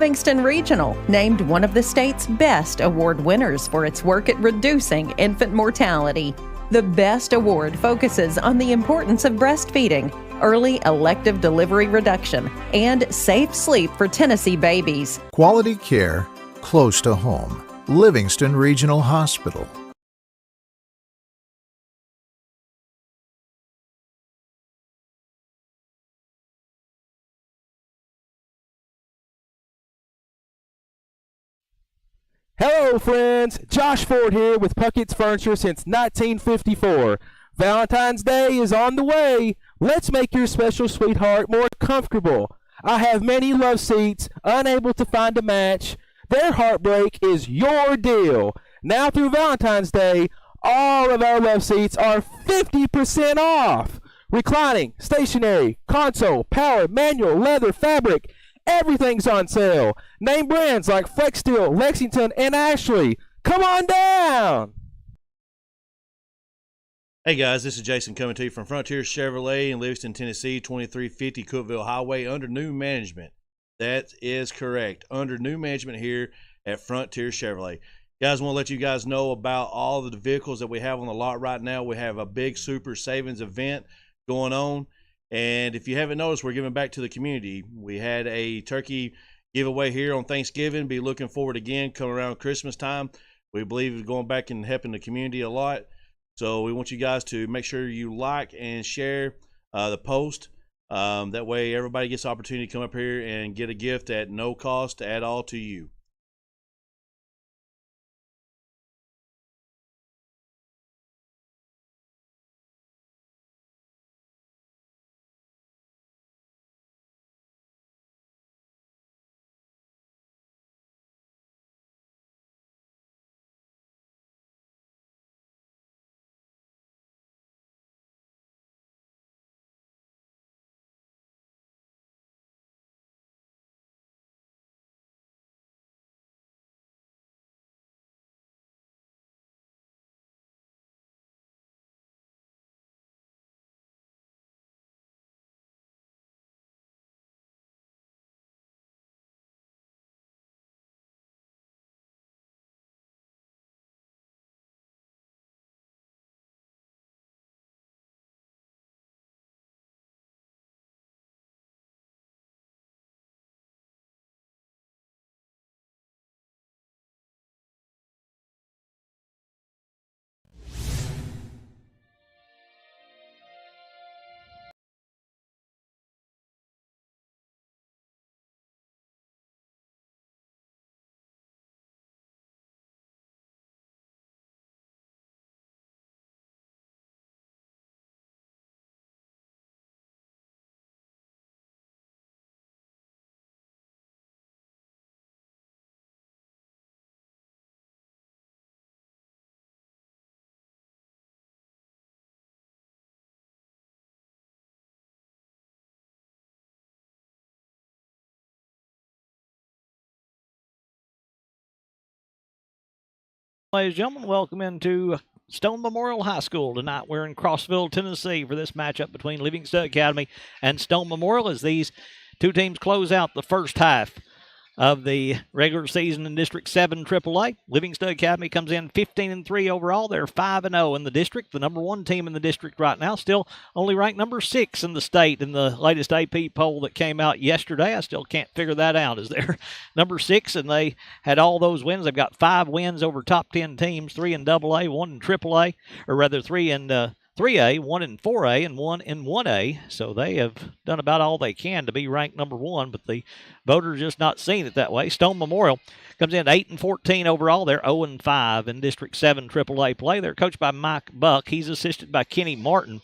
Livingston Regional, named one of the state's best award winners for its work at reducing infant mortality. The BEST Award focuses on the importance of breastfeeding, early elective delivery reduction, and safe sleep for Tennessee babies. Quality care close to home. Livingston Regional Hospital. Hello, friends. Josh Ford here with Puckett's Furniture since 1954. Valentine's Day is on the way. Let's make your special sweetheart more comfortable. I have many love seats, unable to find a match. Their heartbreak is your deal. Now through Valentine's Day, all of our love seats are 50% off. Reclining, stationary, console, power, manual, leather, fabric. Everything's on sale. Name brands like Flexsteel, Lexington, and Ashley. Come on down! Hey guys, this is Jason coming to you from Frontier Chevrolet in Livingston, Tennessee, 2350 Cookeville Highway, under new management. That is correct. Under new management here at Frontier Chevrolet. Guys, I want to let you guys know about all of the vehicles that we have on the lot right now. We have a big super savings event going on. And if you haven't noticed, we're giving back to the community. We had a turkey giveaway here on Thanksgiving. Be looking forward again coming around Christmas time. We believe in going back and helping the community a lot. So we want you guys to make sure you like and share the post. That way everybody gets the opportunity to come up here and get a gift at no cost at all to you. Ladies and gentlemen, welcome into Stone Memorial High School tonight. We're in Crossville, Tennessee for this matchup between Livingston Academy and Stone Memorial as these two teams close out the first half of the regular season in District 7 AAA. Livingston Academy comes in 15-3 overall. They're 5-0 in the district, the number one team in the district right now. Still only ranked number 6 in the state in the latest AP poll that came out yesterday. I still can't figure that out. Is they're number 6, and they had all those wins. They've got 5 wins over top 10 teams, 3 in AA, 1 in AAA, or rather 3 in 3A, 1 in 4A, and 1 in 1A. So they have done about all they can to be ranked number 1, but the voters just not seeing it that way. Stone Memorial comes in 8-14 overall. They're 0-5 in District 7 AAA play. They're coached by Mike Buck. He's assisted by Kenny Martin,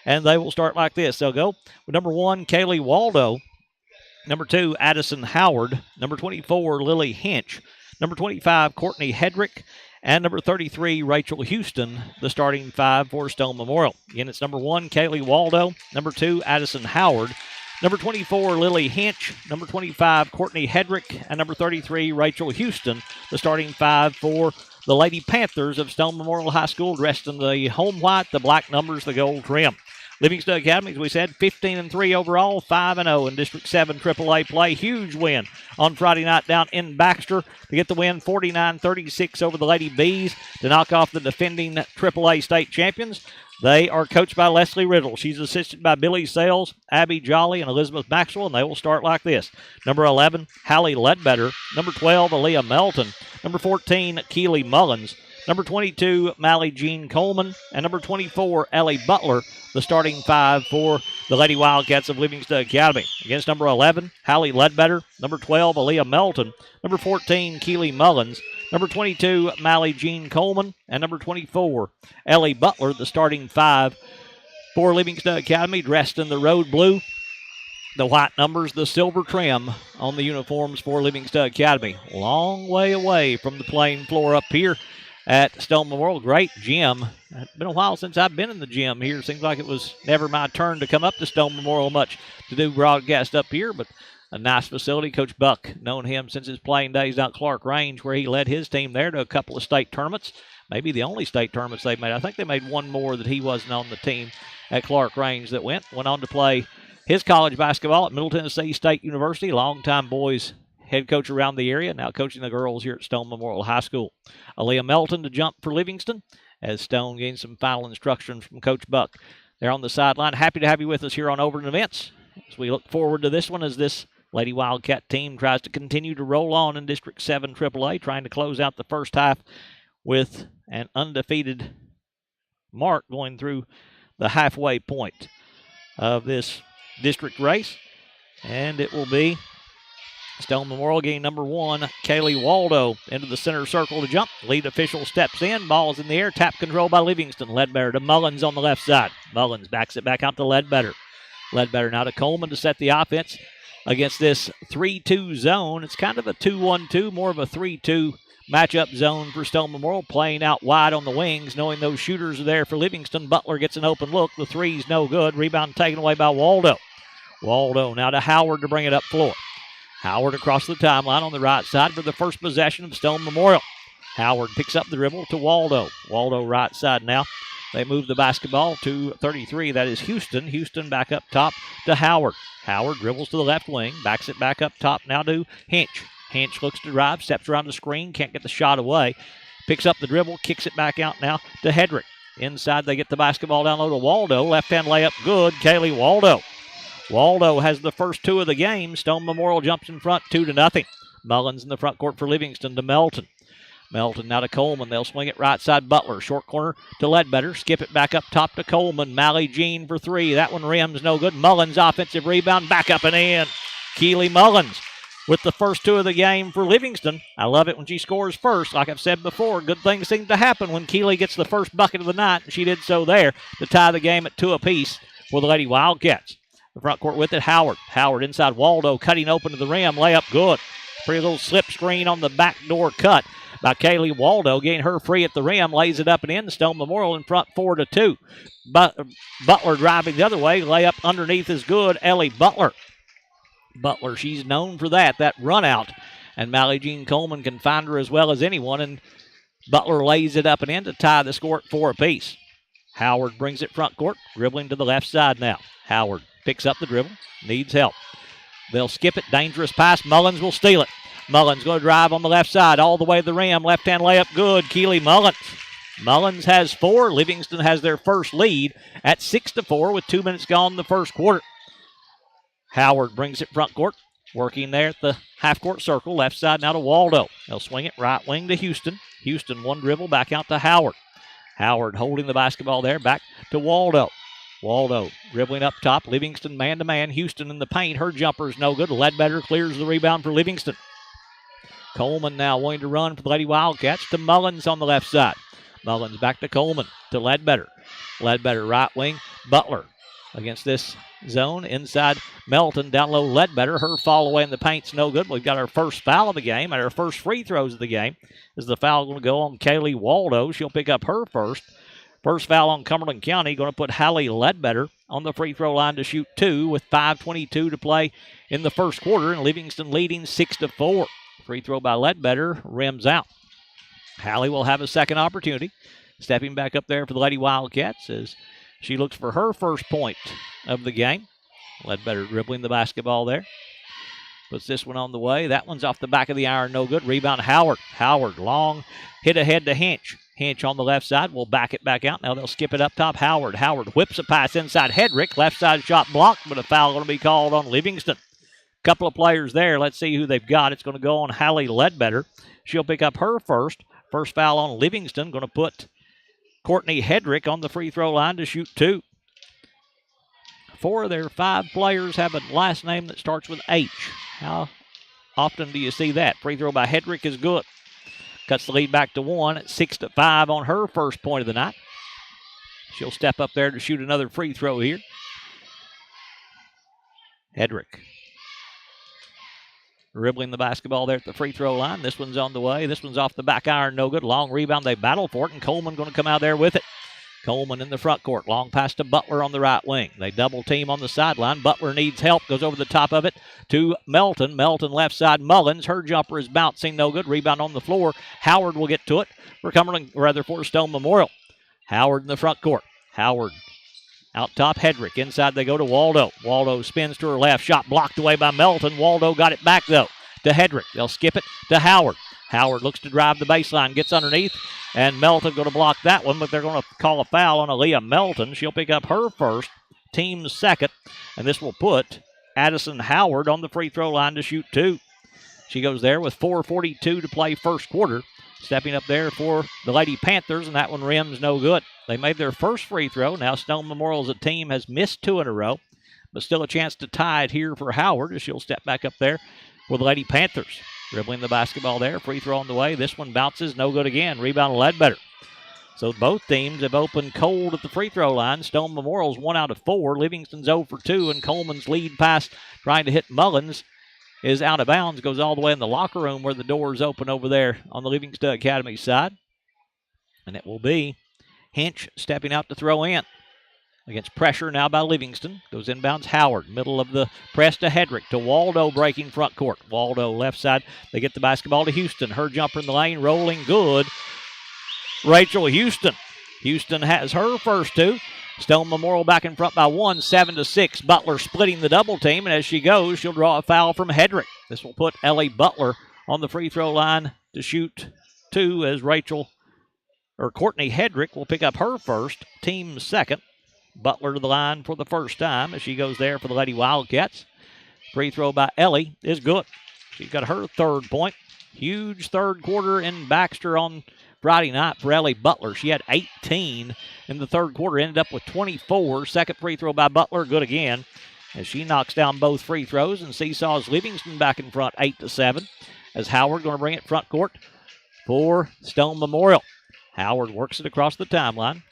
and they will start like this. They'll go with number 1, Kaylee Waldo. Number 2, Addison Howard. Number 24, Lily Hinch. Number 25, Courtney Hedrick. And number 33, Rachel Houston, the starting 5 for Stone Memorial. Again, it's number 1, Kaylee Waldo. Number 2, Addison Howard. Number 24, Lily Hinch. Number 25, Courtney Hedrick. And number 33, Rachel Houston, the starting 5 for the Lady Panthers of Stone Memorial High School, dressed in the home white, the black numbers, the gold trim. Livingston Academy, as we said, 15-3 overall, 5-0 in District 7 AAA play. Huge win on Friday night down in Baxter to get the win 49-36 over the Lady Bees to knock off the defending AAA state champions. They are coached by Leslie Riddle. She's assisted by Billy Sales, Abby Jolly, and Elizabeth Maxwell, and they will start like this. Number 11, Hallie Ledbetter. Number 12, Aaliyah Melton. Number 14, Keely Mullins. Number 22, Mally Jean Coleman. And number 24, Ellie Butler, the starting five for the Lady Wildcats of Livingston Academy. Against number 11, Hallie Ledbetter. Number 12, Aaliyah Melton. Number 14, Keely Mullins. Number 22, Mally Jean Coleman. And number 24, Ellie Butler, the starting five for Livingston Academy, dressed in the road blue. The white numbers, the silver trim on the uniforms for Livingston Academy. Long way away from the playing floor up here at Stone Memorial. Great gym. It's been a while since I've been in the gym here. Seems like it was never my turn to come up to Stone Memorial much to do broadcast up here, but a nice facility. Coach Buck, known him since his playing days out Clark Range, where he led his team there to a couple of state tournaments. Maybe the only state tournaments they've made. I think they made one more that he wasn't on the team at Clark Range that went on to play his college basketball at Middle Tennessee State University. Longtime boys head coach around the area, now coaching the girls here at Stone Memorial High School. Aaliyah Melton to jump for Livingston as Stone gains some final instructions from Coach Buck. They're on the sideline. Happy to have you with us here on Overton Events as we look forward to this one, as this Lady Wildcat team tries to continue to roll on in District 7 AAA, trying to close out the first half with an undefeated mark going through the halfway point of this district race. And it will be Stone Memorial game number 1, Kaylee Waldo into the center circle to jump. Lead official steps in. Ball's in the air. Tap control by Livingston. Ledbetter to Mullins on the left side. Mullins backs it back out to Ledbetter. Ledbetter now to Coleman to set the offense against this 3-2 zone. It's kind of a 2-1-2, more of a 3-2 matchup zone for Stone Memorial, playing out wide on the wings, knowing those shooters are there for Livingston. Butler gets an open look. The three's no good. Rebound taken away by Waldo. Waldo now to Howard to bring it up floor. Howard across the timeline on the right side for the first possession of Stone Memorial. Howard picks up the dribble to Waldo. Waldo right side now. They move the basketball to 33. That is Houston. Houston back up top to Howard. Howard dribbles to the left wing. Backs it back up top now to Hinch. Hinch looks to drive. Steps around the screen. Can't get the shot away. Picks up the dribble. Kicks it back out now to Hedrick. Inside they get the basketball down low to Waldo. Left-hand layup good. Kaylee Waldo. Waldo has the first two of the game. Stone Memorial jumps in front 2-0. Mullins in the front court for Livingston to Melton. Melton now to Coleman. They'll swing it right side. Butler. Short corner to Ledbetter. Skip it back up top to Coleman. Mally Jean for three. That one rims no good. Mullins offensive rebound. Back up and in. Keely Mullins with the first two of the game for Livingston. I love it when she scores first. Like I've said before, good things seem to happen when Keely gets the first bucket of the night. And she did so there to tie the game at 2 apiece for the Lady Wildcats. The front court with it, Howard. Howard inside Waldo, cutting open to the rim. Layup good. Pretty little slip screen on the backdoor cut by Kaylee Waldo. Getting her free at the rim. Lays it up and in. Stone Memorial in front 4-2. Butler driving the other way. Layup underneath is good. Ellie Butler. Butler, she's known for that run out. And Mally Jean Coleman can find her as well as anyone. And Butler lays it up and in to tie the score at 4 apiece. Howard brings it front court. Dribbling to the left side now. Howard picks up the dribble, needs help. They'll skip it, dangerous pass. Mullins will steal it. Mullins going to drive on the left side, all the way to the rim. Left-hand layup, good. Keely Mullins. Mullins has 4. Livingston has their first lead at 6-4 with 2 minutes gone in the first quarter. Howard brings it front court, working there at the half-court circle. Left side now to Waldo. They'll swing it right wing to Houston. Houston one dribble, back out to Howard. Howard holding the basketball there, back to Waldo. Waldo dribbling up top. Livingston man-to-man. Houston in the paint. Her jumper's no good. Ledbetter clears the rebound for Livingston. Coleman now wanting to run for the Lady Wildcats to Mullins on the left side. Mullins back to Coleman to Ledbetter. Ledbetter right wing. Butler against this zone. Inside Melton. Down low Ledbetter. Her fall away in the paint's no good. We've got our first foul of the game and our first free throws of the game. Is the foul going to go on Kaylee Waldo? She'll pick up her first. First foul on Cumberland County, going to put Hallie Ledbetter on the free throw line to shoot 2 with 5:22 to play in the first quarter, and Livingston leading 6-4. Free throw by Ledbetter, rims out. Hallie will have a second opportunity. Stepping back up there for the Lady Wildcats as She looks for her first point of the game. Ledbetter dribbling the basketball there. Puts this one on the way. That one's off the back of the iron, no good. Rebound, Howard. Howard, long hit ahead to Hinch. Hinch on the left side will back it back out. Now they'll skip it up top. Howard. Howard whips a pass inside Hedrick. Left side shot blocked, but a foul going to be called on Livingston. Couple of players there. Let's see who they've got. It's going to go on Hallie Ledbetter. She'll pick up her first. First foul on Livingston. Going to put Courtney Hedrick on the free throw line to shoot 2. 4 of their 5 players have a last name that starts with H. How often do you see that? Free throw by Hedrick is good. Cuts the lead back to 1 at 6-5 on her first point of the night. She'll step up there to shoot another free throw here. Hedrick dribbling the basketball there at the free throw line. This one's on the way. This one's off the back iron, no good. Long rebound. They battle for it, and Coleman going to come out there with it. Coleman in the front court. Long pass to Butler on the right wing. They double team on the sideline. Butler needs help. Goes over the top of it to Melton. Melton left side. Mullins. Her jumper is bouncing. No good. Rebound on the floor. Howard will get to it for for Stone Memorial. Howard in the front court. Howard out top. Hedrick. Inside they go to Waldo. Waldo spins to her left. Shot blocked away by Melton. Waldo got it back though to Hedrick. They'll skip it to Howard. Howard looks to drive the baseline, gets underneath, and Melton going to block that one, but they're going to call a foul on Aaliyah Melton. She'll pick up her first, team's second, and this will put Addison Howard on the free throw line to shoot 2. She goes there with 4:42 to play first quarter. Stepping up there for the Lady Panthers, and that one rims no good. They made their first free throw. Now Stone Memorial as a team has missed 2 in a row, but still a chance to tie it here for Howard as she'll step back up there for the Lady Panthers. Dribbling the basketball there. Free throw on the way. This one bounces. No good again. Rebound Ledbetter. So both teams have opened cold at the free throw line. Stone Memorial's 1 out of 4. Livingston's 0 for 2. And Coleman's lead pass trying to hit Mullins is out of bounds. Goes all the way in the locker room where the doors open over there on the Livingston Academy side. And it will be Hinch stepping out to throw in. Against pressure now by Livingston. Goes inbounds Howard. Middle of the press to Hedrick. To Waldo breaking front court. Waldo left side. They get the basketball to Houston. Her jumper in the lane rolling good. Rachel Houston. Houston has her first 2. Stone Memorial back in front by 1, 7-6. Butler splitting the double team. And as she goes, she'll draw a foul from Hedrick. This will put Ellie Butler on the free throw line to shoot 2 as Courtney Hedrick will pick up her first, team's second. Butler to the line for the first time as she goes there for the Lady Wildcats. Free throw by Ellie is good. She's got her 3rd point. Huge third quarter in Baxter on Friday night for Ellie Butler. She had 18 in the third quarter, ended up with 24. Second free throw by Butler, good again, as she knocks down both free throws and seesaws Livingston back in front 8-7. As Howard going to bring it front court for Stone Memorial. Howard works it across the timeline.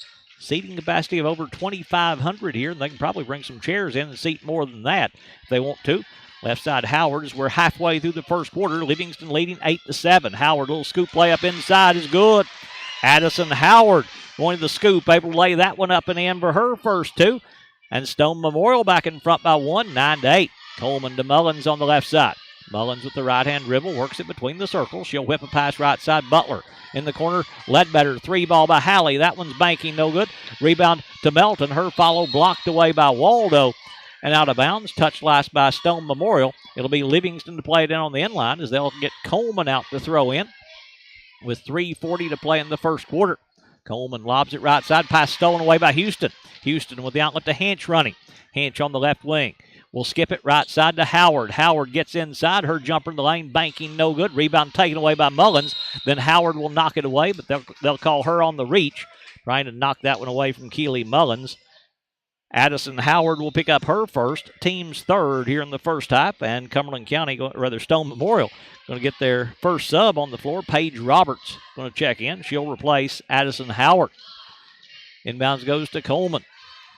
Seating capacity of over 2,500 here, and they can probably bring some chairs in and seat more than that if they want to. Left side Howard as we're halfway through the first quarter. Livingston leading 8-7. Howard, little scoop layup inside is good. Addison Howard going to the scoop, able to lay that one up and in for her first 2. And Stone Memorial back in front by 1, 9-8. Coleman to Mullins on the left side. Mullins with the right-hand dribble, works it between the circles. She'll whip a pass right side. Butler in the corner. Ledbetter, 3 ball by Hallie. That one's banking, no good. Rebound to Melton. Her follow blocked away by Waldo. And out of bounds, touch last by Stone Memorial. It'll be Livingston to play it in on the end line as they'll get Coleman out to throw in with 3:40 to play in the first quarter. Coleman lobs it right side. Pass stolen away by Houston. Houston with the outlet to Hinch running. Hinch on the left wing. We'll skip it right side to Howard. Howard gets inside. Her jumper in the lane, banking no good. Rebound taken away by Mullins. Then Howard will knock it away, but they'll call her on the reach, trying to knock that one away from Keely Mullins. Addison Howard will pick up her first, team's 3rd here in the first half, and Stone Memorial going to get their first sub on the floor. Paige Roberts going to check in. She'll replace Addison Howard. Inbounds goes to Coleman.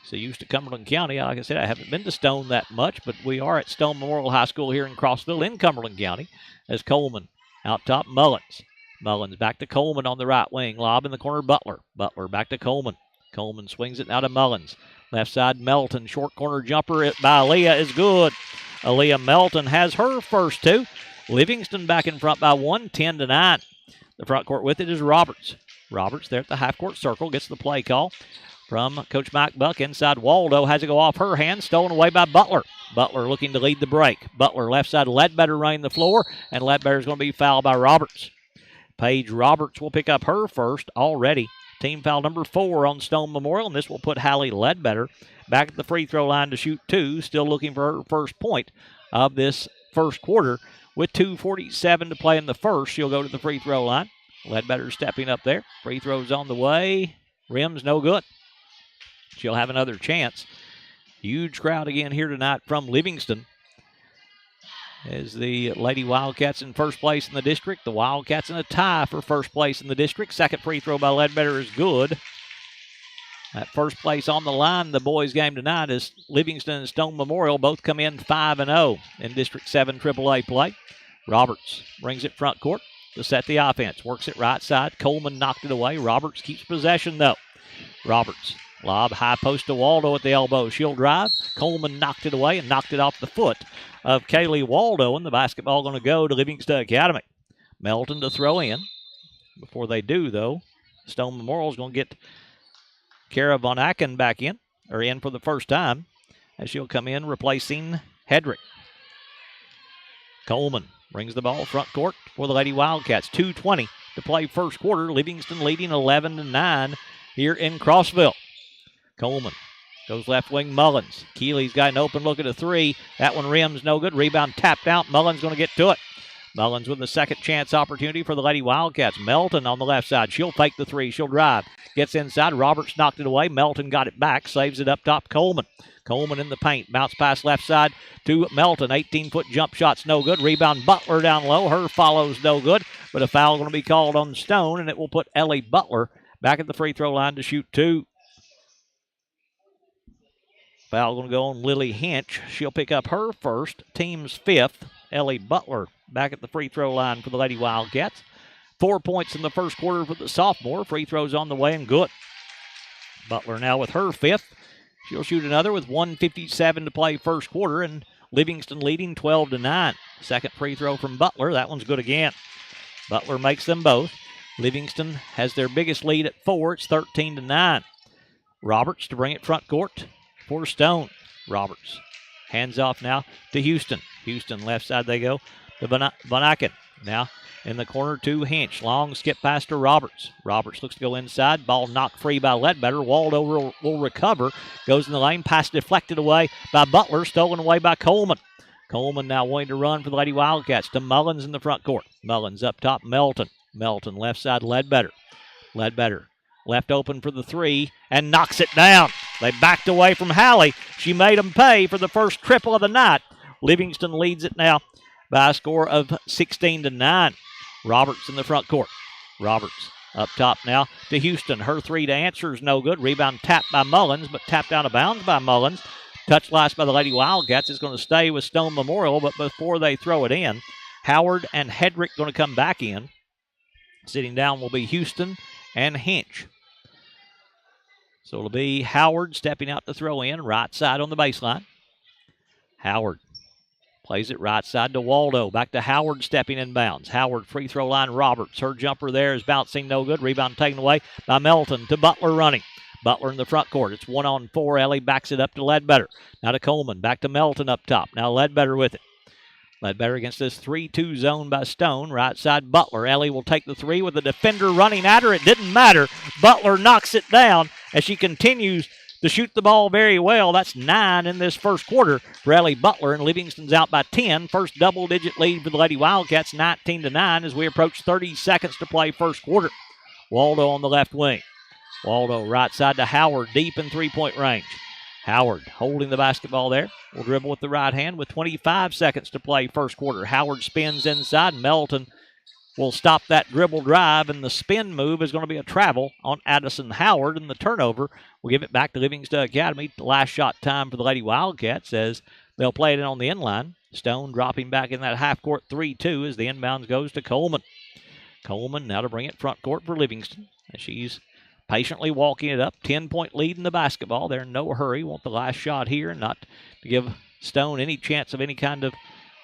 So used to Cumberland County. Like I said, I haven't been to Stone that much, but we are at Stone Memorial High School here in Crossville in Cumberland County as Coleman out top Mullins. Mullins back to Coleman on the right wing. Lob in the corner, Butler. Butler back to Coleman. Coleman swings it out to Mullins. Left side, Melton. Short corner jumper by Aaliyah is good. Aaliyah Melton has her first 2. Livingston back in front by 1, 10-9. The front court with it is Roberts. Roberts there at the half-court circle gets the play call from Coach Mike Buck. Inside, Waldo has it go off her hand, stolen away by Butler. Butler looking to lead the break. Butler left side, Ledbetter running the floor, and Ledbetter's going to be fouled by Roberts. Paige Roberts will pick up her first already. Team foul number 4 on Stone Memorial, and this will put Hallie Ledbetter back at the free throw line to shoot 2, still looking for her first point of this first quarter. With 2:47 to play in the first, she'll go to the free throw line. Ledbetter stepping up there. Free throws on the way. Rim's no good. She'll have another chance. Huge crowd again here tonight from Livingston. As the Lady Wildcats in first place in the district. The Wildcats in a tie for first place in the district. Second free throw by Ledbetter is good. That first place on the line, the boys' game tonight is Livingston and Stone Memorial. Both come in 5-0 in District 7 AAA play. Roberts brings it front court to set the offense. Works it right side. Coleman knocked it away. Roberts keeps possession, though. Roberts, lob, high post to Waldo at the elbow. She'll drive. Coleman knocked it away and knocked it off the foot of Kaylee Waldo, and the basketball going to go to Livingston Academy. Melton to throw in. Before they do, though, Stone Memorial is going to get Kara Von Aken back in, or in for the first time, as she'll come in replacing Hedrick. Coleman brings the ball front court for the Lady Wildcats. 2:20 to play first quarter. Livingston leading 11-9 here in Crossville. Coleman goes left wing, Mullins. Keeley's got an open look at a 3. That one rims no good. Rebound tapped out. Mullins going to get to it. Mullins with the second chance opportunity for the Lady Wildcats. Melton on the left side. She'll fake the 3. She'll drive. Gets inside. Roberts knocked it away. Melton got it back. Saves it up top. Coleman. Coleman in the paint. Bounce pass left side to Melton. 18-foot jump shot's no good. Rebound Butler down low. Her follows no good. But a foul going to be called on Stone, and it will put Ellie Butler back at the free throw line to shoot 2. Foul going to go on Lily Hinch. She'll pick up her first, team's 5th. Ellie Butler back at the free throw line for the Lady Wildcats. 4 points in the first quarter for the sophomore. Free throws on the way and good. Butler now with her 5th. She'll shoot another with 1:57 to play first quarter, and Livingston leading 12-9. Second free throw from Butler. That one's good again. Butler makes them both. Livingston has their biggest lead at 4. It's 13-9. Roberts to bring it front court for Stone. Roberts hands off now to Houston. Houston left side they go to Von Aken. Now in the corner to Hinch. Long skip pass to Roberts. Roberts looks to go inside. Ball knocked free by Ledbetter. Waldo will recover. Goes in the lane. Pass deflected away by Butler. Stolen away by Coleman. Coleman now wanting to run for the Lady Wildcats to Mullins in the front court. Mullins up top. Melton. Melton left side Ledbetter. Ledbetter left open for the 3 and knocks it down. They backed away from Hallie. She made them pay for the first triple of the night. Livingston leads it now by a score of 16-9. Roberts in the front court. Roberts up top now to Houston. Her 3 to answer is no good. Rebound tapped by Mullins, but tapped out of bounds by Mullins. Touch last by the Lady Wildcats. Is going to stay with Stone Memorial, but before they throw it in, Howard and Hedrick going to come back in. Sitting down will be Houston and Hinch. So it'll be Howard stepping out to throw in, right side on the baseline. Howard plays it right side to Waldo. Back to Howard stepping in bounds. Howard free throw line, Roberts. Her jumper there is bouncing no good. Rebound taken away by Melton to Butler running. Butler in the front court. It's 1-on-4. Ellie backs it up to Ledbetter. Now to Coleman. Back to Melton up top. Now Ledbetter with it. Ledbetter against this 3-2 zone by Stone. Right side Butler. Ellie will take the 3 with the defender running at her. It didn't matter. Butler knocks it down as she continues to shoot the ball very well. That's 9 in this first quarter for Ellie Butler, and Livingston's out by 10. First double-digit lead for the Lady Wildcats, 19-9 as we approach 30 seconds to play first quarter. Waldo on the left wing. Waldo right side to Howard, deep in three-point range. Howard holding the basketball there. Will dribble with the right hand with 25 seconds to play first quarter. Howard spins inside. Melton will stop that dribble drive, and the spin move is going to be a travel on Addison Howard, and the turnover will give it back to Livingston Academy. The last shot time for the Lady Wildcats as they'll play it in on the inline. Stone dropping back in that half-court 3-2 as the inbounds goes to Coleman. Coleman now to bring it front court for Livingston. And she's patiently walking it up. 10-point lead in the basketball. They're in no hurry. Want the last shot here, not to give Stone any chance of any kind of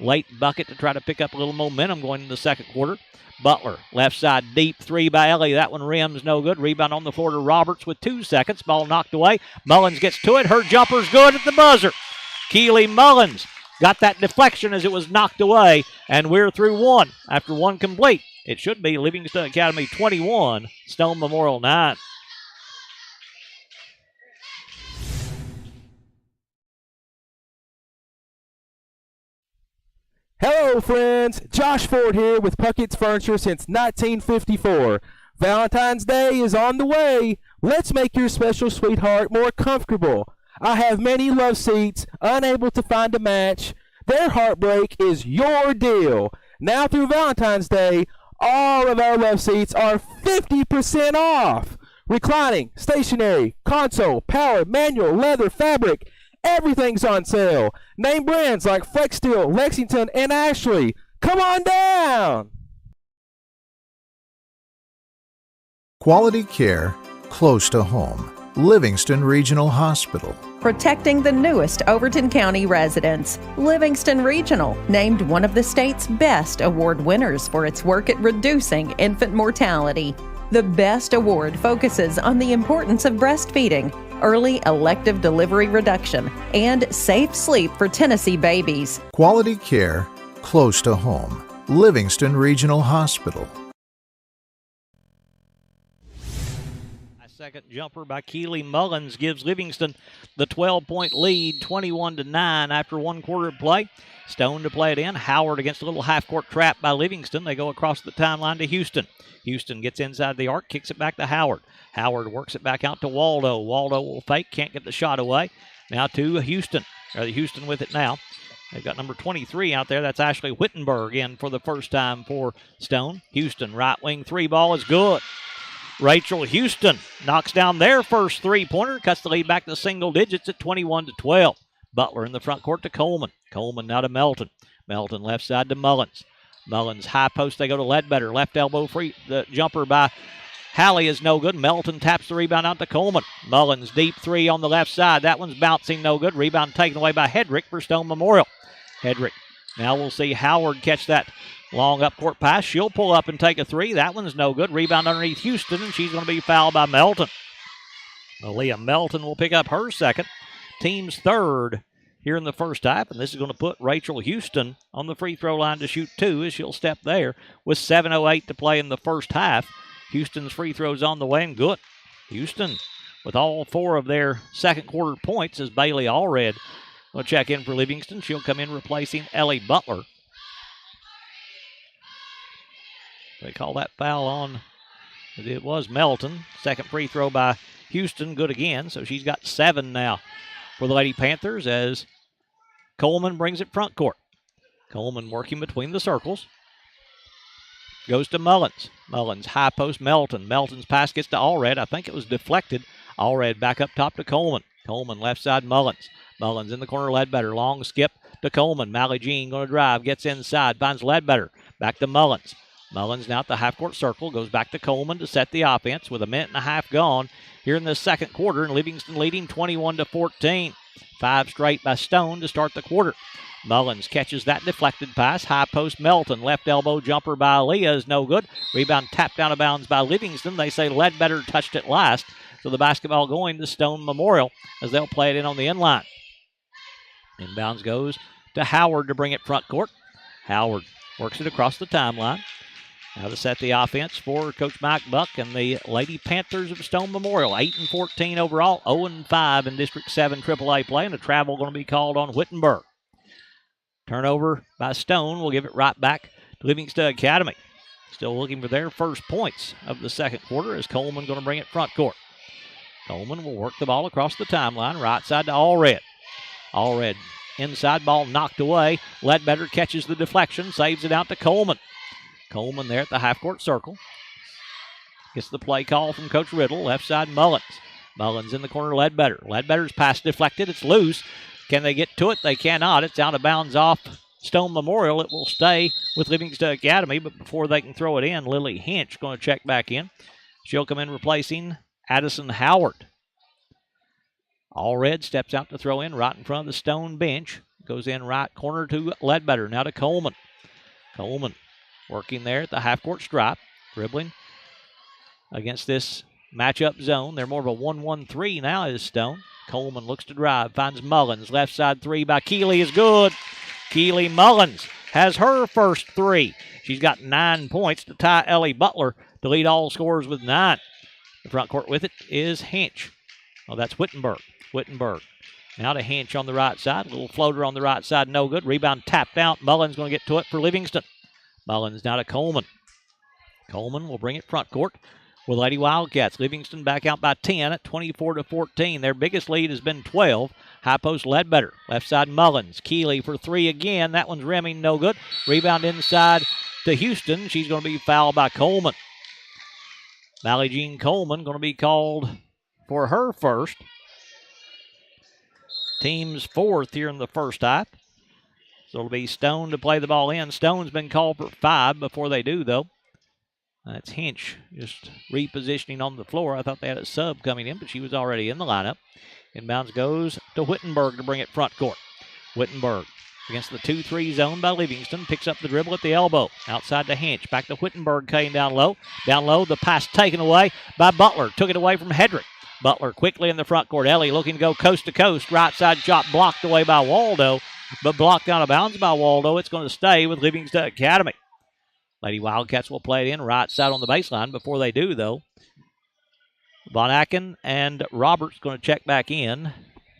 late bucket to try to pick up a little momentum going into the second quarter. Butler, left side, deep three by Ellie. That one rims, no good. Rebound on the floor to Roberts with 2 seconds. Ball knocked away. Mullins gets to it. Her jumper's good at the buzzer. Keely Mullins got that deflection as it was knocked away, and we're through one after one complete. It should be Livingston Academy 21, Stone Memorial 9. Hello, friends. Josh Ford here with Puckett's Furniture since 1954. Valentine's Day is on the way. Let's make your special sweetheart more comfortable. I have many love seats, unable to find a match. Their heartbreak is your deal. Now through Valentine's Day, all of our love seats are 50% off. Reclining, stationary, console, power, manual, leather, fabric. Everything's on sale. Name brands like Flexsteel, Lexington, and Ashley. Come on down. Quality care close to home. Livingston Regional Hospital. Protecting the newest Overton County residents. Livingston Regional, named one of the state's best award winners for its work at reducing infant mortality. The BEST award focuses on the importance of breastfeeding, early elective delivery reduction, and safe sleep for Tennessee babies. Quality care close to home. Livingston Regional Hospital. Second jumper by Keely Mullins gives Livingston the 12-point lead, 21-9 after 1 quarter of play. Stone to play it in. Howard against a little half-court trap by Livingston. They go across the timeline to Houston. Houston gets inside the arc, kicks it back to Howard. Howard works it back out to Waldo. Waldo will fake, can't get the shot away. Now to Houston. Houston with it now. They've got number 23 out there. That's Ashley Wittenberg in for the first time for Stone. Houston, right wing three ball is good. Rachel Houston knocks down their first three-pointer, cuts the lead back to single digits at 21-12. Butler in the front court to Coleman. Coleman now to Melton. Melton left side to Mullins. Mullins high post, they go to Ledbetter. Left elbow free, the jumper by Halley is no good. Melton taps the rebound out to Coleman. Mullins deep three on the left side. That one's bouncing no good. Rebound taken away by Hedrick for Stone Memorial. Hedrick. Now we'll see Howard catch that long up court pass. She'll pull up and take a three. That one's no good. Rebound underneath Houston, and she's going to be fouled by Melton. Aaliyah Melton will pick up her second. Team's third here in the first half, and this is going to put Rachel Houston on the free throw line to shoot 2 as she'll step there with 7:08 to play in the first half. Houston's free throws on the way and good. Houston with all 4 of their second quarter points as Bailey Allred will check in for Livingston. She'll come in replacing Ellie Butler. They call that foul on, it was Melton. Second free throw by Houston, good again. So she's got 7 now for the Lady Panthers as Coleman brings it front court. Coleman working between the circles. Goes to Mullins. Mullins, high post, Melton. Melton's pass gets to Allred. I think it was deflected. Allred back up top to Coleman. Coleman left side, Mullins. Mullins in the corner, Ledbetter. Long skip to Coleman. Mally Jean going to drive, gets inside, finds Ledbetter. Back to Mullins. Mullins now at the half-court circle, goes back to Coleman to set the offense with 1.5 minutes gone here in the second quarter, and Livingston leading 21-14. 5 straight by Stone to start the quarter. Mullins catches that deflected pass. High post Melton. Left elbow jumper by Aaliyah is no good. Rebound tapped out of bounds by Livingston. They say Ledbetter touched it last. So the basketball going to Stone Memorial as they'll play it in on the end line. Inbounds goes to Howard to bring it front court. Howard works it across the timeline. Now to set the offense for Coach Mike Buck and the Lady Panthers of Stone Memorial. 8-14 overall, 0-5 in District 7 AAA play, and a travel going to be called on Wittenberg. Turnover by Stone will give it right back to Livingston Academy. Still looking for their first points of the second quarter as Coleman going to bring it front court. Coleman will work the ball across the timeline, right side to Allred. Allred, inside ball knocked away. Ledbetter catches the deflection, saves it out to Coleman. Coleman there at the half-court circle. Gets the play call from Coach Riddle. Left side, Mullins. Mullins in the corner, Ledbetter. Ledbetter's pass deflected. It's loose. Can they get to it? They cannot. It's out of bounds off Stone Memorial. It will stay with Livingston Academy, but before they can throw it in, Lily Hinch going to check back in. She'll come in replacing Addison Howard. Allred steps out to throw in right in front of the Stone bench. Goes in right corner to Ledbetter. Now to Coleman. Coleman working there at the half-court stripe. Dribbling against this matchup zone. They're more of a 1-1-3 now is Stone. Coleman looks to drive. Finds Mullins. Left side three by Keeley is good. Keeley Mullins has her first three. She's got 9 points to tie Ellie Butler to lead all scorers with 9. The front court with it is Hinch. Oh, that's Wittenberg. Wittenberg. Now to Hinch on the right side. Little floater on the right side, no good. Rebound tapped out. Mullins going to get to it for Livingston. Mullins now to Coleman. Coleman will bring it front court with Lady Wildcats. Livingston back out by 10 at 24-14. Their biggest lead has been 12. High post Ledbetter. Left side Mullins. Keeley for three again. That one's rimming, no good. Rebound inside to Houston. She's going to be fouled by Coleman. Mally Jean Coleman going to be called for her first. Team's fourth here in the first half. So it'll be Stone to play the ball in. Stone's been called for 5 before they do, though. That's Hinch just repositioning on the floor. I thought they had a sub coming in, but she was already in the lineup. Inbounds goes to Wittenberg to bring it front court. Wittenberg against the 2-3 zone by Livingston. Picks up the dribble at the elbow. Outside to Hinch. Back to Wittenberg cutting down low. Down low, the pass taken away by Butler. Took it away from Hedrick. Butler quickly in the front court. Ellie looking to go coast to coast. Right side shot blocked away by Waldo, but blocked out of bounds by Waldo. It's going to stay with Livingston Academy. Lady Wildcats will play it in right side on the baseline. Before they do, though, Von Aken and Roberts going to check back in.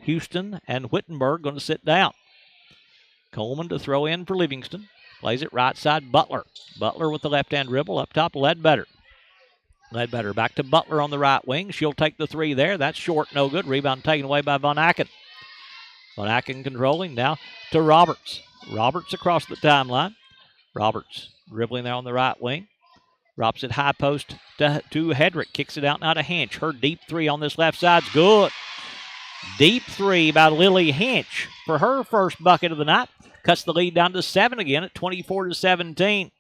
Houston and Wittenberg going to sit down. Coleman to throw in for Livingston. Plays it right side, Butler. Butler with the left-hand dribble. Up top, Ledbetter. Ledbetter back to Butler on the right wing. She'll take the three there. That's short, no good. Rebound taken away by Von Aken. Von Aken controlling now to Roberts. Roberts across the timeline. Roberts dribbling there on the right wing. Drops it high post to Hedrick. Kicks it out now to Hinch. Her deep three on this left side's good. Deep three by Lily Hinch for her first bucket of the night. Cuts the lead down to 7 again at 24-17.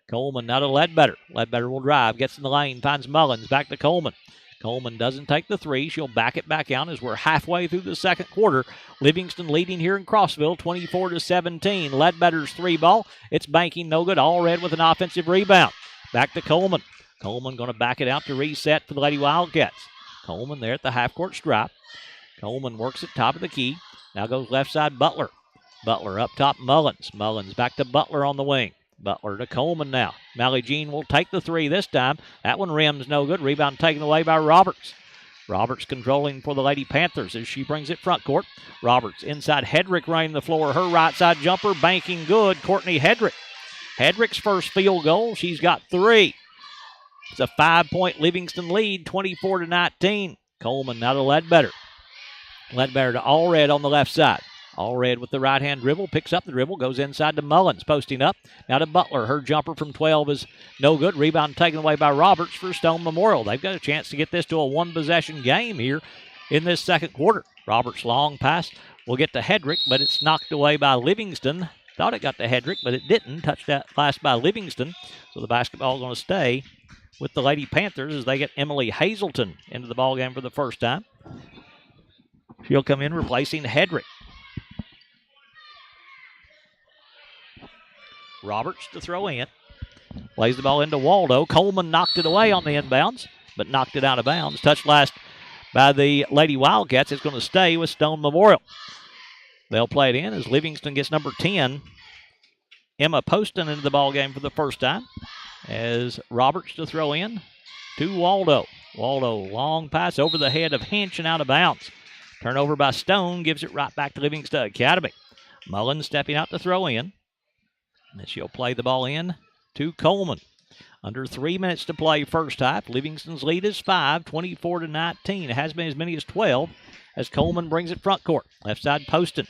Coleman now to Ledbetter. Ledbetter will drive. Gets in the lane. Finds Mullins. Back to Coleman. Coleman doesn't take the three. She'll back it back out as we're halfway through the second quarter. Livingston leading here in Crossville 24-17. Ledbetter's three ball. It's banking no good. All red with an offensive rebound. Back to Coleman. Coleman going to back it out to reset for the Lady Wildcats. Coleman there at the half-court stripe. Coleman works at top of the key. Now goes left side Butler. Butler up top Mullins. Mullins back to Butler on the wing. Butler to Coleman now. Mally Jean will take the three this time. That one rims no good. Rebound taken away by Roberts. Roberts controlling for the Lady Panthers as she brings it front court. Roberts inside Hedrick running the floor. Her right side jumper banking good. Courtney Hedrick. Hedrick's first field goal. She's got 3. It's a 5-point Livingston lead, 24-19. Coleman now to Ledbetter. Ledbetter to Allred on the left side. Allred with the right-hand dribble, picks up the dribble, goes inside to Mullins, posting up. Now to Butler. Her jumper from 12 is no good. Rebound taken away by Roberts for Stone Memorial. They've got a chance to get this to a one-possession game here in this second quarter. Roberts' long pass will get to Hedrick, but it's knocked away by Livingston. Thought it got to Hedrick, but it didn't. Touched that pass by Livingston. So the basketball is going to stay with the Lady Panthers as they get Emily Hazelton into the ballgame for the first time. She'll come in replacing Hedrick. Roberts to throw in. Plays the ball into Waldo. Coleman knocked it away on the inbounds, but knocked it out of bounds. Touched last by the Lady Wildcats. It's going to stay with Stone Memorial. They'll play it in as Livingston gets number 10, Emma Poston, into the ballgame for the first time. As Roberts to throw in to Waldo. Waldo, long pass over the head of Hinch and out of bounds. Turnover by Stone gives it right back to Livingston Academy. Mullins stepping out to throw in. And she'll play the ball in to Coleman. Under 3 minutes to play first half. Livingston's lead is 5, 24-19. It has been as many as 12 as Coleman brings it front court. Left side Poston.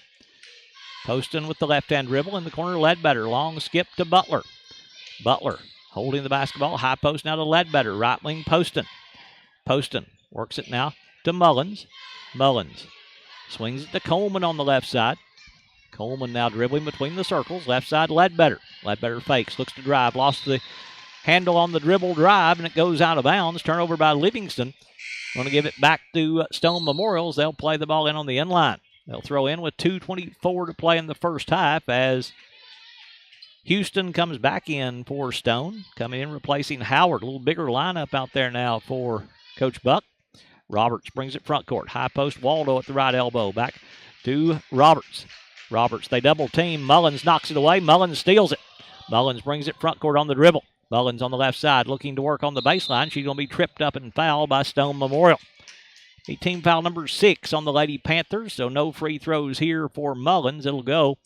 Poston with the left-hand dribble in the corner. Ledbetter. Long skip to Butler. Butler holding the basketball. High post now to Ledbetter. Right wing Poston. Poston works it now to Mullins. Mullins swings it to Coleman on the left side. Coleman now dribbling between the circles. Left side, Ledbetter. Ledbetter fakes, looks to drive. Lost the handle on the dribble drive, and it goes out of bounds. Turnover by Livingston. Going to give it back to Stone Memorials. They'll play the ball in on the end line. They'll throw in with 2:24 to play in the first half as Houston comes back in for Stone, coming in replacing Howard. A little bigger lineup out there now for Coach Buck. Roberts brings it front court. High post, Waldo at the right elbow. Back to Roberts. Roberts, they double team. Mullins knocks it away. Mullins steals it. Mullins brings it front court on the dribble. Mullins on the left side looking to work on the baseline. She's going to be tripped up and fouled by Stone Memorial. The team foul number 6 on the Lady Panthers, so no free throws here for Mullins. It'll go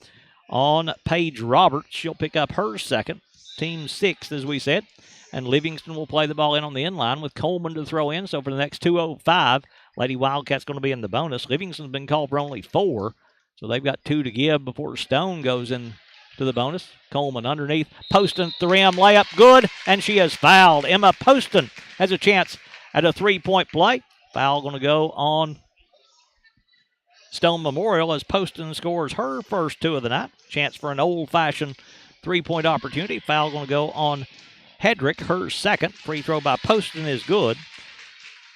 on Paige Roberts. She'll pick up her second. Team 6th, as we said. And Livingston will play the ball in on the inline with Coleman to throw in. So for the next 2:05, Lady Wildcats going to be in the bonus. Livingston's been called for only 4, so they've got 2 to give before Stone goes in to the bonus. Coleman underneath. Poston at the rim. Layup good, and she is fouled. Emma Poston has a chance at a 3-point play. Foul going to go on Stone Memorial as Poston scores her first 2 of the night. Chance for an old-fashioned 3-point opportunity. Foul going to go on Hedrick, her second. Free throw by Poston is good.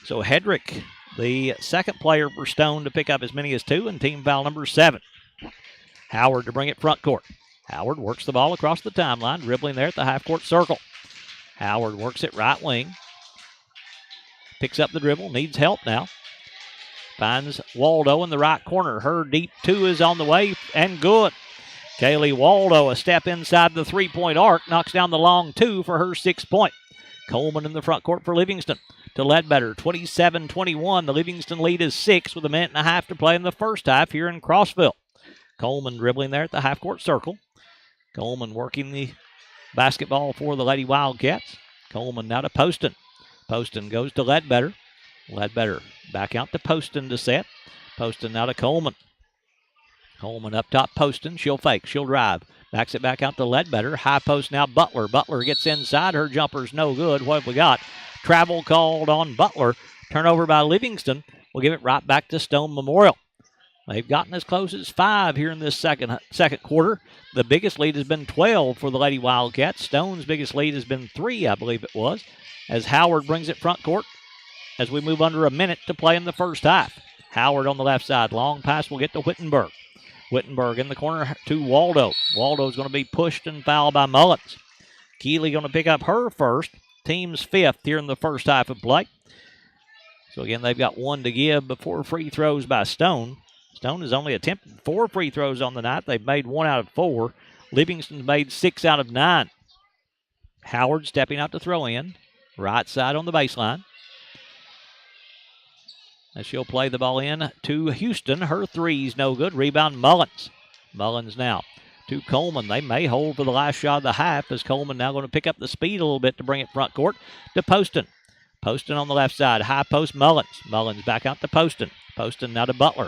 So Hedrick, the second player for Stone to pick up as many as 2, and team foul number 7. Howard to bring it front court. Howard works the ball across the timeline, dribbling there at the half-court circle. Howard works it right wing. Picks up the dribble, needs help now. Finds Waldo in the right corner. Her deep 2 is on the way, and good. Kaylee Waldo, a step inside the 3-point arc, knocks down the long 2 for her 6th point. Coleman in the front court for Livingston to Ledbetter, 27-21. The Livingston lead is 6 with a minute and a half to play in the first half here in Crossville. Coleman dribbling there at the half-court circle. Coleman working the basketball for the Lady Wildcats. Coleman now to Poston. Poston goes to Ledbetter. Ledbetter back out to Poston to set. Poston now to Coleman. Coleman up top, Poston. She'll fake. She'll drive. Backs it back out to Ledbetter. High post now, Butler. Butler gets inside. Her jumper's no good. What have we got? Travel called on Butler. Turnover by Livingston. We'll give it right back to Stone Memorial. They've gotten as close as 5 here in this second quarter. The biggest lead has been 12 for the Lady Wildcats. Stone's biggest lead has been 3, I believe it was, as Howard brings it front court as we move under a minute to play in the first half. Howard on the left side. Long pass will get to Wittenberg. Wittenberg in the corner to Waldo. Waldo's going to be pushed and fouled by Mullins. Keeley going to pick up her first. Team's 5th here in the first half of play. So again, they've got 1 to give before free throws by Stone. Stone has only attempted 4 free throws on the night. They've made 1 out of 4. Livingston's made 6 out of 9. Howard stepping out to throw in. Right side on the baseline. As she'll play the ball in to Houston. Her 3's no good. Rebound Mullins. Mullins now to Coleman. They may hold for the last shot of the half as Coleman now going to pick up the speed a little bit to bring it front court to Poston. Poston on the left side. High post Mullins. Mullins back out to Poston. Poston now to Butler.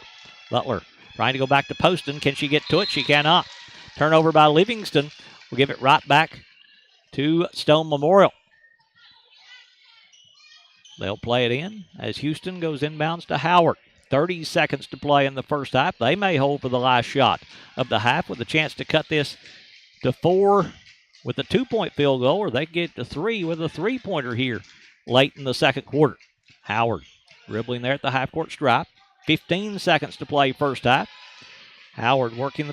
Butler trying to go back to Poston. Can she get to it? She cannot. Turnover by Livingston. We'll give it right back to Stone Memorial. They'll play it in as Houston goes inbounds to Howard. 30 seconds to play in the first half. They may hold for the last shot of the half with a chance to cut this to 4 with a 2-point field goal, or they get to 3 with a 3-pointer here late in the second quarter. Howard dribbling there at the half-court stripe. 15 seconds to play first half. Howard working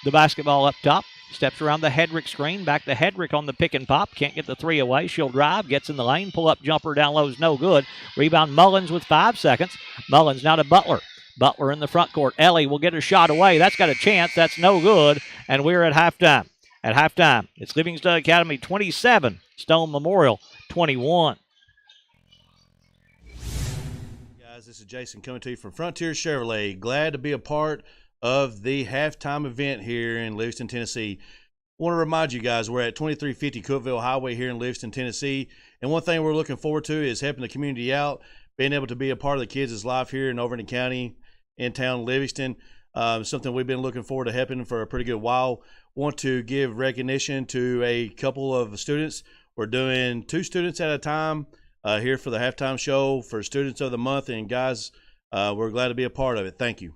the basketball up top. Steps around the Hedrick screen. Back to Hedrick on the pick and pop. Can't get the 3 away. She'll drive. Gets in the lane. Pull-up jumper down low is no good. Rebound Mullins with 5 seconds. Mullins now to Butler. Butler in the front court. Ellie will get a shot away. That's got a chance. That's no good. And we're at halftime. At halftime, it's Livingston Academy 27, Stone Memorial 21. Guys, this is Jason coming to you from Frontier Chevrolet. Glad to be a part of the halftime event here in Livingston, Tennessee. I want to remind you guys, we're at 2350 Cookeville Highway here in Livingston, Tennessee. And one thing we're looking forward to is helping the community out, being able to be a part of the kids' life here in Overton County, in town Livingston. Something we've been looking forward to helping for a pretty good while. Want to give recognition to a couple of students. We're doing 2 students at a time here for the halftime show for Students of the Month. And guys, we're glad to be a part of it. Thank you.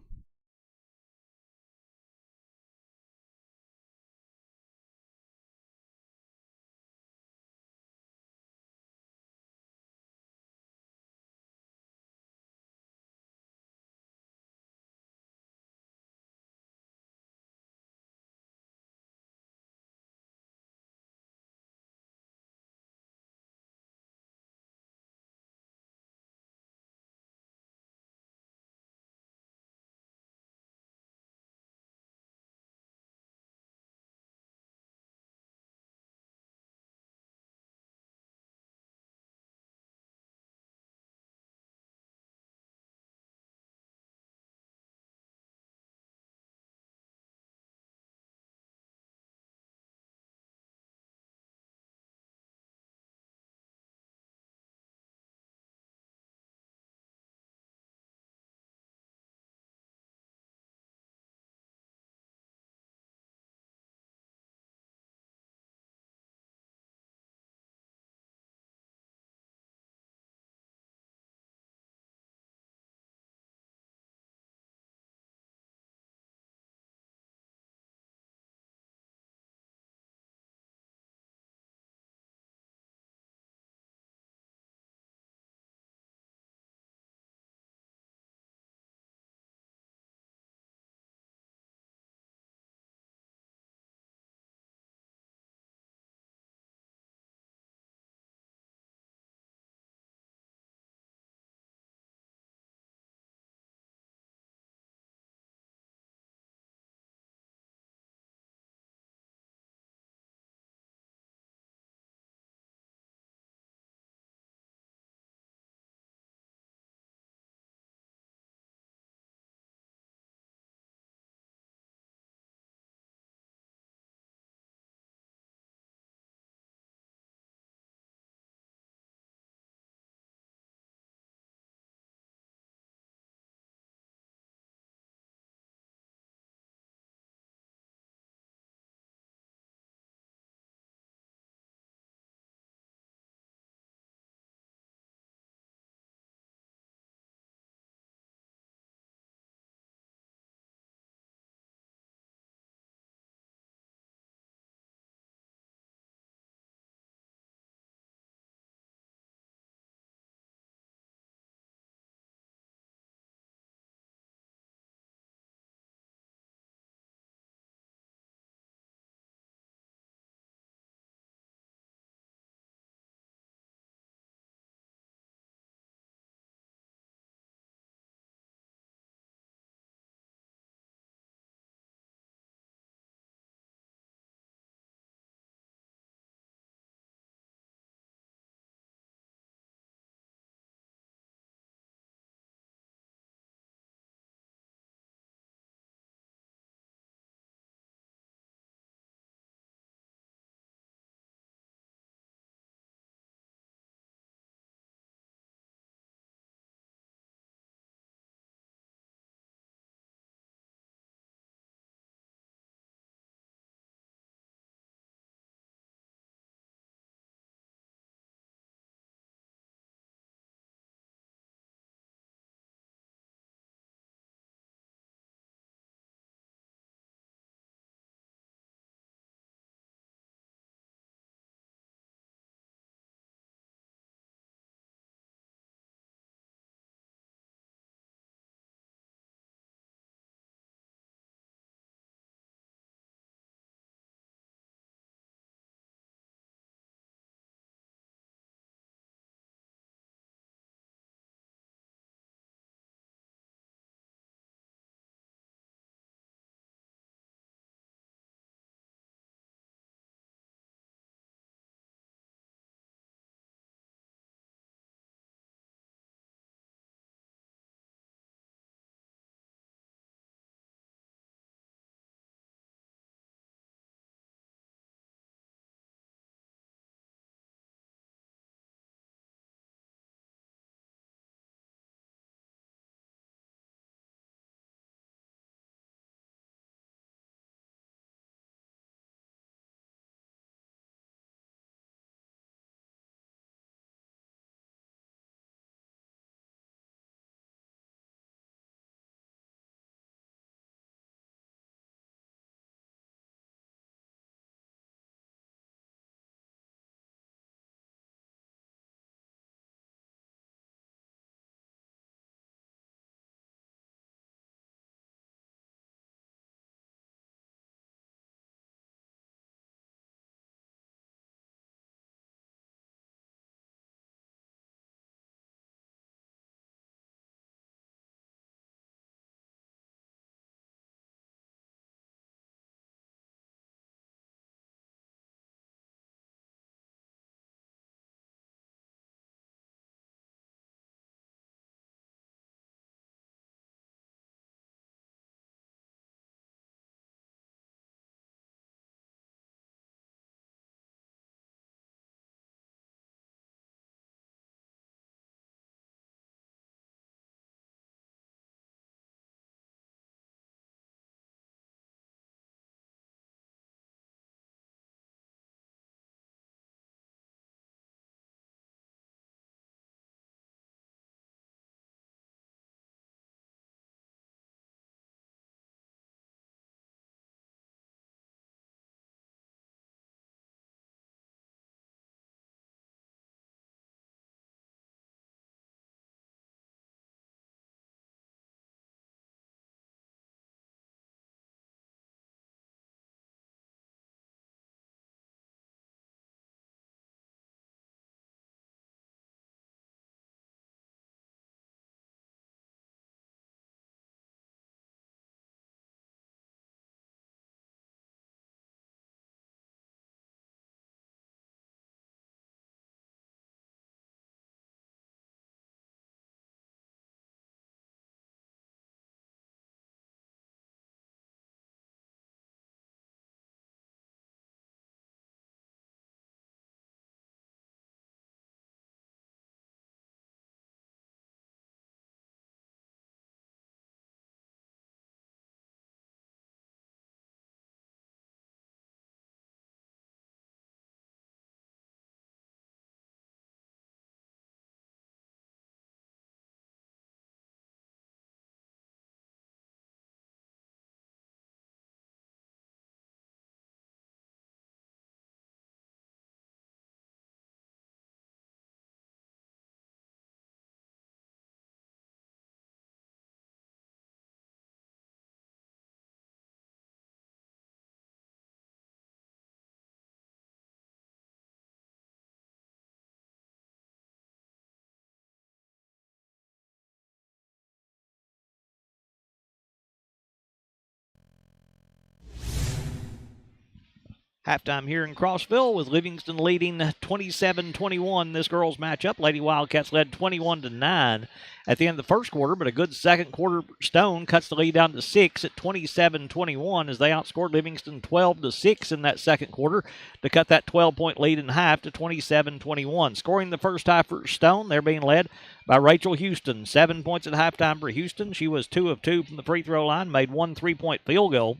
Halftime here in Crossville with Livingston leading 27-21 this girls matchup. Lady Wildcats led 21-9 at the end of the first quarter, but a good second quarter. Stone cuts the lead down to 6 at 27-21 as they outscored Livingston 12-6 in that second quarter to cut that 12-point lead in half to 27-21. Scoring the first half for Stone, they're being led by Rachel Houston. 7 points at halftime for Houston. She was 2 of 2 from the free throw line, made 1 3-point field goal.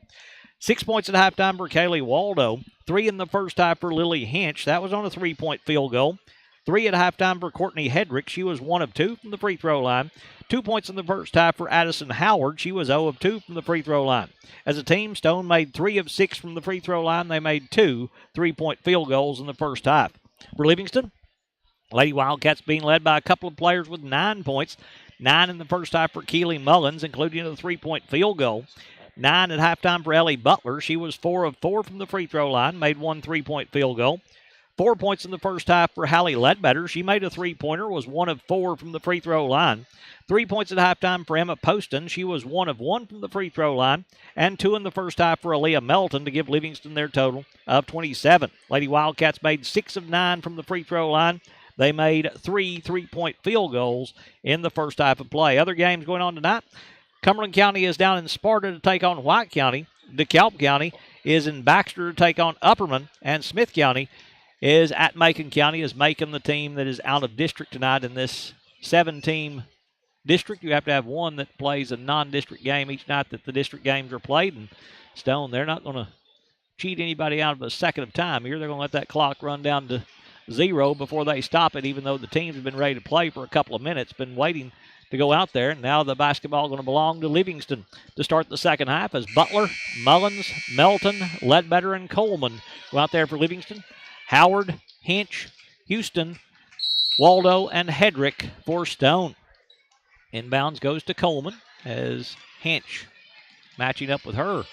6 points at halftime for Kaylee Waldo. 3 in the first half for Lily Hinch. That was on a 3-point field goal. 3 at halftime for Courtney Hedrick. She was 1 of 2 from the free throw line. 2 points in the first half for Addison Howard. She was 0 of 2 from the free throw line. As a team, Stone made 3 of 6 from the free throw line. They made 2 3-point field goals in the first half. For Livingston, Lady Wildcats being led by a couple of players with 9 points. 9 in the first half for Keely Mullins, including a 3-point field goal. 9 at halftime for Ellie Butler. She was 4 of 4 from the free throw line, made 1 3-point field goal. 4 points in the first half for Hallie Ledbetter. She made a 3-pointer, was 1 of 4 from the free throw line. 3 points at halftime for Emma Poston. She was 1 of 1 from the free throw line. And 2 in the first half for Aaliyah Melton to give Livingston their total of 27. Lady Wildcats made 6 of 9 from the free throw line. They made 3 3-point field goals in the first half of play. Other games going on tonight. Cumberland County is down in Sparta to take on White County. DeKalb County is in Baxter to take on Upperman. And Smith County is at Macon County, is Macon the team that is out of district tonight in this 7-team district. You have to have one that plays a non-district game each night that the district games are played. And Stone, they're not going to cheat anybody out of a second of time here. They're going to let that clock run down to 0 before they stop it, even though the teams have been ready to play for a couple of minutes, been waiting to go out there. And now the basketball going to belong to Livingston to start the second half as Butler, Mullins, Melton, Ledbetter, and Coleman go out there for Livingston. Howard, Hinch, Houston, Waldo, and Hedrick for Stone. Inbounds goes to Coleman as Hinch matching up with her a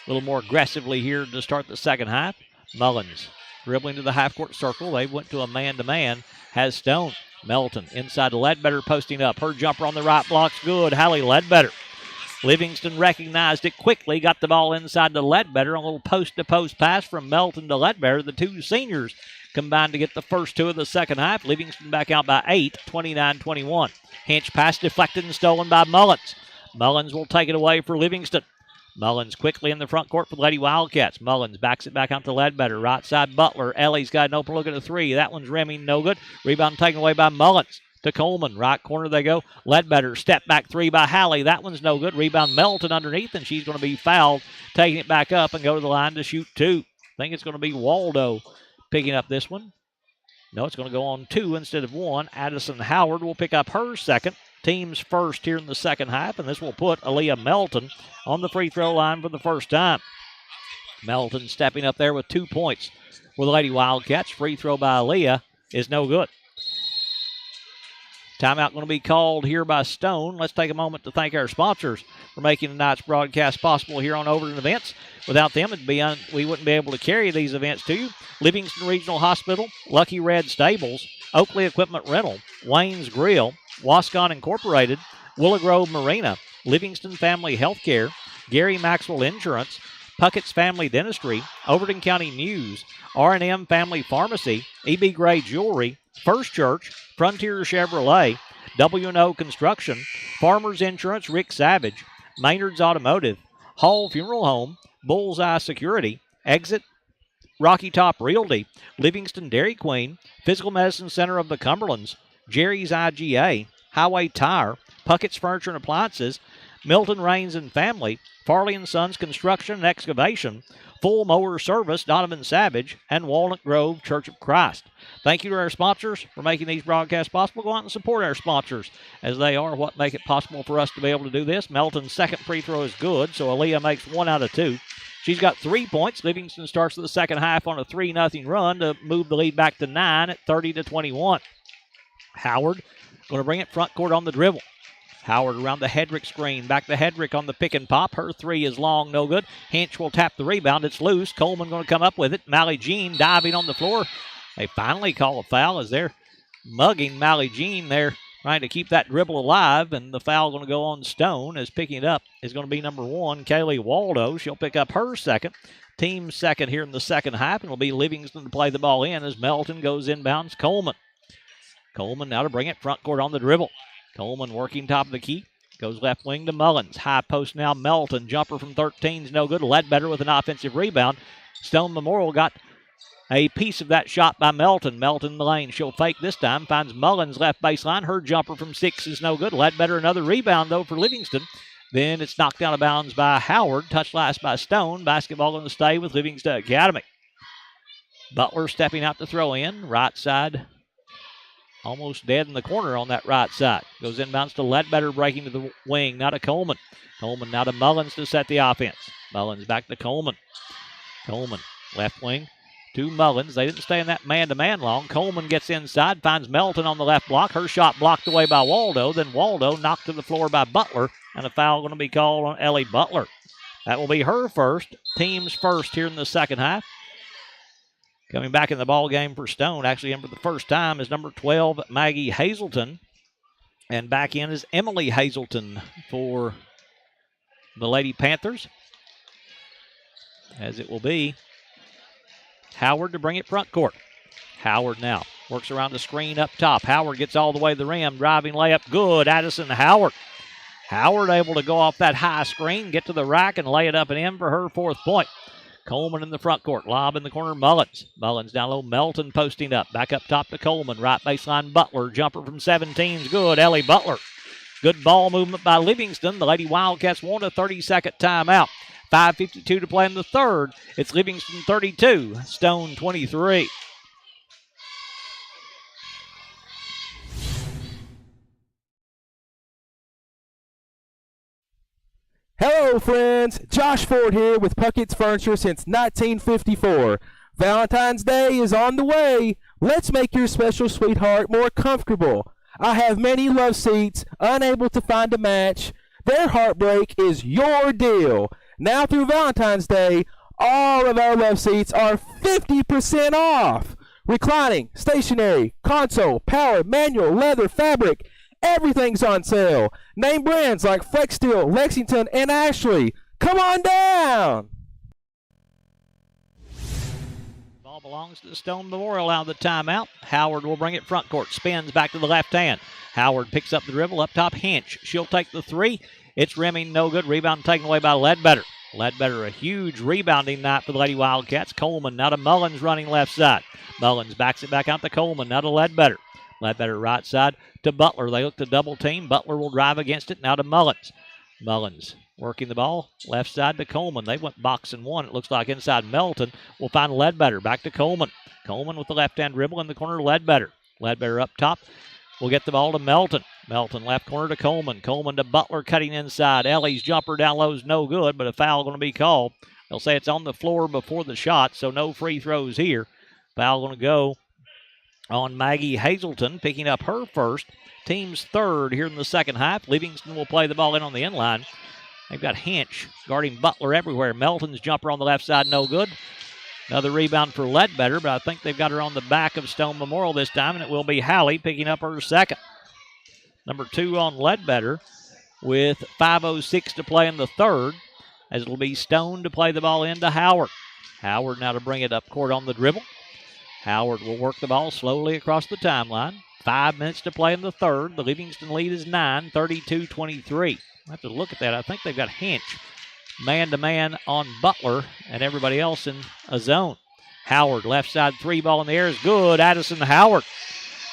little more aggressively here to start the second half. Mullins dribbling to the half-court circle. They went to a man-to-man. Has Stone. Melton inside to Ledbetter posting up. Her jumper on the right block's good. Hallie Ledbetter. Livingston recognized it quickly. Got the ball inside to Ledbetter. A little post-to-post pass from Melton to Ledbetter. The two seniors combined to get the first 2 of the second half. Livingston back out by 8, 29-21. Hinch pass deflected and stolen by Mullins. Mullins will take it away for Livingston. Mullins quickly in the front court for the Lady Wildcats. Mullins backs it back out to Ledbetter. Right side Butler. Ellie's got an open look at a 3. That one's rimming, no good. Rebound taken away by Mullins to Coleman. Right corner they go. Ledbetter step back 3 by Hallie. That one's no good. Rebound Melton underneath, and she's going to be fouled. Taking it back up and go to the line to shoot 2. I think it's going to be Waldo picking up this one. No, it's going to go on 2 instead of 1. Addison Howard will pick up her second. Team's first here in the second half, and this will put Aaliyah Melton on the free throw line for the first time. Melton stepping up there with 2 points for the Lady Wildcats. Free throw by Aaliyah is no good. Timeout going to be called here by Stone. Let's take a moment to thank our sponsors for making tonight's broadcast possible here on Overton Events. Without them, we wouldn't be able to carry these events to you. Livingston Regional Hospital, Lucky Red Stables, Oakley Equipment Rental, Wayne's Grill, Wascon Incorporated, Willow Grove Marina, Livingston Family Healthcare, Gary Maxwell Insurance, Puckett's Family Dentistry, Overton County News, R&M Family Pharmacy, E.B. Gray Jewelry, First Church, Frontier Chevrolet, W&O Construction, Farmers Insurance, Rick Savage, Maynard's Automotive, Hall Funeral Home, Bullseye Security, Exit, Rocky Top Realty, Livingston Dairy Queen, Physical Medicine Center of the Cumberlands, Jerry's IGA, Highway Tire, Puckett's Furniture and Appliances, Milton Rains and Family, Farley & Sons Construction and Excavation, Full Mower Service, Donovan Savage, and Walnut Grove Church of Christ. Thank you to our sponsors for making these broadcasts possible. Go out and support our sponsors, as they are what make it possible for us to be able to do this. Melton's second free throw is good, so Aaliyah makes 1 out of 2. She's got 3 points. Livingston starts the second half on a 3-0 run to move the lead back to 9 at 30-21. Howard going to bring it front court on the dribble. Howard around the Hedrick screen. Back to Hedrick on the pick and pop. Her 3 is long, no good. Hinch will tap the rebound. It's loose. Coleman going to come up with it. Mally Jean diving on the floor. They finally call a foul as they're mugging Mally Jean there, trying to keep that dribble alive, and the foul going to go on Stone as picking it up is going to be number 1, Kaylee Waldo. She'll pick up her second. team's second here in the second half, and it'll be Livingston to play the ball in as Melton goes inbounds. Coleman now to bring it front court on the dribble. Coleman working top of the key. Goes left wing to Mullins. High post now, Melton. Jumper from 13's no good. Ledbetter with an offensive rebound. Stone Memorial got a piece of that shot by Melton. Melton in the lane. She'll fake this time. Finds Mullins left baseline. Her jumper from 6 is no good. Ledbetter another rebound, though, for Livingston. Then it's knocked out of bounds by Howard. Touch last by Stone. Basketball going to stay with Livingston Academy. Butler stepping out to throw in. Right side. Almost dead in the corner on that right side. Goes inbounds to Ledbetter, breaking to the wing. Now to Coleman. Coleman now to Mullins to set the offense. Mullins back to Coleman. Coleman left wing to Mullins. They didn't stay in that man-to-man long. Coleman gets inside, finds Melton on the left block. Her shot blocked away by Waldo. Then Waldo knocked to the floor by Butler. And a foul going to be called on Ellie Butler. That will be her first. Team's first here in the second half. Coming back in the ball game for Stone, actually in for the first time, is number 12, Maggie Hazelton. And back in is Emily Hazelton for the Lady Panthers. As it will be Howard to bring it front court. Howard now works around the screen up top. Howard gets all the way to the rim. Driving layup, good. Addison Howard. Howard able to go off that high screen, get to the rack, and lay it up and in for her fourth point. Coleman in the front court. Lob in the corner, Mullins. Mullins down low, Melton posting up. Back up top to Coleman. Right baseline, Butler. Jumper from 17's good. Ellie Butler. Good ball movement by Livingston. The Lady Wildcats want a 30-second timeout. 5:52 to play in the third. It's Livingston 32, Stone 23. Hello, friends. Josh Ford here with Puckett's Furniture since 1954. Valentine's Day is on the way. Let's make your special sweetheart more comfortable. I have many love seats, unable to find a match. Their heartbreak is your deal. Now through Valentine's Day, all of our love seats are 50% off. Reclining, stationary, console, power, manual, leather, fabric. Everything's on sale. Name brands like Flexsteel, Lexington, and Ashley. Come on down. Ball belongs to the Stone Memorial out of the timeout. Howard will bring it front court. Spins back to the left hand. Howard picks up the dribble. Up top, Hinch. She'll take the three. It's rimming, no good. Rebound taken away by Ledbetter. Ledbetter, a huge rebounding night for the Lady Wildcats. Coleman now to Mullins running left side. Mullins backs it back out to Coleman. Now to Ledbetter. Ledbetter right side to Butler. They look to double team. Butler will drive against it. Now to Mullins. Mullins working the ball. Left side to Coleman. They went boxing one. It looks like inside Melton. We'll find Ledbetter. Back to Coleman. Coleman with the left-hand dribble in the corner. Ledbetter. Ledbetter up top. We'll get the ball to Melton. Melton left corner to Coleman. Coleman to Butler cutting inside. Ellie's jumper down low is no good, but a foul going to be called. They'll say it's on the floor before the shot, so no free throws here. Foul going to go on Maggie Hazelton, picking up her first. Team's third here in the second half. Livingston will play the ball in on the inline. They've got Hinch guarding Butler everywhere. Melton's jumper on the left side, no good. Another rebound for Ledbetter, but I think they've got her on the back of Stone Memorial this time, and it will be Halley picking up her second. Number 2 on Ledbetter with 5:06 to play in the third, as it'll be Stone to play the ball into Howard. Howard now to bring it up court on the dribble. Howard will work the ball slowly across the timeline. 5 minutes to play in the third. The Livingston lead is 9, 32-23. I have to look at that. I think they've got Hinch man-to-man on Butler and everybody else in a zone. Howard, left side three, ball in the air is good. Addison Howard.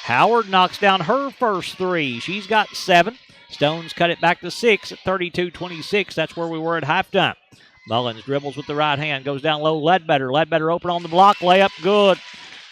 Howard knocks down her first three. She's got 7. Stones cut it back to 6 at 32-26. That's where we were at halftime. Mullins dribbles with the right hand, goes down low. Ledbetter. Ledbetter open on the block. Layup good.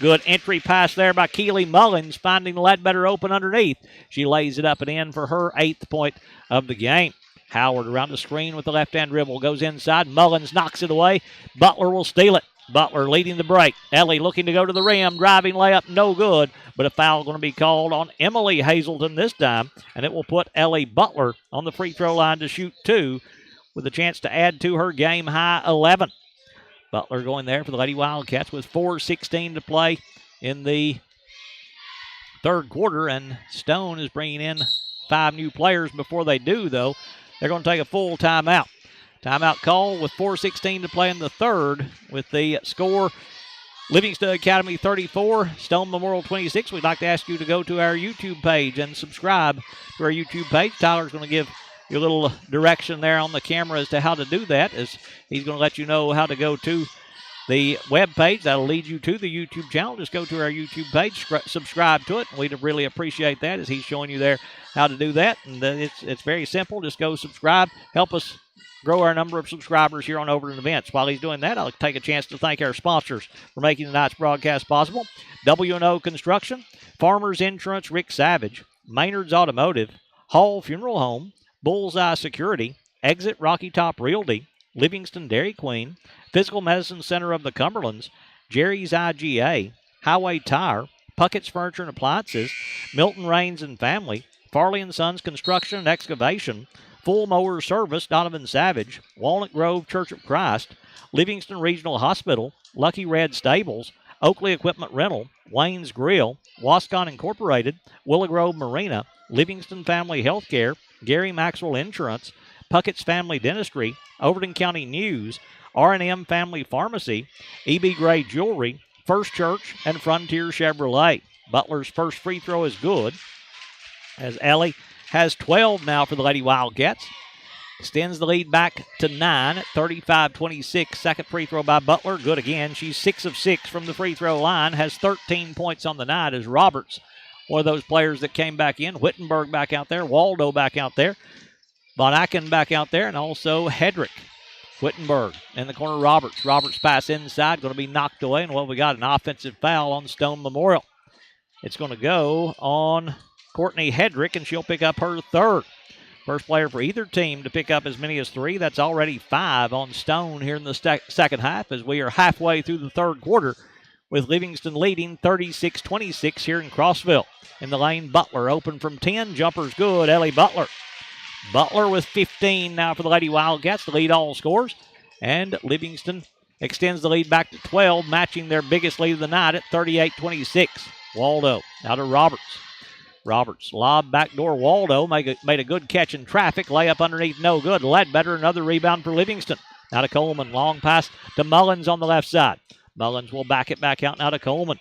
Good entry pass there by Keely Mullins, finding Ledbetter open underneath. She lays it up and in for her 8th point of the game. Howard around the screen with the left-hand dribble. Goes inside. Mullins knocks it away. Butler will steal it. Butler leading the break. Ellie looking to go to the rim. Driving layup, no good. But a foul going to be called on Emily Hazelton this time. And it will put Ellie Butler on the free throw line to shoot 2 with a chance to add to her game-high 11. Butler going there for the Lady Wildcats with 4:16 to play in the third quarter. And Stone is bringing in 5 new players. Before they do, though, they're going to take a full timeout. Timeout call with 4:16 to play in the third with the score Livingston Academy 34, Stone Memorial 26. We'd like to ask you to go to our YouTube page and subscribe to our YouTube page. Tyler's going to give you a little direction there on the camera as to how to do that, as he's going to let you know how to go to the web page. That'll lead you to the YouTube channel. Just go to our YouTube page, subscribe to it, and we'd really appreciate that as he's showing you there how to do that. And it's very simple. Just go subscribe. Help us grow our number of subscribers here on Overton Events. While he's doing that, I'll take a chance to thank our sponsors for making tonight's broadcast possible. W&O Construction, Farmers Insurance, Rick Savage, Maynard's Automotive, Hall Funeral Home, Bullseye Security, Exit Rocky Top Realty, Livingston Dairy Queen, Physical Medicine Center of the Cumberlands, Jerry's IGA, Highway Tire, Puckett's Furniture and Appliances, Milton Rains and Family, Farley and Sons Construction and Excavation, Full Mower Service, Donovan Savage, Walnut Grove Church of Christ, Livingston Regional Hospital, Lucky Red Stables, Oakley Equipment Rental, Wayne's Grill, Wascon Incorporated, Willow Grove Marina, Livingston Family Healthcare, Gary Maxwell Insurance, Puckett's Family Dentistry, Overton County News, R&M Family Pharmacy, E.B. Gray Jewelry, First Church, and Frontier Chevrolet. Butler's first free throw is good, as Ellie has 12 now for the Lady Wildcats. Extends the lead back to 9 at 35-26. Second free throw by Butler. Good again. She's 6 of 6 from the free throw line. Has 13 points on the night as Roberts, one of those players that came back in. Wittenberg back out there. Waldo back out there. Von Aken back out there. And also Hedrick. Wittenberg in the corner. Roberts. Roberts pass inside. Going to be knocked away. And we got an offensive foul on Stone Memorial. It's going to go on Courtney Hedrick, and she'll pick up her third. First player for either team to pick up as many as 3. That's already 5 on Stone here in the second half, as we are halfway through the third quarter with Livingston leading 36-26 here in Crossville. In the lane, Butler open from 10. Jumper's good. Ellie Butler. Butler with 15 now for the Lady Wildcats to lead all scores. And Livingston extends the lead back to 12, matching their biggest lead of the night at 38-26. Waldo out of Roberts. Roberts, lob, backdoor. Waldo made a good catch in traffic. Layup underneath, no good. Ledbetter, another rebound for Livingston. Now to Coleman. Long pass to Mullins on the left side. Mullins will back it back out now to Coleman.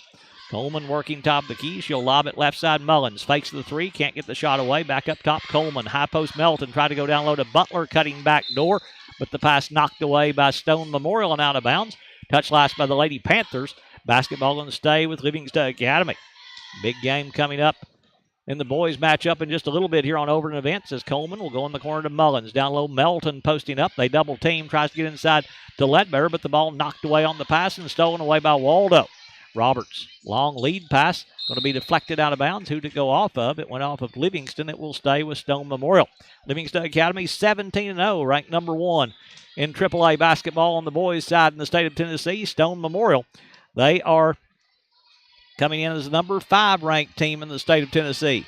Coleman working top of the key. She'll lob it left side. Mullins fakes the 3. Can't get the shot away. Back up top, Coleman. High post, Melton. Try to go down low to Butler. Cutting back door. But the pass knocked away by Stone Memorial and out of bounds. Touch last by the Lady Panthers. Basketball going to stay with Livingston Academy. Big game coming up in the boys matchup in just a little bit here on Overton Events, as Coleman will go in the corner to Mullins. Down low, Melton posting up. They double team, tries to get inside to Ledbetter, but the ball knocked away on the pass and stolen away by Waldo. Roberts, long lead pass, going to be deflected out of bounds. Who to go off of? It went off of Livingston. It will stay with Stone Memorial. Livingston Academy 17-0, ranked number 1 in AAA basketball on the boys' side in the state of Tennessee. Stone Memorial, they are coming in as the number 5 ranked team in the state of Tennessee.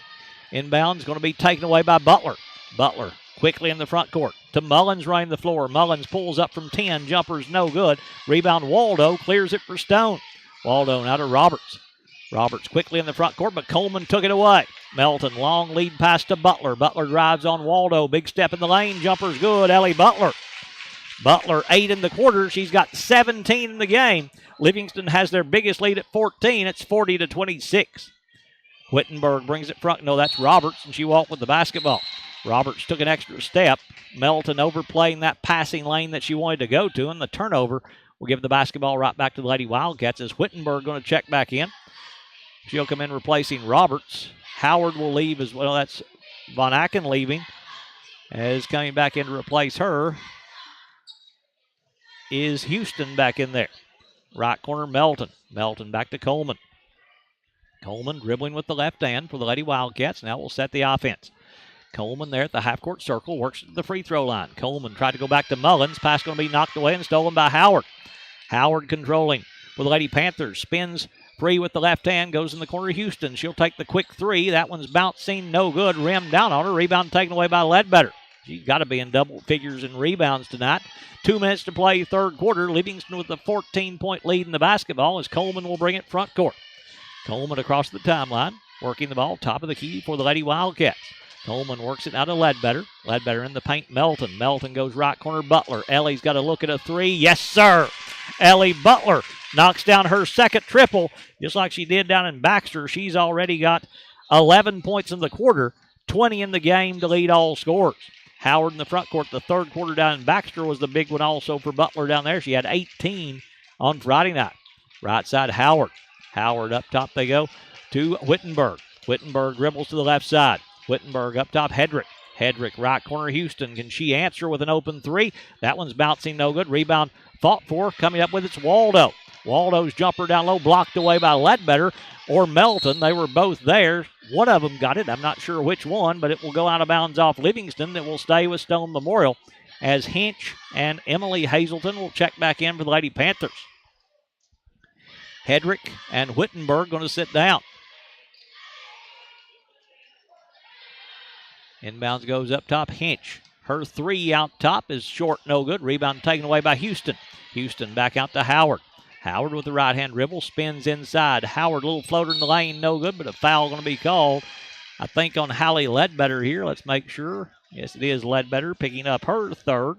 Inbounds going to be taken away by Butler. Butler quickly in the front court to Mullins running the floor. Mullins pulls up from 10. Jumper's no good. Rebound Waldo clears it for Stone. Waldo now to Roberts. Roberts quickly in the front court, but Coleman took it away. Melton, long lead pass to Butler. Butler drives on Waldo. Big step in the lane. Jumper's good. Ellie Butler. Butler 8 in the quarter. She's got 17 in the game. Livingston has their biggest lead at 14. It's 40-26. Wittenberg brings it front. No, that's Roberts, and she walked with the basketball. Roberts took an extra step. Melton overplaying that passing lane that she wanted to go to, and the turnover will give the basketball right back to the Lady Wildcats as Wittenberg going to check back in. She'll come in replacing Roberts. Howard will leave as well. That's Von Aken leaving. As coming back in to replace her is Houston back in there. Right corner, Melton. Melton back to Coleman. Coleman dribbling with the left hand for the Lady Wildcats. Now we'll set the offense. Coleman there at the half-court circle, works to the free throw line. Coleman tried to go back to Mullins. Pass going to be knocked away and stolen by Howard. Howard controlling for the Lady Panthers. Spins free with the left hand, goes in the corner of Houston. She'll take the quick 3. That one's bouncing, no good. Rim down on her. Rebound taken away by Ledbetter. She's got to be in double figures in rebounds tonight. 2 minutes to play third quarter. Livingston with a 14-point lead in the basketball as Coleman will bring it front court. Coleman across the timeline, working the ball top of the key for the Lady Wildcats. Coleman works it out to Ledbetter. Ledbetter in the paint. Melton. Melton goes right corner. Butler. Ellie's got to look at a three. Yes, sir. Ellie Butler knocks down her second triple, just like she did down in Baxter. She's already got 11 points in the quarter, 20 in the game to lead all scorers. Howard in the front court. The third quarter down in Baxter was the big one also for Butler down there. She had 18 on Friday night. Right side, Howard. Howard up top they go to Wittenberg. Wittenberg dribbles to the left side. Wittenberg up top, Hedrick. Hedrick, right corner, Houston. Can she answer with an open three? That one's bouncing no good. Rebound fought for. Coming up with it's Waldo. Waldo's jumper down low, blocked away by Ledbetter or Melton. They were both there. One of them got it. I'm not sure which one, but it will go out of bounds off Livingston. It will stay with Stone Memorial as Hinch and Emily Hazelton will check back in for the Lady Panthers. Hedrick and Wittenberg going to sit down. Inbounds goes up top, Hinch. Her three out top is short, no good. Rebound taken away by Houston. Houston back out to Howard. Howard with the right-hand dribble, spins inside. Howard, little floater in the lane, no good, but a foul going to be called, I think, on Hallie Ledbetter here. Let's make sure. Yes, it is Ledbetter picking up her third.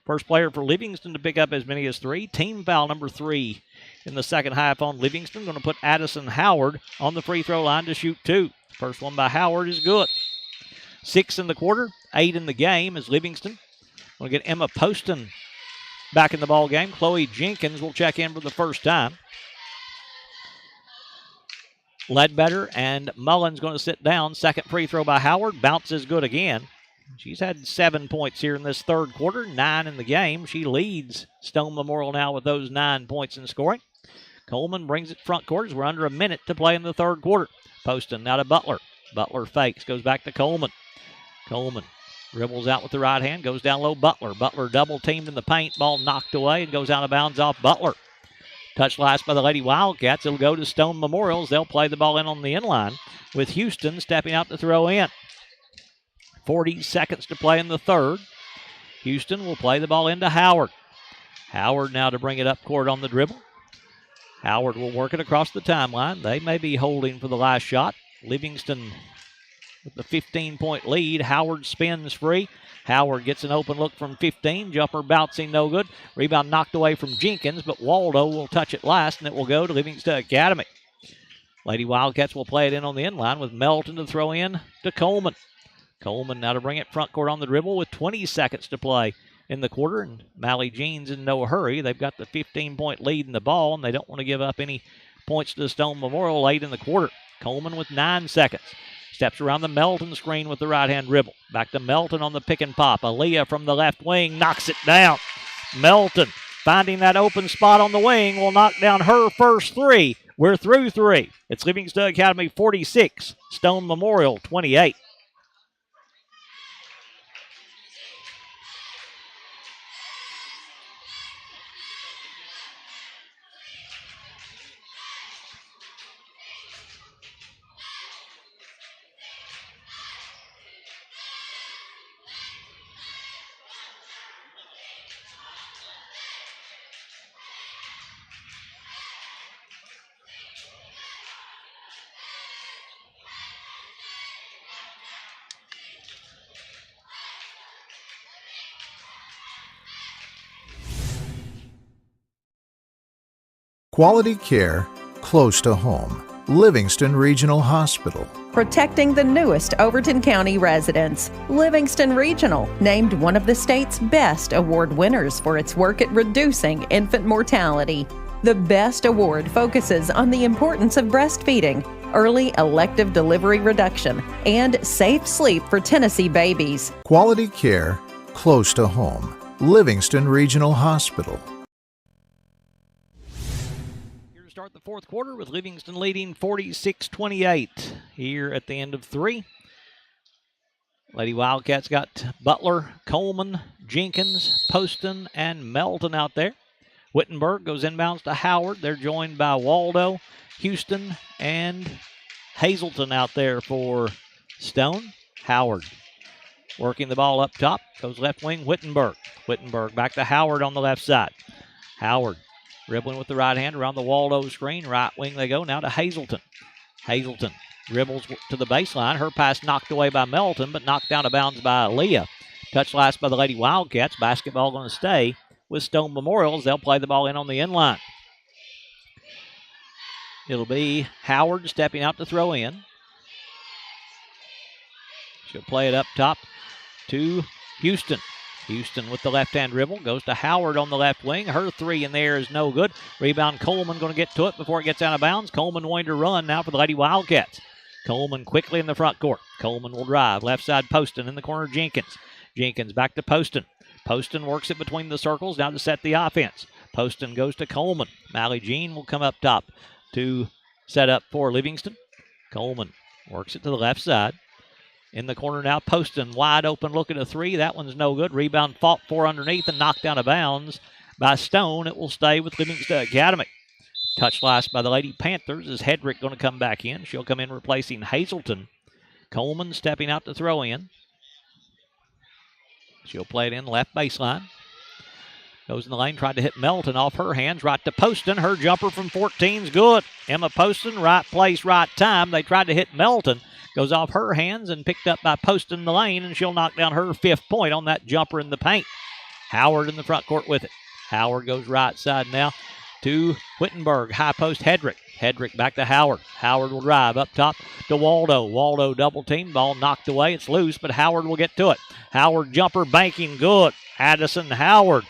First player for Livingston to pick up as many as three. Team foul number 3 in the second half on Livingston. Going to put Addison Howard on the free throw line to shoot 2. First one by Howard is good. 6 in the quarter, 8 in the game as Livingston. We'll get Emma Poston back in the ball game. Chloe Jenkins will check in for the first time. Ledbetter and Mullins going to sit down. Second free throw by Howard. Bounces good again. She's had 7 points here in this third quarter, 9 in the game. She leads Stone Memorial now with those 9 points in scoring. Coleman brings it front court as we're under a minute to play in the third quarter. Poston now to Butler. Butler fakes, goes back to Coleman. Coleman dribbles out with the right hand, goes down low. Butler. Butler double teamed in the paint. Ball knocked away and goes out of bounds off Butler. Touched last by the Lady Wildcats. It'll go to Stone Memorials. They'll play the ball in on the inline with Houston stepping out to throw in. 40 seconds to play in the third. Houston will play the ball into Howard. Howard now to bring it up court on the dribble. Howard will work it across the timeline. They may be holding for the last shot. Livingston with the 15-point lead. Howard spins free. Howard gets an open look from 15. Jumper bouncing no good. Rebound knocked away from Jenkins, but Waldo will touch it last, and it will go to Livingston Academy. Lady Wildcats will play it in on the inline with Melton to throw in to Coleman. Coleman now to bring it front court on the dribble with 20 seconds to play in the quarter, and Mally Jeans in no hurry. They've got the 15-point lead in the ball, and they don't want to give up any points to the Stone Memorial late in the quarter. Coleman with 9 seconds. Steps around the Melton screen with the right-hand dribble. Back to Melton on the pick and pop. Aaliyah from the left wing knocks it down. Melton finding that open spot on the wing will knock down her first 3. We're through 3. It's Livingston Academy 46, Stone Memorial 28. Quality care close to home. Livingston Regional Hospital. Protecting the newest Overton County residents. Livingston Regional, named one of the state's best award winners for its work at reducing infant mortality. The BEST Award focuses on the importance of breastfeeding, early elective delivery reduction, and safe sleep for Tennessee babies. Quality care close to home. Livingston Regional Hospital. Start the fourth quarter with Livingston leading 46-28 here at the end of 3. Lady Wildcats got Butler, Coleman, Jenkins, Poston, and Melton out there. Wittenberg goes inbounds to Howard. They're joined by Waldo, Houston, and Hazelton out there for Stone. Howard working the ball up top. Goes left wing, Wittenberg. Wittenberg back to Howard on the left side. Howard dribbling with the right hand around the Waldo screen. Right wing they go now to Hazelton. Hazelton Dribbles to the baseline. Her pass knocked away by Melton, but knocked down of bounds by Leah. Touch last by the Lady Wildcats. Basketball going to stay with Stone Memorial as they'll play the ball in on the end line. It'll be Howard stepping out to throw in. She'll play it up top to Houston. Houston with the left-hand dribble. Goes to Howard on the left wing. Her three in there is no good. Rebound Coleman going to get to it before it gets out of bounds. Coleman wanting to run now for the Lady Wildcats. Coleman quickly in the front court. Coleman will drive. Left side Poston in the corner Jenkins. Jenkins back to Poston. Poston works it between the circles now to set the offense. Poston goes to Coleman. Mally Jean will come up top to set up for Livingston. Coleman works it to the left side. In the corner now, Poston wide open look at a three. That one's no good. Rebound fought for underneath and knocked out of bounds by Stone. It will stay with Livingston Academy. Touch last by the Lady Panthers is Hedrick going to come back in. She'll come in replacing Hazelton. Coleman stepping out to throw in. She'll play it in left baseline. Goes in the lane, tried to hit Melton off her hands, right to Poston. Her jumper from 14's good. Emma Poston, right place, right time. They tried to hit Melton. Goes off her hands and picked up by Poston in the lane, and she'll knock down her 5th point on that jumper in the paint. Howard in the front court with it. Howard goes right side now to Wittenberg. High post Hedrick. Hedrick back to Howard. Howard will drive up top to Waldo. Waldo double team. Ball knocked away. It's loose, but Howard will get to it. Howard jumper banking good. Addison Howard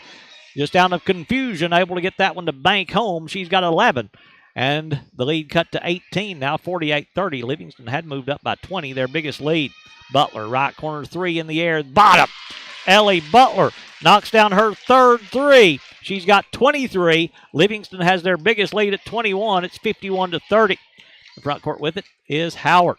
just out of confusion able to get that one to bank home. She's got 11. And the lead cut to 18 now, 48-30. Livingston had moved up by 20, their biggest lead. Butler, right corner three in the air, bottom. Ellie Butler knocks down her 3rd three. She's got 23. Livingston has their biggest lead at 21. It's 51-30. The front court with it is Howard.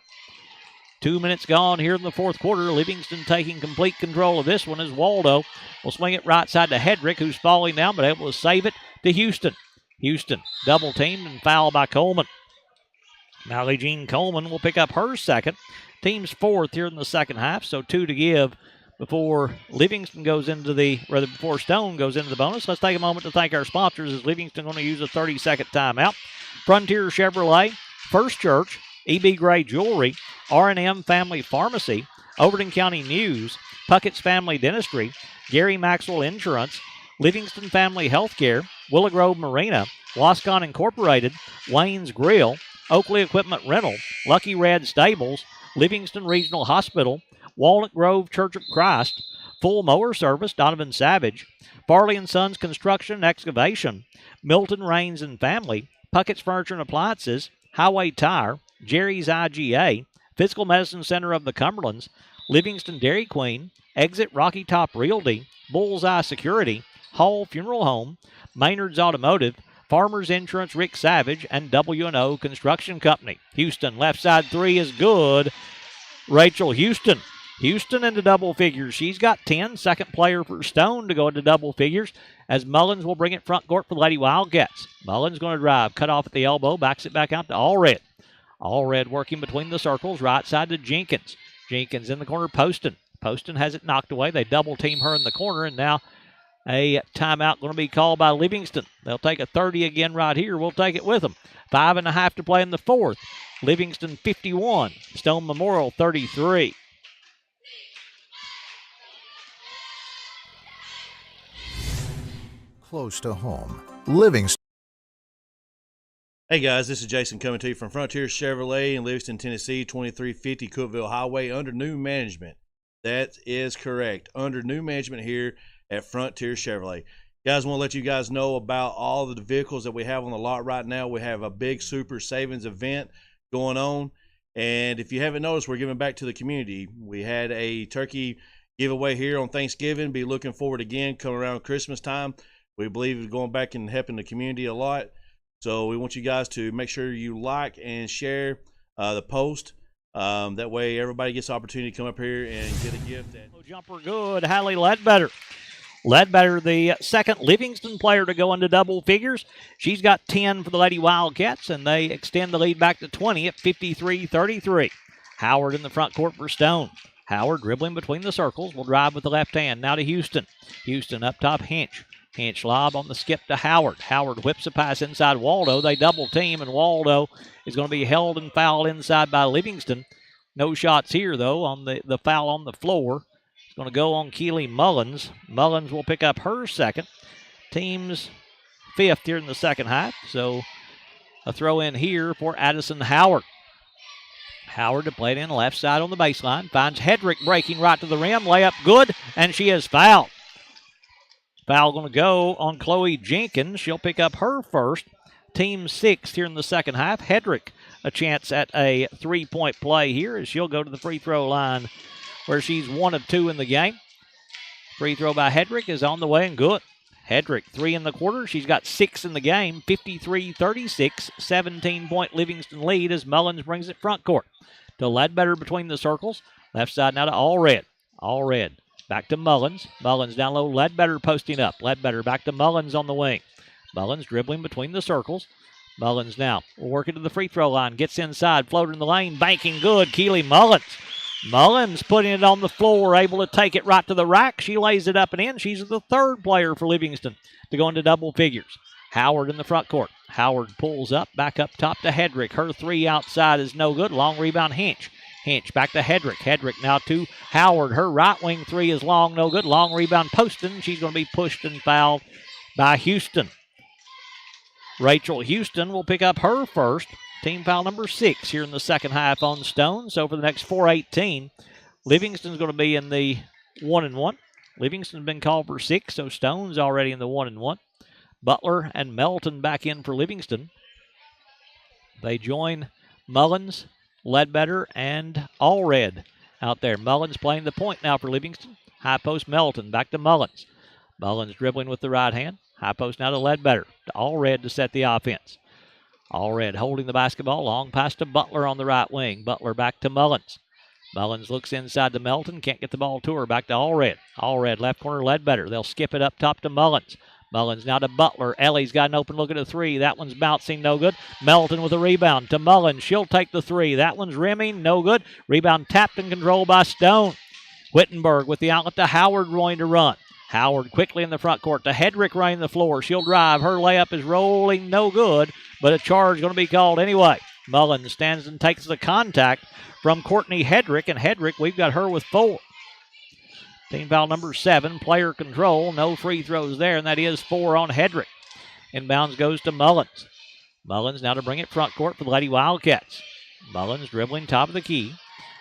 2 minutes gone here in the 4th quarter. Livingston taking complete control of this one as Waldo will swing it right side to Hedrick, who's falling down, but able to save it to Houston. Houston double teamed and fouled by Coleman. Mally Jean Coleman will pick up her 2nd. Team's 4th here in the 2nd half, so 2 to give before Livingston goes into before Stone goes into the bonus. Let's take a moment to thank our sponsors as Livingston going to use a 30-second timeout. Frontier Chevrolet, First Church, E.B. Gray Jewelry, R&M Family Pharmacy, Overton County News, Puckett's Family Dentistry, Gary Maxwell Insurance, Livingston Family Healthcare, Willow Grove Marina, Wascon Incorporated, Wayne's Grill, Oakley Equipment Rental, Lucky Red Stables, Livingston Regional Hospital, Walnut Grove Church of Christ, Full Mower Service, Donovan Savage, Farley & Sons Construction and Excavation, Milton Rains and Family, Puckett's Furniture and Appliances, Highway Tire, Jerry's IGA, Physical Medicine Center of the Cumberlands, Livingston Dairy Queen, Exit Rocky Top Realty, Bullseye Security, Hall Funeral Home, Maynard's Automotive, Farmers Insurance Rick Savage, and W&O Construction Company. Houston, left side three is good. Rachel Houston. Houston into double figures. She's got 10. Second player for Stone to go into double figures as Mullins will bring it front court for the Lady Wildcats. Mullins going to drive. Cut off at the elbow. Backs it back out to Allred. Allred working between the circles. Right side to Jenkins. Jenkins in the corner. Poston. Poston has it knocked away. They double team her in the corner, and now a timeout going to be called by Livingston. They'll take a 30 again right here. We'll take it with them. 5.5 to play in the 4th. Livingston 51. Stone Memorial 33. Close to home. Livingston. Hey guys, this is Jason coming to you from Frontier Chevrolet in Livingston, Tennessee, 2350 Cookeville Highway under new management. That is correct. Under new management here at Frontier Chevrolet. Guys, want to let you guys know about all the vehicles that we have on the lot right now. We have a big super savings event going on. And if you haven't noticed, we're giving back to the community. We had a turkey giveaway here on Thanksgiving. Be looking forward again coming around Christmas time. We believe it's going back and helping the community a lot. So we want you guys to make sure you like and share the post. That way everybody gets the opportunity to come up here and get a gift. Jumper good. Hallie Ledbetter. Ledbetter, the second Livingston player to go into double figures. She's got 10 for the Lady Wildcats, and they extend the lead back to 20 at 53-33. Howard in the front court for Stone. Howard dribbling between the circles. Will drive with the left hand. Now to Houston. Houston up top, Hinch. Hinch lob on the skip to Howard. Howard whips a pass inside Waldo. They double team, and Waldo is going to be held and fouled inside by Livingston. No shots here, though, on the foul on the floor. It's going to go on Keely Mullins. Mullins will pick up her second. Team's fifth here in the second half. So a throw in here for Addison Howard. Howard to play it in left side on the baseline. Finds Hedrick breaking right to the rim. Layup good, and she is fouled. Foul going to go on Chloe Jenkins. She'll pick up her first. Team sixth here in the second half. Hedrick a chance at a three-point play here as she'll go to the free throw line where she's 1 of 2 in the game. Free throw by Hedrick is on the way and good. Hedrick 3 in the quarter. She's got 6 in the game. 53-36, 17-point Livingston lead as Mullins brings it front court. To Ledbetter between the circles. Left side now to Allred. Allred back to Mullins. Mullins down low. Ledbetter posting up. Ledbetter back to Mullins on the wing. Mullins dribbling between the circles. Mullins now will work it to the free throw line. Gets inside. Floater in the lane. Banking good. Keely Mullins. Mullins putting it on the floor. Able to take it right to the rack. She lays it up and in. She's the third player for Livingston to go into double figures. Howard in the front court. Howard pulls up. Back up top to Hedrick. Her three outside is no good. Long rebound Hinch. Hinch back to Hedrick. Hedrick now to Howard. Her right wing three is long, no good. Long rebound Poston. She's going to be pushed and fouled by Houston. Rachel Houston will pick up her first. Team foul number 6 here in the second half on Stone. So for the next 4:18, Livingston's going to be in the 1-1. Livingston's been called for 6, so Stone's already in the 1-1. Butler and Melton back in for Livingston. They join Mullins, Ledbetter, and Allred out there. Mullins playing the point now for Livingston. High post Melton, back to Mullins. Mullins dribbling with the right hand. High post now to Ledbetter. To Allred to set the offense. Allred holding the basketball. Long pass to Butler on the right wing. Butler back to Mullins. Mullins looks inside to Melton. Can't get the ball to her. Back to Allred. Allred left corner Ledbetter. They'll skip it up top to Mullins. Mullins now to Butler. Ellie's got an open look at a three. That one's bouncing, no good. Melton with a rebound to Mullins. She'll take the three. That one's rimming, no good. Rebound tapped and controlled by Stone. Wittenberg with the outlet to Howard going to run. Howard quickly in the front court to Hedrick running the floor. She'll drive. Her layup is rolling, no good, but a charge going to be called anyway. Mullins stands and takes the contact from Courtney Hedrick, and Hedrick, we've got her with 4. Team foul number 7, player control. No free throws there, and that is 4 on Hedrick. Inbounds goes to Mullins. Mullins now to bring it front court for the Lady Wildcats. Mullins dribbling top of the key.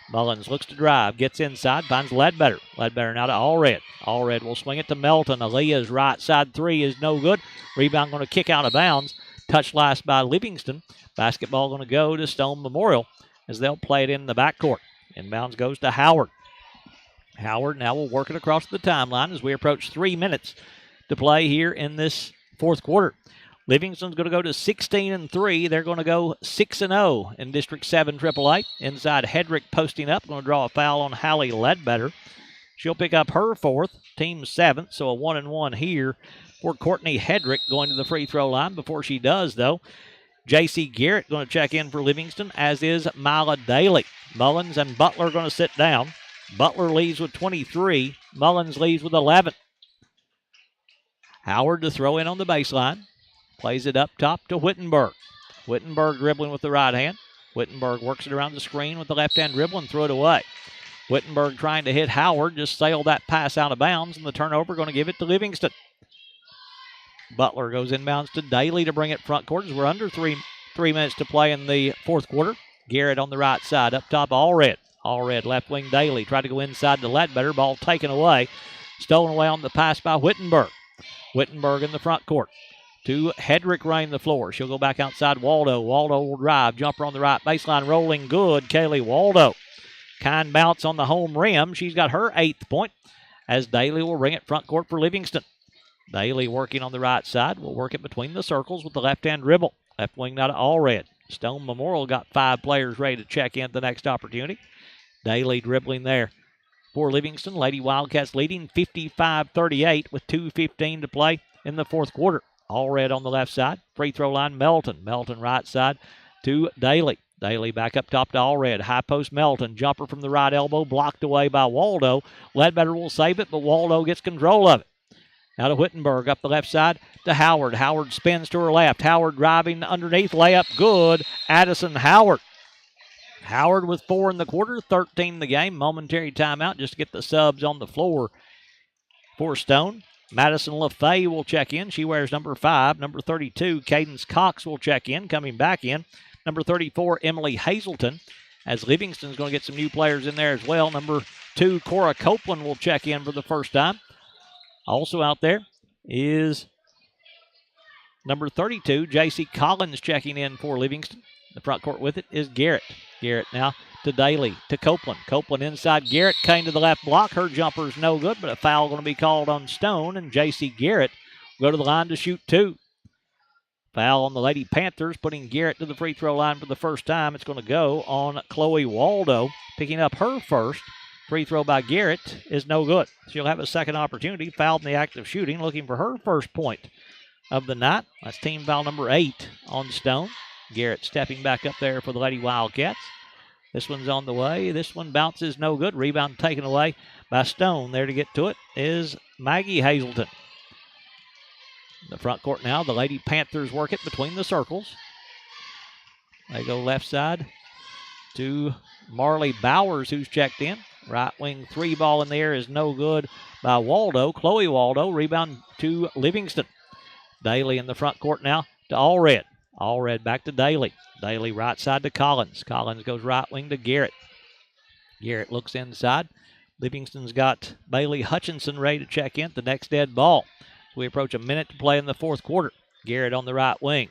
Mullins looks to drive, gets inside, finds Ledbetter. Ledbetter now to Allred. Allred will swing it to Melton. Aaliyah's right side three is no good. Rebound going to kick out of bounds. Touch last by Livingston. Basketball going to go to Stone Memorial as they'll play it in the backcourt. Inbounds goes to Howard. Howard now will work it across the timeline as we approach 3 minutes to play here in this fourth quarter. Livingston's going to go to 16-3. They're going to go 6-0 in District 7 AAA. Inside Hedrick posting up. Going to draw a foul on Hallie Ledbetter. She'll pick up her 4th, team 7th, so a 1-1 here for Courtney Hedrick going to the free throw line. Before she does, though, J.C. Garrett going to check in for Livingston, as is Mila Daly. Mullins and Butler going to sit down. Butler leads with 23. Mullins leads with 11. Howard to throw in on the baseline. Plays it up top to Wittenberg. Wittenberg dribbling with the right hand. Wittenberg works it around the screen with the left hand dribble and throw it away. Wittenberg trying to hit Howard, just sailed that pass out of bounds, and the turnover going to give it to Livingston. Butler goes inbounds to Daly to bring it front court as we're under three minutes to play in the fourth quarter. Garrett on the right side, up top Allred. Allred left wing Daly, tried to go inside to Ledbetter, ball taken away. Stolen away on the pass by Wittenberg. Wittenberg in the front court. To Hedrick running the floor. She'll go back outside Waldo. Waldo will drive. Jumper on the right baseline. Rolling good. Kaylee Waldo. Kind bounce on the home rim. She's got her 8th point as Daly will bring it front court for Livingston. Daly working on the right side. Will work it between the circles with the left-hand dribble. Left wing now to Allred. Stone Memorial got 5 players ready to check in at the next opportunity. Daly dribbling there for Livingston. Lady Wildcats leading 55-38 with 2:15 to play in the fourth quarter. Allred on the left side. Free throw line, Melton. Melton right side to Daly. Daly back up top to Allred. High post Melton. Jumper from the right elbow blocked away by Waldo. Ledbetter will save it, but Waldo gets control of it. Now to Wittenberg up the left side to Howard. Howard spins to her left. Howard driving underneath. Layup good. Addison Howard. Howard with 4 in the quarter, 13 in the game. Momentary timeout just to get the subs on the floor for Stone. Madison LaFay will check in. She wears number 5. Number 32, Cadence Cox will check in. Coming back in, number 34, Emily Hazelton. As Livingston's going to get some new players in there as well. Number 2, Cora Copeland will check in for the first time. Also out there is number 32, J.C. Collins checking in for Livingston. The front court with it is Garrett. Garrett now to Daly, to Copeland. Copeland inside. Garrett came to the left block. Her jumper's no good, but a foul going to be called on Stone, and J.C. Garrett will go to the line to shoot 2. Foul on the Lady Panthers, putting Garrett to the free throw line for the first time. It's going to go on Chloe Waldo, picking up her first. Free throw by Garrett is no good. She'll have a second opportunity. Fouled in the act of shooting, looking for her first point of the night. That's team foul number 8 on Stone. Garrett stepping back up there for the Lady Wildcats. This one's on the way. This one bounces no good. Rebound taken away by Stone. There to get to it is Maggie Hazelton. The front court now. The Lady Panthers work it between the circles. They go left side to Marley Bowers, who's checked in. Right wing 3 ball in the air is no good by Waldo. Chloe Waldo. Rebound to Livingston. Daly in the front court now to Allred. Allred back to Daly. Daly right side to Collins. Collins goes right wing to Garrett. Garrett looks inside. Livingston's got Bailey Hutchinson ready to check in. The next dead ball. So we approach a minute to play in the fourth quarter. Garrett on the right wing.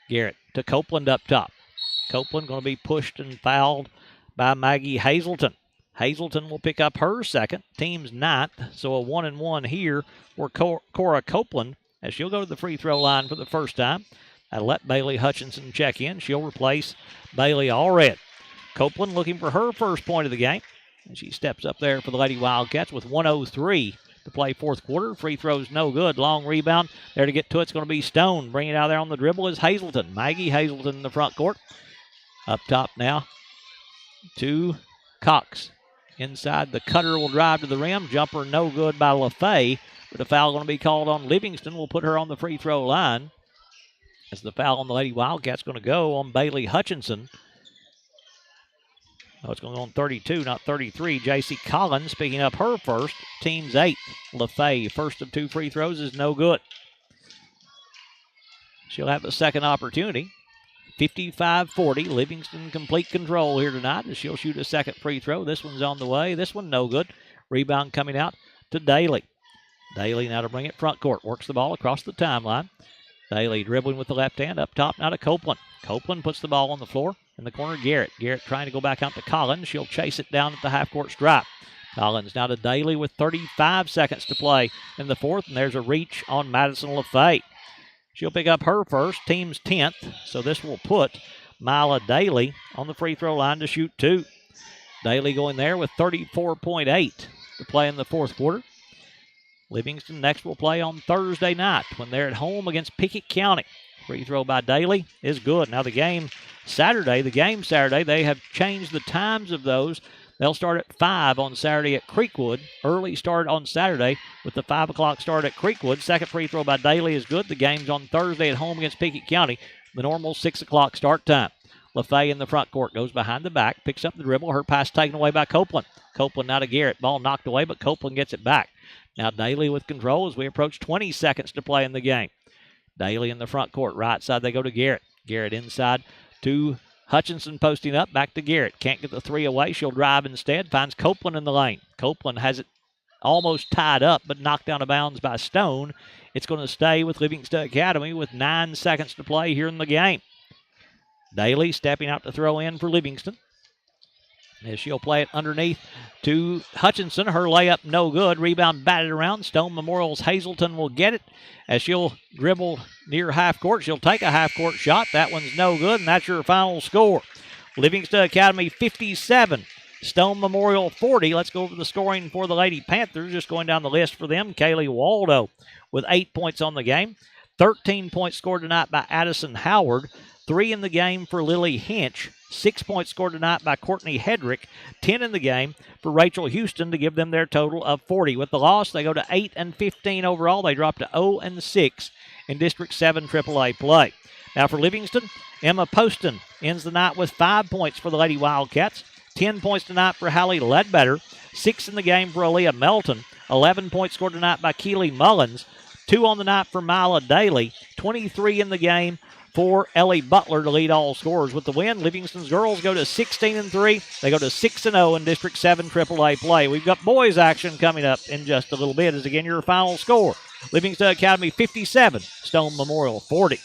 Garrett to Copeland up top. Copeland going to be pushed and fouled by Maggie Hazelton. Hazelton will pick up her second. Team's 9th. So a 1-and-1 here for Cora Copeland as she'll go to the free throw line for the first time. That'll let Bailey Hutchinson check in. She'll replace Bailey Allred. Copeland looking for her first point of the game. And she steps up there for the Lady Wildcats with 1:03 to play fourth quarter. Free throws no good. Long rebound. There to get to it's going to be Stone. Bringing it out there on the dribble is Hazelton. Maggie Hazelton in the front court. Up top now to Cox. Inside, the cutter will drive to the rim. Jumper no good by LaFay. But a foul going to be called on Livingston. We'll put her on the free throw line. As the foul on the Lady Wildcats going to go on Bailey Hutchinson. Oh, it's going to go on 32, not 33. J.C. Collins picking up her first. Team's 8th. LaFay, first of 2 free throws, is no good. She'll have a second opportunity. 55-40. Livingston complete control here tonight as she'll shoot a second free throw. This one's on the way. This one no good. Rebound coming out to Daly. Daly now to bring it front court. Works the ball across the timeline. Daly dribbling with the left hand up top now to Copeland. Copeland puts the ball on the floor. In the corner, Garrett. Garrett trying to go back out to Collins. She'll chase it down at the half-court stripe. Collins now to Daly with 35 seconds to play in the fourth, and there's a reach on Madison LaFay. She'll pick up her first, team's 10th, so this will put Mila Daly on the free throw line to shoot 2. Daly going there with 34.8 to play in the fourth quarter. Livingston next will play on Thursday night when they're at home against Pickett County. Free throw by Daly is good. Now the game Saturday, they have changed the times of those. They'll start at 5 on Saturday at Creekwood. Early start on Saturday with the 5 o'clock start at Creekwood. Second free throw by Daly is good. The game's on Thursday at home against Pickett County. The normal 6 o'clock start time. LaFay in the front court goes behind the back, picks up the dribble. Her pass taken away by Copeland. Copeland now to Garrett. Ball knocked away, but Copeland gets it back. Now Daly with control as we approach 20 seconds to play in the game. Daly in the front court. Right side they go to Garrett. Garrett inside to Hutchinson posting up. Back to Garrett. Can't get the 3 away. She'll drive instead. Finds Copeland in the lane. Copeland has it almost tied up, but knocked down of bounds by Stone. It's going to stay with Livingston Academy with 9 seconds to play here in the game. Daly stepping out to throw in for Livingston. As she'll play it underneath to Hutchinson. Her layup no good. Rebound batted around. Stone Memorial's Hazelton will get it as she'll dribble near half court. She'll take a half court shot. That one's no good, and that's your final score. Livingston Academy 57. Stone Memorial 40. Let's go over the scoring for the Lady Panthers. Just going down the list for them. Kaylee Waldo with 8 points on the game. 13 points scored tonight by Addison Howard. 3 in the game for Lily Hinch. 6 points scored tonight by Courtney Hedrick, 10 in the game for Rachel Houston to give them their total of 40. With the loss, they go to 8-15 overall. They drop to 0-6 in District 7 AAA play. Now for Livingston, Emma Poston ends the night with 5 points for the Lady Wildcats, 10 points tonight for Hallie Ledbetter, 6 in the game for Aaliyah Melton, 11 points scored tonight by Keely Mullins, 2 on the night for Mila Daly, 23 in the game for Ellie Butler to lead all scorers. With the win, Livingston's girls go to 16-3. They go to 6-0 in District 7 AAA play. We've got boys action coming up in just a little bit. As again, your final score, Livingston Academy 57, Stone Memorial 40.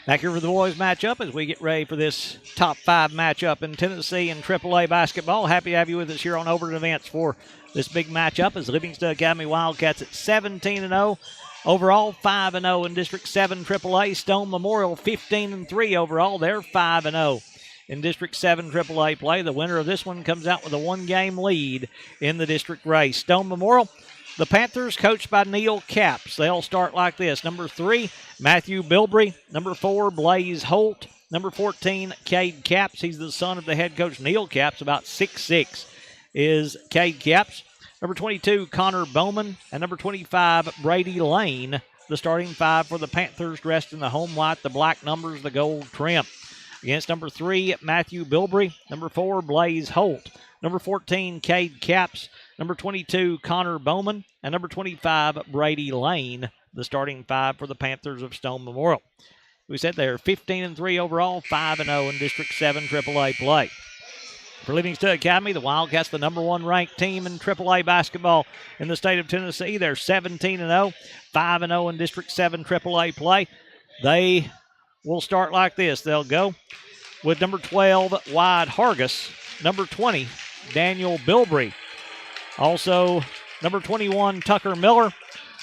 Back here for the boys matchup as we get ready for this top 5 matchup in Tennessee and AAA basketball. Happy to have you with us here on Overton Events for this big matchup as Livingston Academy Wildcats at 17-0. Overall, 5-0 in District 7 AAA. Stone Memorial 15-3 overall. They're 5-0 in District 7 AAA play. The winner of this one comes out with a 1-game lead in the district race. Stone Memorial, the Panthers, coached by Neil Capps. They'll start like this. Number 3, Matthew Bilbrey. Number 4, Blaze Holt. Number 14, Cade Capps. He's the son of the head coach, Neil Capps. About 6'6" is Cade Capps. Number 22, Connor Bowman. And number 25, Brady Lane. The starting 5 for the Panthers, dressed in the home white, the black numbers, the gold trim. Against number 3, Matthew Bilbrey. Number 4, Blaze Holt. Number 14, Cade Capps. Number 22, Connor Bowman. And number 25, Brady Lane, the starting 5 for the Panthers of Stone Memorial. We said they're 15-3 overall, 5-0 in District 7 AAA play. For Livingston Academy, the Wildcats, the number 1 ranked team in AAA basketball in the state of Tennessee. They're 17-0, 5-0 in District 7 AAA play. They will start like this. They'll go with number 12, Wyatt Hargis. Number 20, Daniel Bilbrey. Also, number 21, Tucker Miller.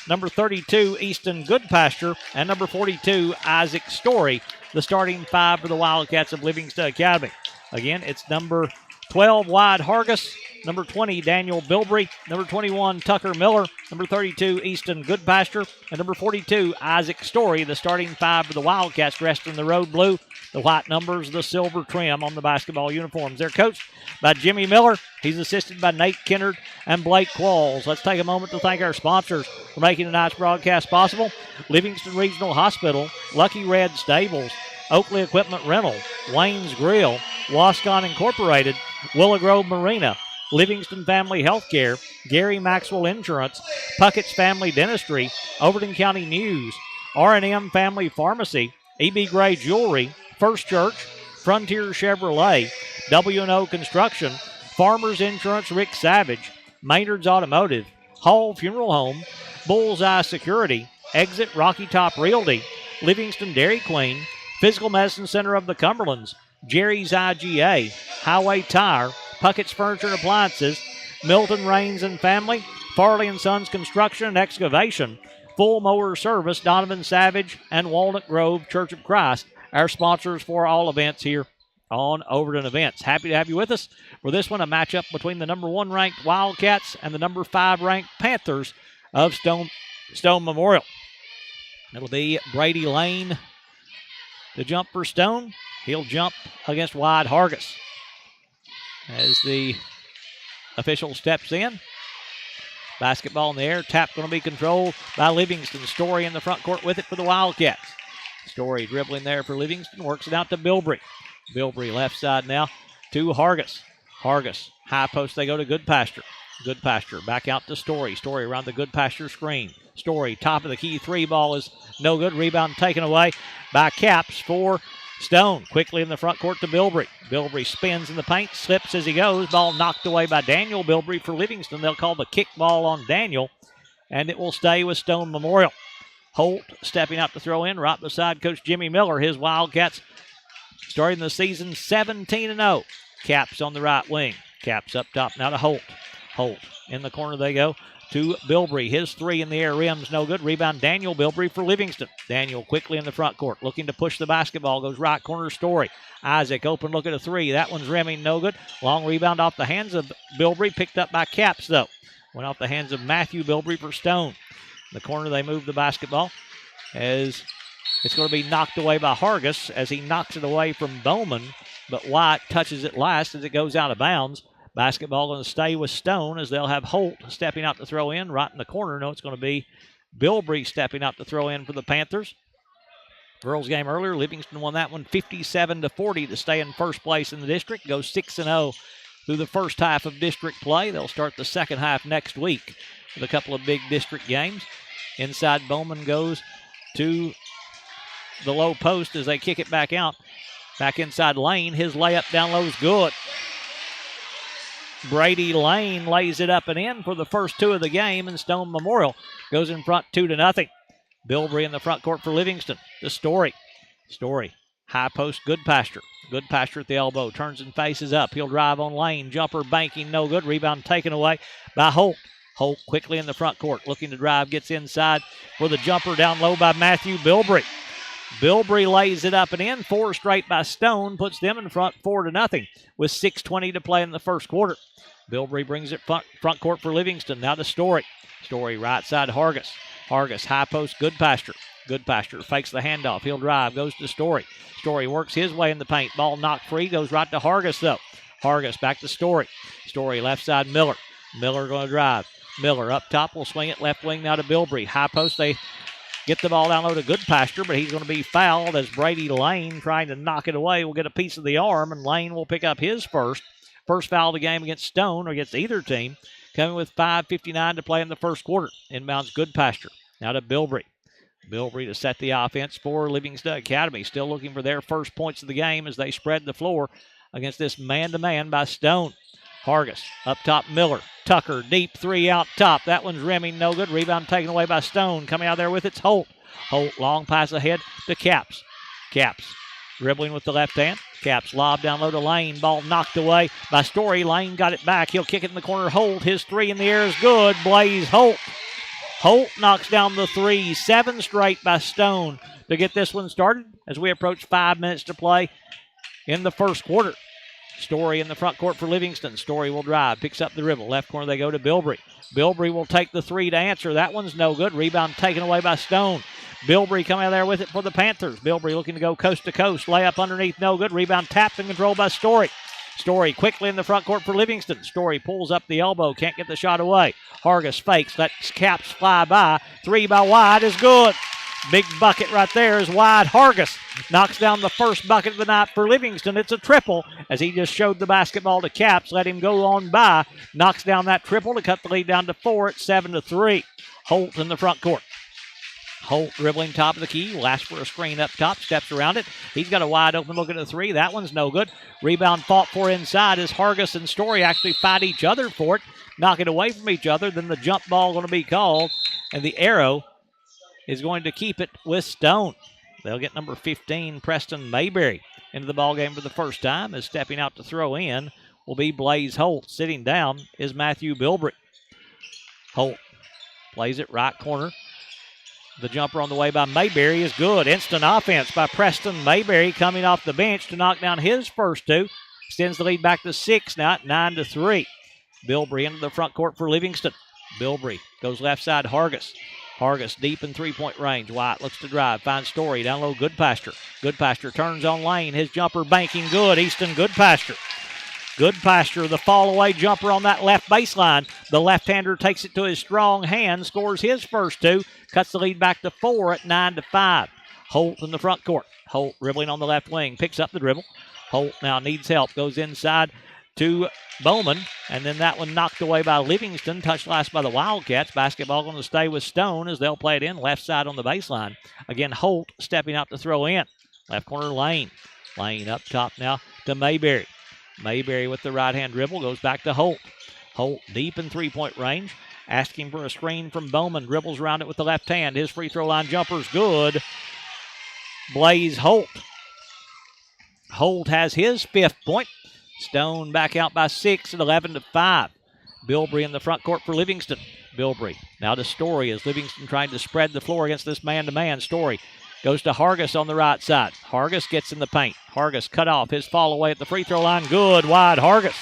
Number 32, Easton Goodpasture. And number 42, Isaac Story, the starting 5 for the Wildcats of Livingston Academy. Again, it's number 12, Wyatt Hargis. Number 20, Daniel Bilbrey. Number 21, Tucker Miller. Number 32, Easton Goodpasture. And number 42, Isaac Story, the starting 5 for the Wildcats, dressed in the road blue, the white numbers, the silver trim on the basketball uniforms. They're coached by Jimmy Miller. He's assisted by Nate Kennard and Blake Qualls. Let's take a moment to thank our sponsors for making tonight's broadcast possible. Livingston Regional Hospital, Lucky Red Stables, Oakley Equipment Rental, Wayne's Grill, Wascon Incorporated, Willow Grove Marina, Livingston Family Healthcare, Gary Maxwell Insurance, Puckett's Family Dentistry, Overton County News, R&M Family Pharmacy, E.B. Gray Jewelry, First Church, Frontier Chevrolet, W&O Construction, Farmers Insurance Rick Savage, Maynard's Automotive, Hall Funeral Home, Bullseye Security, Exit Rocky Top Realty, Livingston Dairy Queen, Physical Medicine Center of the Cumberlands, Jerry's IGA, Highway Tire, Puckett's Furniture and Appliances, Milton Rains and Family, Farley & Sons Construction and Excavation, Full Mower Service, Donovan Savage, and Walnut Grove Church of Christ, our sponsors for all events here on Overton Events. Happy to have you with us for this one, a matchup between the number 1 ranked Wildcats and the number 5 ranked Panthers of Stone Memorial. It'll be Brady Lane to jump for Stone. He'll jump against Wyatt Hargis as the official steps in. Basketball in the air. Tap going to be controlled by Livingston. Story in the front court with it for the Wildcats. Story dribbling there for Livingston. Works it out to Bilbrey. Bilbrey left side now to Hargis. Hargis. High post. They go to Goodpasture. Goodpasture back out to Story. Story around the Goodpasture screen. Story, top of the key. 3 ball is no good. Rebound taken away by Capps for Stone. Quickly in the front court to Bilbrey. Bilbrey spins in the paint, slips as he goes. Ball knocked away by Daniel Bilbrey for Livingston. They'll call the kick ball on Daniel, and it will stay with Stone Memorial. Holt stepping out to throw in right beside Coach Jimmy Miller. His Wildcats starting the season 17-0. Capps on the right wing. Capps up top now to Holt. Holt in the corner they go to Bilbrey. His 3 in the air, rims no good. Rebound Daniel Bilbrey for Livingston. Daniel quickly in the front court, looking to push the basketball. Goes right corner, Story. Isaac open look at a 3. That one's rimming no good. Long rebound off the hands of Bilbrey, picked up by Capps though. Went off the hands of Matthew Bilbrey for Stone. In the corner they move the basketball as it's going to be knocked away by Hargis as he knocks it away from Bowman, but White touches it last as it goes out of bounds. Basketball going to stay with Stone as they'll have Holt stepping out to throw in right in the corner. No, it's going to be Bilbrey stepping out to throw in for the Panthers. Girls game earlier, Livingston won that one 57-40 to stay in first place in the district. Goes 6-0 through the first half of district play. They'll start the second half next week with a couple of big district games. Inside Bowman goes to the low post as they kick it back out. Back inside Lane. His layup down low is good. Brady Lane lays it up and in for the first 2 of the game, and Stone Memorial goes in front 2-0. Bilbrey in the front court for Livingston. The Story. Story. High post, Goodpasture. Goodpasture at the elbow. Turns and faces up. He'll drive on lane. Jumper banking, no good. Rebound taken away by Holt. Holt quickly in the front court. Looking to drive. Gets inside for the jumper down low by Matthew Bilbrey. Bilbrey lays it up and in. 4 straight by Stone. Puts them in front 4-0 with 6:20 to play in the first quarter. Bilbrey brings it front court for Livingston. Now to Story. Story right side Hargis. Hargis high post Goodpasture. Goodpasture fakes the handoff. He'll drive. Goes to Story. Story works his way in the paint. Ball knocked free. Goes right to Hargis, though. Hargis back to Story. Story left side Miller. Miller going to drive. Miller up top will swing it left wing now to Bilbrey. High post. They get the ball down low to Goodpasture, but he's going to be fouled as Brady Lane trying to knock it away will get a piece of the arm, and Lane will pick up his first foul of the game against Stone or against either team, coming with 5:59 to play in the first quarter. Inbounds Goodpasture. Now to Bilbrey. Bilbrey to set the offense for Livingston Academy. Still looking for their first points of the game as they spread the floor against this man-to-man by Stone. Hargis up top Miller. Tucker deep 3 out top. That one's rimming, no good. Rebound taken away by Stone. Coming out there with it's Holt. Holt long pass ahead to Caps. Caps dribbling with the left hand. Caps lob down low to Lane. Ball knocked away by Story. Lane got it back. He'll kick it in the corner. Holt. His 3 in the air is good. Blaze Holt. Holt knocks down the 3. 7 straight by Stone to get this one started as we approach 5 minutes to play in the first quarter. Story in the front court for Livingston. Story will drive. Picks up the dribble. Left corner they go to Bilbrey. Bilbrey will take the 3 to answer. That one's no good. Rebound taken away by Stone. Bilbrey coming out there with it for the Panthers. Bilbrey looking to go coast to coast. Layup underneath, no good. Rebound tapped and controlled by Story. Story quickly in the front court for Livingston. Story pulls up the elbow. Can't get the shot away. Hargis fakes. Lets Caps fly by. 3 by Wide is good. Big bucket right there is Wide. Hargis knocks down the first bucket of the night for Livingston. It's a triple as he just showed the basketball to Caps. Let him go on by. Knocks down that triple to cut the lead down to 4 at 7-3. Holt in the front court. Holt dribbling top of the key, will ask for a screen up top, steps around it. He's got a wide open look at the 3. That one's no good. Rebound fought for inside as Hargis and Story actually fight each other for it, knock it away from each other. Then the jump ball going to be called, and the arrow is going to keep it with Stone. They'll get number 15, Preston Mayberry, into the ball game for the first time, as stepping out to throw in will be Blaze Holt. Sitting down is Matthew Bilbrey. Holt plays it right corner. The jumper on the way by Mayberry is good. Instant offense by Preston Mayberry coming off the bench to knock down his first 2. Extends the lead back to 6 now at 9-3. Bilbrey into the front court for Livingston. Bilbrey goes left side Hargis. Hargis deep in 3-point range. White looks to drive. Finds Story down low. Goodpasture. Goodpasture turns on Lane. His jumper banking good. Easton Goodpasture. Goodpasture, the fall away jumper on that left baseline. The left-hander takes it to his strong hand, scores his first 2, cuts the lead back to 4 at 9-5. Holt in the front court. Holt dribbling on the left wing, picks up the dribble. Holt now needs help, goes inside to Bowman, and then that one knocked away by Livingston, touched last by the Wildcats. Basketball going to stay with Stone as they'll play it in left side on the baseline. Again, Holt stepping out to throw in. Left corner Lane. Lane up top now to Mayberry. Mayberry with the right-hand dribble goes back to Holt. Holt deep in 3-point range, asking for a screen from Bowman. Dribbles around it with the left hand. His free throw line jumper's good. Blaze Holt. Holt has his 5th point. Stone back out by 6 at 11-5. Bilbrey in the front court for Livingston. Bilbrey now to Story as Livingston trying to spread the floor against this man-to-man. Story goes to Hargis on the right side. Hargis gets in the paint. Hargis cut off his fall away at the free throw line. Good, Wide Hargis.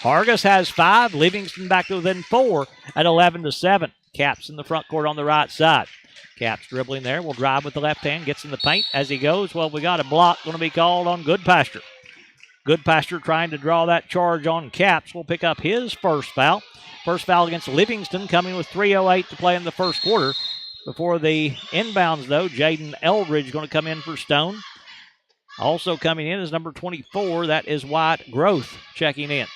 Hargis has 5. Livingston back to within 4 at 11-7. Caps in the front court on the right side. Caps dribbling there. Will drive with the left hand. Gets in the paint as he goes. Well, we got a block going to be called on Goodpasture. Goodpasture trying to draw that charge on Caps. Will pick up his first foul. First foul against Livingston, coming with 3:08 to play in the first quarter. Before the inbounds, though, Jaden Eldridge going to come in for Stone. Also coming in is number 24. That is Wyatt Groth checking in.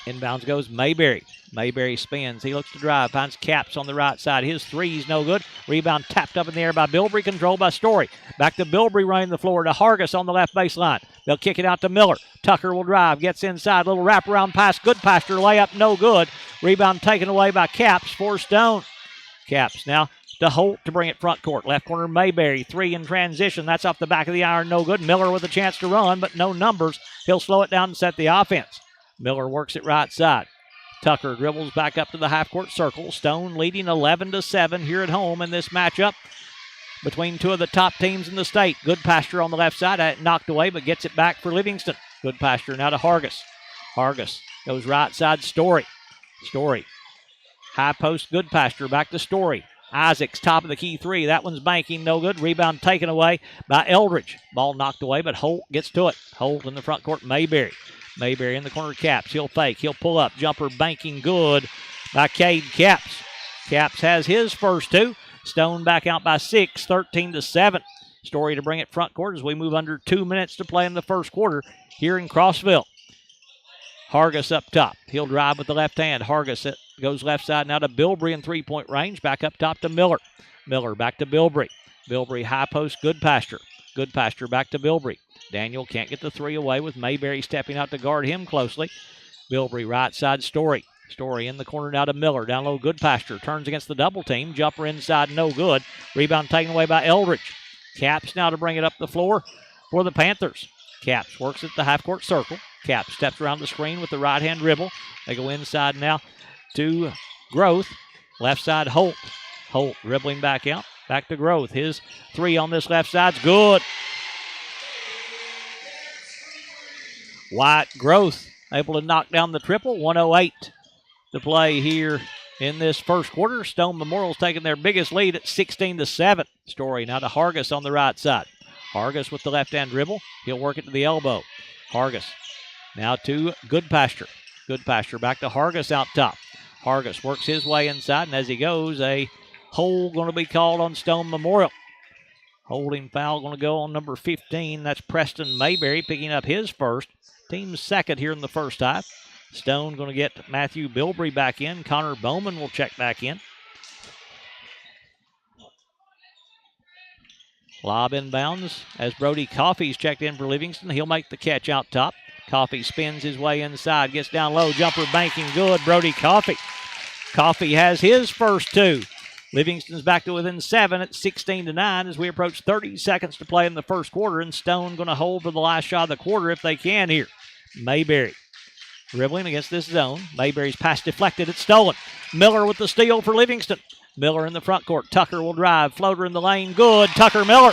Inbounds goes Mayberry. Mayberry spins. He looks to drive. Finds Caps on the right side. His 3's no good. Rebound tapped up in the air by Bilbrey. Controlled by Story. Back to Bilbrey running the floor to Hargis on the left baseline. They'll kick it out to Miller. Tucker will drive. Gets inside. Little wraparound pass. Goodpasture layup. No good. Rebound taken away by Caps for Stone. Caps now to Holt to bring it front court. Left corner, Mayberry. 3 in transition. That's off the back of the iron. No good. Miller with a chance to run, but no numbers. He'll slow it down and set the offense. Miller works it right side. Tucker dribbles back up to the half-court circle. Stone leading 11-7 here at home in this matchup between two of the top teams in the state. Goodpasture on the left side. Had it knocked away, but gets it back for Livingston. Goodpasture now to Hargis. Hargis goes right side, Story. Story. High post, Goodpasture. Back to Story. Isaacs, top of the key 3. That one's banking, no good. Rebound taken away by Eldridge. Ball knocked away, but Holt gets to it. Holt in the front court, Mayberry. Mayberry in the corner, Caps. He'll fake. He'll pull up. Jumper banking good by Cade Caps. Caps has his first 2. Stone back out by 6, 13-7. Story to bring it front court as we move under 2 minutes to play in the first quarter here in Crossville. Hargis up top. He'll drive with the left hand. Hargis goes left side now to Bilbrey in three-point range. Back up top to Miller. Miller back to Bilbrey. Bilbrey high post, Goodpasture. Goodpasture back to Bilbrey. Daniel can't get the 3 away with Mayberry stepping out to guard him closely. Bilbrey right side, Story. Story in the corner now to Miller. Down low, Goodpasture. Turns against the double team. Jumper inside, no good. Rebound taken away by Eldridge. Caps now to bring it up the floor for the Panthers. Caps works at the half-court circle. Caps steps around the screen with the right-hand dribble. They go inside now to Growth. Left side, Holt. Holt dribbling back out. Back to Growth. His 3 on this left side's good. White Growth able to knock down the triple. 1:08 to play here in this first quarter. Stone Memorial's taking their biggest lead at 16-7. Story now to Hargis on the right side. Hargis with the left-hand dribble. He'll work it to the elbow. Hargis now to Goodpasture. Goodpasture back to Hargis out top. Hargis works his way inside, and as he goes, a hold going to be called on Stone Memorial. Holding foul going to go on number 15. That's Preston Mayberry picking up his first. Team's second here in the first half. Stone going to get Matthew Bilbrey back in. Connor Bowman will check back in. Lob inbounds as Brody Coffey's checked in for Livingston. He'll make the catch out top. Coffey spins his way inside, gets down low, jumper banking good. Brody Coffey. Coffey has his first 2. Livingston's back to within 7 at 16-9 as we approach 30 seconds to play in the first quarter, and Stone going to hold for the last shot of the quarter if they can here. Mayberry dribbling against this zone. Mayberry's pass deflected. It's stolen. Miller with the steal for Livingston. Miller in the front court. Tucker will drive. Floater in the lane. Good. Tucker Miller.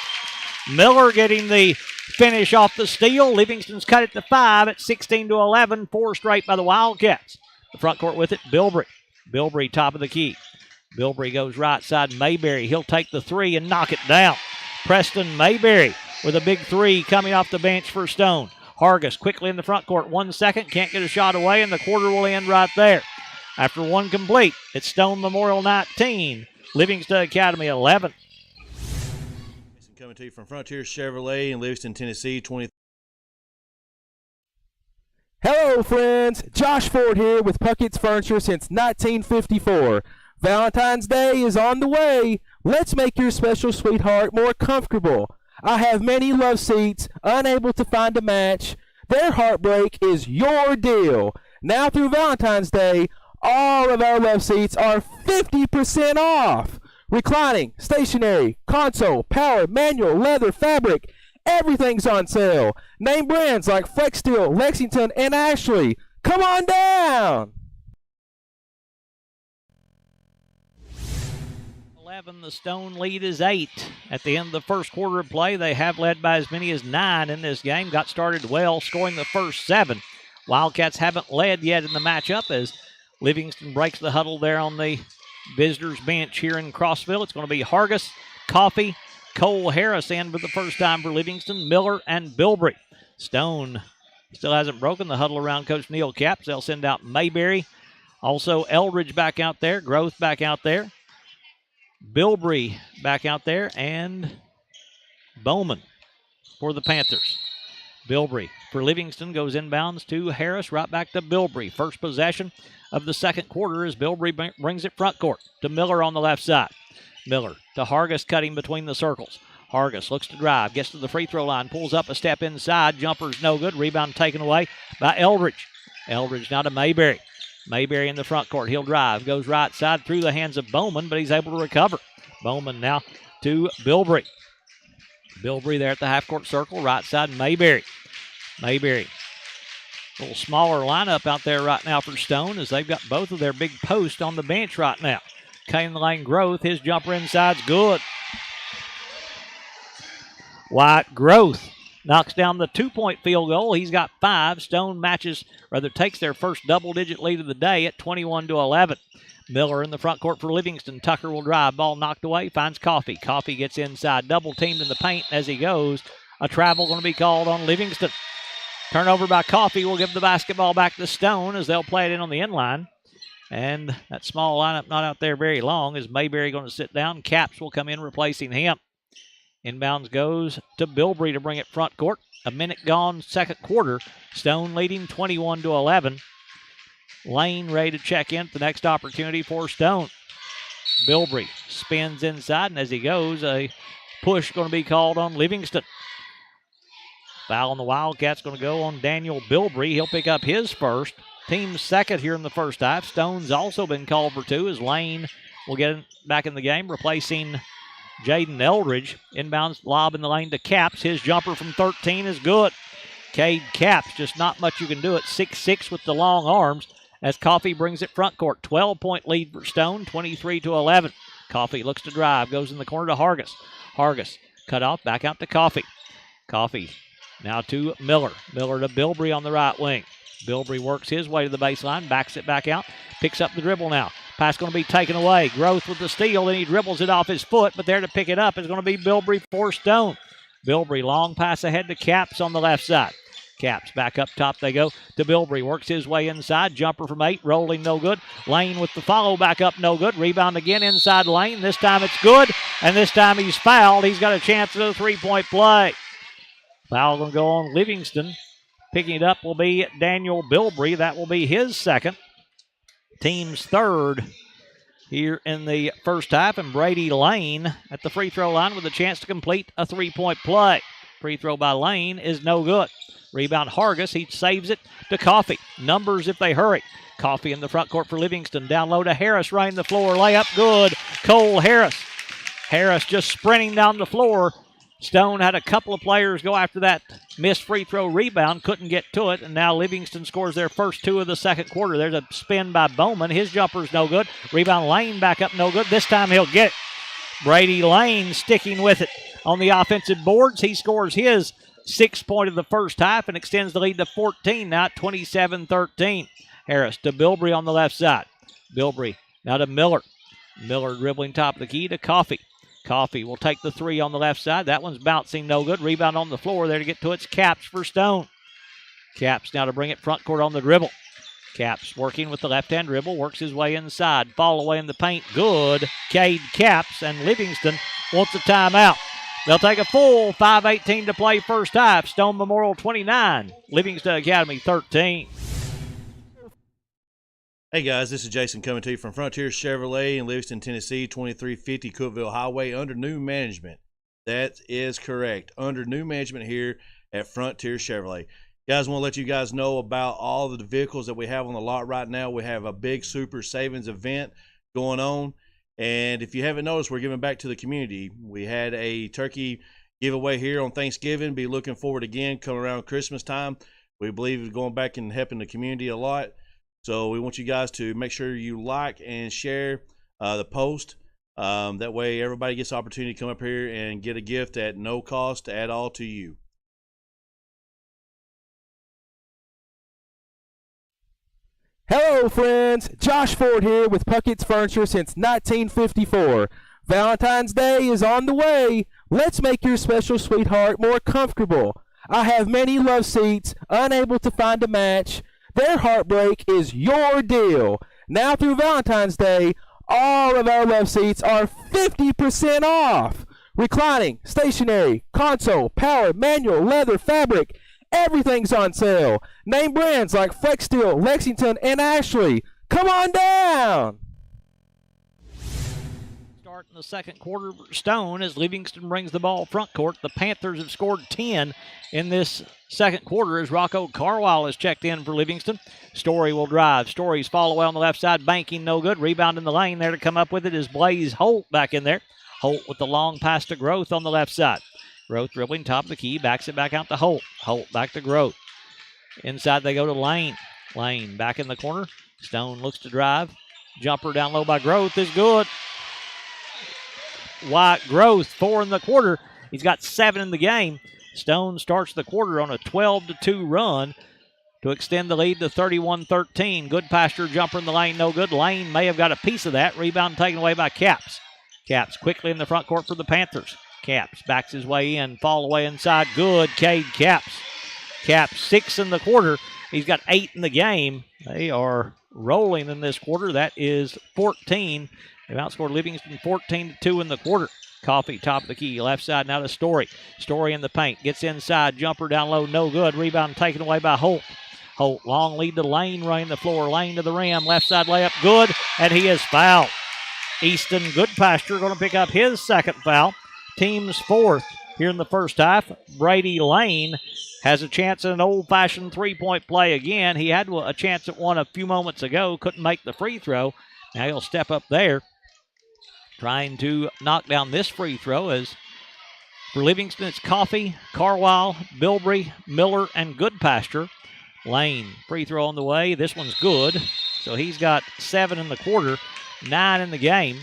Miller getting the finish off the steal. Livingston's cut it to 5 at 16-11. 4 straight by the Wildcats. The front court with it, Bilbrey. Bilbrey top of the key. Bilbrey goes right side. Mayberry. He'll take the 3 and knock it down. Preston Mayberry with a big 3 coming off the bench for Stone. Hargis quickly in the front court. 1 second. Can't get a shot away, and the quarter will end right there. After 1 complete, it's Stone Memorial 19, Livingston Academy 11. Coming to you from Frontier Chevrolet in Livingston, Tennessee. Hello, friends. Josh Ford here with Puckett's Furniture since 1954. Valentine's Day is on the way. Let's make your special sweetheart more comfortable. I have many love seats, unable to find a match. Their heartbreak is your deal. Now through Valentine's Day, all of our love seats are 50% off. Reclining, stationary, console, power, manual, leather, fabric, everything's on sale. Name brands like Flexsteel, Lexington, and Ashley. Come on down! 11, the Stone lead is 8. At the end of the first quarter of play, they have led by as many as 9 in this game. Got started well, scoring the first 7. Wildcats haven't led yet in the matchup as Livingston breaks the huddle there on the visitors' bench here in Crossville. It's going to be Hargis, Coffey, Cole Harris in for the first time for Livingston, Miller, and Bilbrey. Stone still hasn't broken the huddle around Coach Neil Caps. They'll send out Mayberry. Also, Eldridge back out there. Growth back out there. Bilbrey back out there. And Bowman for the Panthers. Bilbrey for Livingston goes inbounds to Harris. Right back to Bilbrey. First possession of the second quarter as Bilbrey brings it front court to Miller on the left side. Miller to Hargis cutting between the circles. Hargis looks to drive, gets to the free throw line, pulls up a step inside. Jumper's no good. Rebound taken away by Eldridge. Eldridge now to Mayberry. Mayberry in the front court. He'll drive, goes right side through the hands of Bowman, but he's able to recover. Bowman now to Bilbrey. Bilbrey there at the half-court circle, right side Mayberry. Mayberry. A little smaller lineup out there right now for Stone as they've got both of their big posts on the bench right now. Kane Lane Growth, his jumper inside's good. White Growth knocks down the 2-point field goal. He's got 5. Stone takes their first double-digit lead of the day at 21-11. Miller in the front court for Livingston. Tucker will drive. Ball knocked away. Finds Coffee. Coffee gets inside. Double teamed in the paint as he goes. A travel going to be called on Livingston. Turnover by Coffee will give the basketball back to Stone as they'll play it in on the end line. And that small lineup not out there very long as Mayberry going to sit down. Caps will come in replacing him. Inbounds goes to Bilbrey to bring it front court. A minute gone, second quarter. Stone leading 21-11. Lane ready to check in at the next opportunity for Stone. Bilbrey spins inside, and as he goes, a push going to be called on Livingston. Foul on the Wildcats going to go on Daniel Bilbrey. He'll pick up his first. Team's second here in the first half. Stone's also been called for 2 as Lane will get back in the game, replacing Jaden Eldridge. Inbounds lob in the lane to Caps. His jumper from 13 is good. Cade Caps, just not much you can do at 6'6" with the long arms as Coffee brings it front court. 12-point lead for Stone, 23-11. Coffee looks to drive, goes in the corner to Hargis. Hargis cut off, back out to Coffee. Coffee now to Miller. Miller to Bilbrey on the right wing. Bilbrey works his way to the baseline, backs it back out, picks up the dribble now. Pass going to be taken away. Growth with the steal, then he dribbles it off his foot, but there to pick it up is going to be Bilbrey for Stone. Bilbrey, long pass ahead to Caps on the left side. Caps back up top they go to Bilbrey. Works his way inside. Jumper from 8. Rolling no good. Lane with the follow back up no good. Rebound again inside Lane. This time it's good. And this time he's fouled. He's got a chance at a 3-point play. Foul going to go on Livingston. Picking it up will be Daniel Bilbrey. That will be his second. Team's third here in the first half. And Brady Lane at the free throw line with a chance to complete a 3-point play. Free throw by Lane is no good. Rebound Hargis. He saves it to Coffee. Numbers if they hurry. Coffee in the front court for Livingston. Down low to Harris. Right in the floor. Layup good. Cole Harris. Harris just sprinting down the floor. Stone had a couple of players go after that missed free throw rebound. Couldn't get to it. And now Livingston scores their first 2 of the second quarter. There's a spin by Bowman. His jumper's no good. Rebound Lane back up no good. This time he'll get it. Brady Lane sticking with it on the offensive boards. He scores his 6th point of the first half and extends the lead to 14 now at 27-13. Harris to Bilbrey on the left side. Bilbrey now to Miller. Miller dribbling top of the key to Coffee. Coffee will take the 3 on the left side. That one's bouncing no good. Rebound on the floor there to get to its Caps for Stone. Caps now to bring it front court on the dribble. Caps working with the left-hand dribble. Works his way inside. Fall away in the paint. Good. Cade Caps, and Livingston wants a timeout. They'll take a full 5:18 to play first half. Stone Memorial 29, Livingston Academy 13. Hey guys, this is Jason coming to you from Frontier Chevrolet in Livingston, Tennessee, 2350 Cookeville Highway under new management. That is correct. Under new management here at Frontier Chevrolet. Guys, want to let you guys know about all the vehicles that we have on the lot right now. We have a big super savings event going on. And if you haven't noticed, we're giving back to the community. We had a turkey giveaway here on Thanksgiving. Be looking forward again coming around Christmas time. We believe in going back and helping the community a lot. So we want you guys to make sure you like and share the post. That way everybody gets the opportunity to come up here and get a gift at no cost at all to you. Hello, friends. Josh Ford here with Puckett's Furniture since 1954. Valentine's Day is on the way. Let's make your special sweetheart more comfortable. I have many love seats, unable to find a match. Their heartbreak is your deal. Now through Valentine's Day, all of our love seats are 50% off. Reclining, stationary, console, power, manual, leather, fabric. Everything's on sale. Name brands like Flexsteel, Lexington, and Ashley. Come on down. Start in the second quarter for Stone as Livingston brings the ball front court. The Panthers have scored 10 in this second quarter as Rocco Carwile is checked in for Livingston. Story will drive. Story's fall away on the left side, banking no good. Rebound in the lane there to come up with it is Blaze Holt back in there. Holt with the long pass to Groth on the left side. Groth dribbling top of the key, backs it back out to Holt. Holt back to Groth. Inside they go to Lane. Lane back in the corner. Stone looks to drive. Jumper down low by Groth is good. Wyatt Groth, 4 in the quarter. He's got 7 in the game. Stone starts the quarter on a 12-2 run to extend the lead to 31-13. Goodpasture jumper in the lane, no good. Lane may have got a piece of that. Rebound taken away by Caps. Caps quickly in the front court for the Panthers. Caps backs his way in, fall away inside. Good, Cade Caps. Caps 6 in the quarter. He's got 8 in the game. They are rolling in this quarter. That is 14. They've outscored Livingston 14-2 in the quarter. Coffee, top of the key, left side now to Story. Story in the paint, gets inside, jumper down low, no good. Rebound taken away by Holt. Holt, long lead to Lane, running the floor, Lane to the rim, left side layup, good, and he is fouled. Easton Goodpasture going to pick up his second foul. Team's 4th here in the first half. Brady Lane has a chance at an old-fashioned three-point play again. He had a chance at one a few moments ago, couldn't make the free throw. Now he'll step up there, trying to knock down this free throw. As for Livingston, it's Coffee, Carwile, Bilbrey, Miller, and Goodpasture. Lane, free throw on the way. This one's good. So he's got 7 in the quarter, 9 in the game.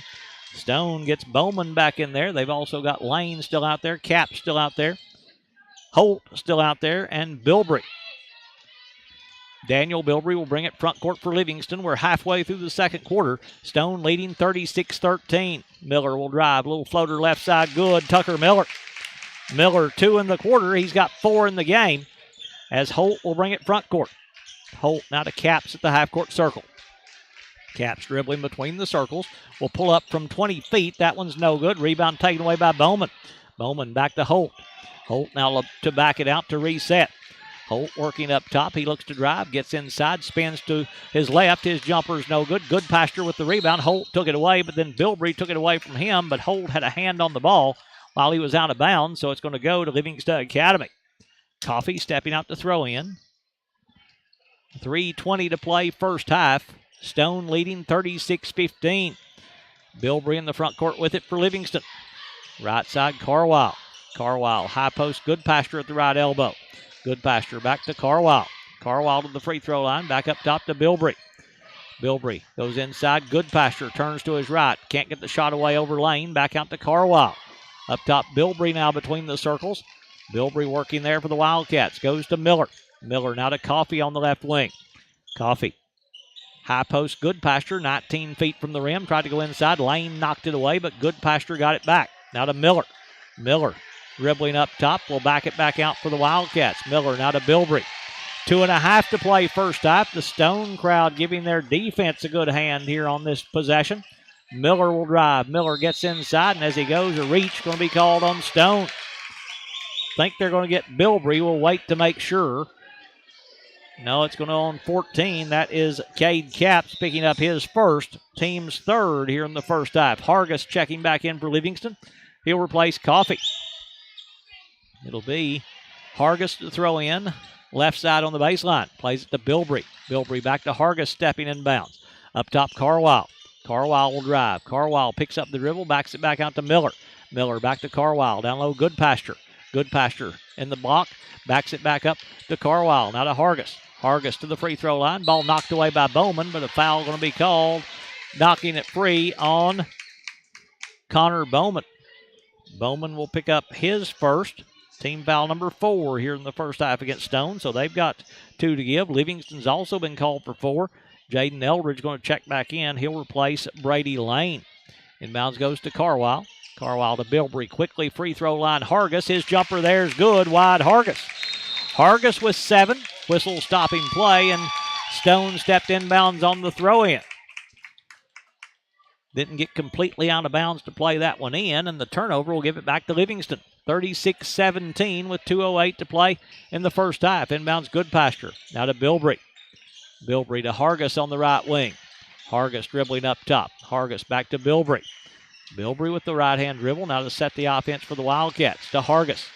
Stone gets Bowman back in there. They've also got Lane still out there, Cap still out there, Holt still out there, and Bilbrey. Daniel Bilbrey will bring it front court for Livingston. We're halfway through the second quarter. Stone leading 36-13. Miller will drive. Little floater left side. Good. Tucker Miller. Miller 2 in the quarter. He's got 4 in the game as Holt will bring it front court. Holt now to Caps at the half court circle. Caps dribbling between the circles. Will pull up from 20 feet. That one's no good. Rebound taken away by Bowman. Bowman back to Holt. Holt now to back it out to reset. Holt working up top. He looks to drive, gets inside, spins to his left. His jumper's no good. Goodpasture with the rebound. Holt took it away, but then Bilbrey took it away from him, but Holt had a hand on the ball while he was out of bounds, so it's going to go to Livingston Academy. Coffee stepping out to throw in. 3:20 to play first half. Stone leading 36-15. Bilbrey in the front court with it for Livingston. Right side, Carwile. Carwile, high post, Goodpasture at the right elbow. Goodpasture back to Carwile. Carwile to the free throw line. Back up top to Bilbrey. Bilbrey goes inside. Goodpasture turns to his right. Can't get the shot away over Lane. Back out to Carwile. Up top, Bilbrey now between the circles. Bilbrey working there for the Wildcats. Goes to Miller. Miller now to Coffee on the left wing. Coffee. High post, Goodpasture, 19 feet from the rim. Tried to go inside. Lane knocked it away, but Goodpasture got it back. Now to Miller. Miller dribbling up top. Will back it back out for the Wildcats. Miller now to Bilbrey. 2.5 to play first half. The Stone crowd giving their defense a good hand here on this possession. Miller will drive. Miller gets inside, and as he goes, a reach going to be called on Stone. Think they're going to get Bilbrey. We'll wait to make sure. No, it's going to on 14. That is Cade Caps picking up his first. Team's 3rd here in the first half. Hargis checking back in for Livingston. He'll replace Coffee. It'll be Hargis to throw in. Left side on the baseline. Plays it to Bilbrey. Bilbrey back to Hargis, stepping in bounds. Up top, Carwile. Carwile will drive. Carwile picks up the dribble, backs it back out to Miller. Miller back to Carwile. Down low, Goodpasture. Goodpasture in the block. Backs it back up to Carwile. Now to Hargis. Hargis to the free throw line. Ball knocked away by Bowman, but a foul going to be called. Knocking it free on Connor Bowman. Bowman will pick up his first. Team foul number 4 here in the first half against Stone, so they've got 2 to give. Livingston's also been called for 4. Jaden Eldridge going to check back in. He'll replace Brady Lane. Inbounds goes to Carwile. Carwile to Bilbrey. Quickly free throw line. Hargis. His jumper there's good. Wide Hargis. Hargis with 7. Whistle stopping play, and Stone stepped inbounds on the throw-in. Didn't get completely out of bounds to play that one in, and the turnover will give it back to Livingston. 36-17 with 2:08 to play in the first half. Inbounds Goodpasture. Now to Bilbrey. Bilbrey to Hargis on the right wing. Hargis dribbling up top. Hargis back to Bilbrey. Bilbrey with the right-hand dribble. Now to set the offense for the Wildcats. To Hargis.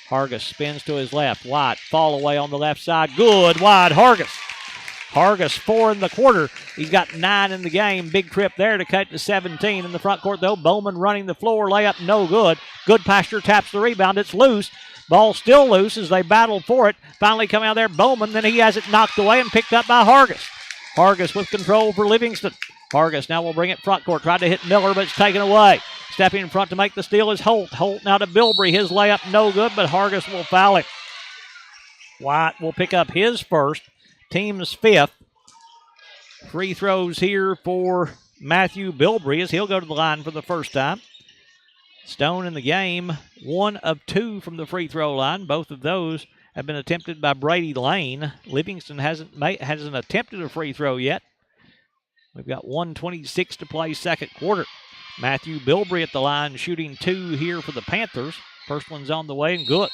Hargis spins to his left. White fall away on the left side. Good. Wide Hargis. Hargis 4 in the quarter. He's got 9 in the game. Big trip there to cut to 17 in the front court, though. Bowman running the floor. Layup no good. Goodpasture taps the rebound. It's loose. Ball still loose as they battle for it. Finally coming out there, Bowman. Then he has it knocked away and picked up by Hargis. Hargis with control for Livingston. Hargis now will bring it front court. Tried to hit Miller, but it's taken away. Stepping in front to make the steal is Holt. Holt now to Bilbrey. His layup no good, but Hargis will foul it. White will pick up his first, team's 5th. Free throws here for Matthew Bilbrey as he'll go to the line for the first time. Stone in the game, 1 of 2 from the free throw line. Both of those have been attempted by Brady Lane. Livingston hasn't attempted a free throw yet. We've got 1:26 to play second quarter. Matthew Bilbrey at the line shooting 2 here for the Panthers. First one's on the way and good.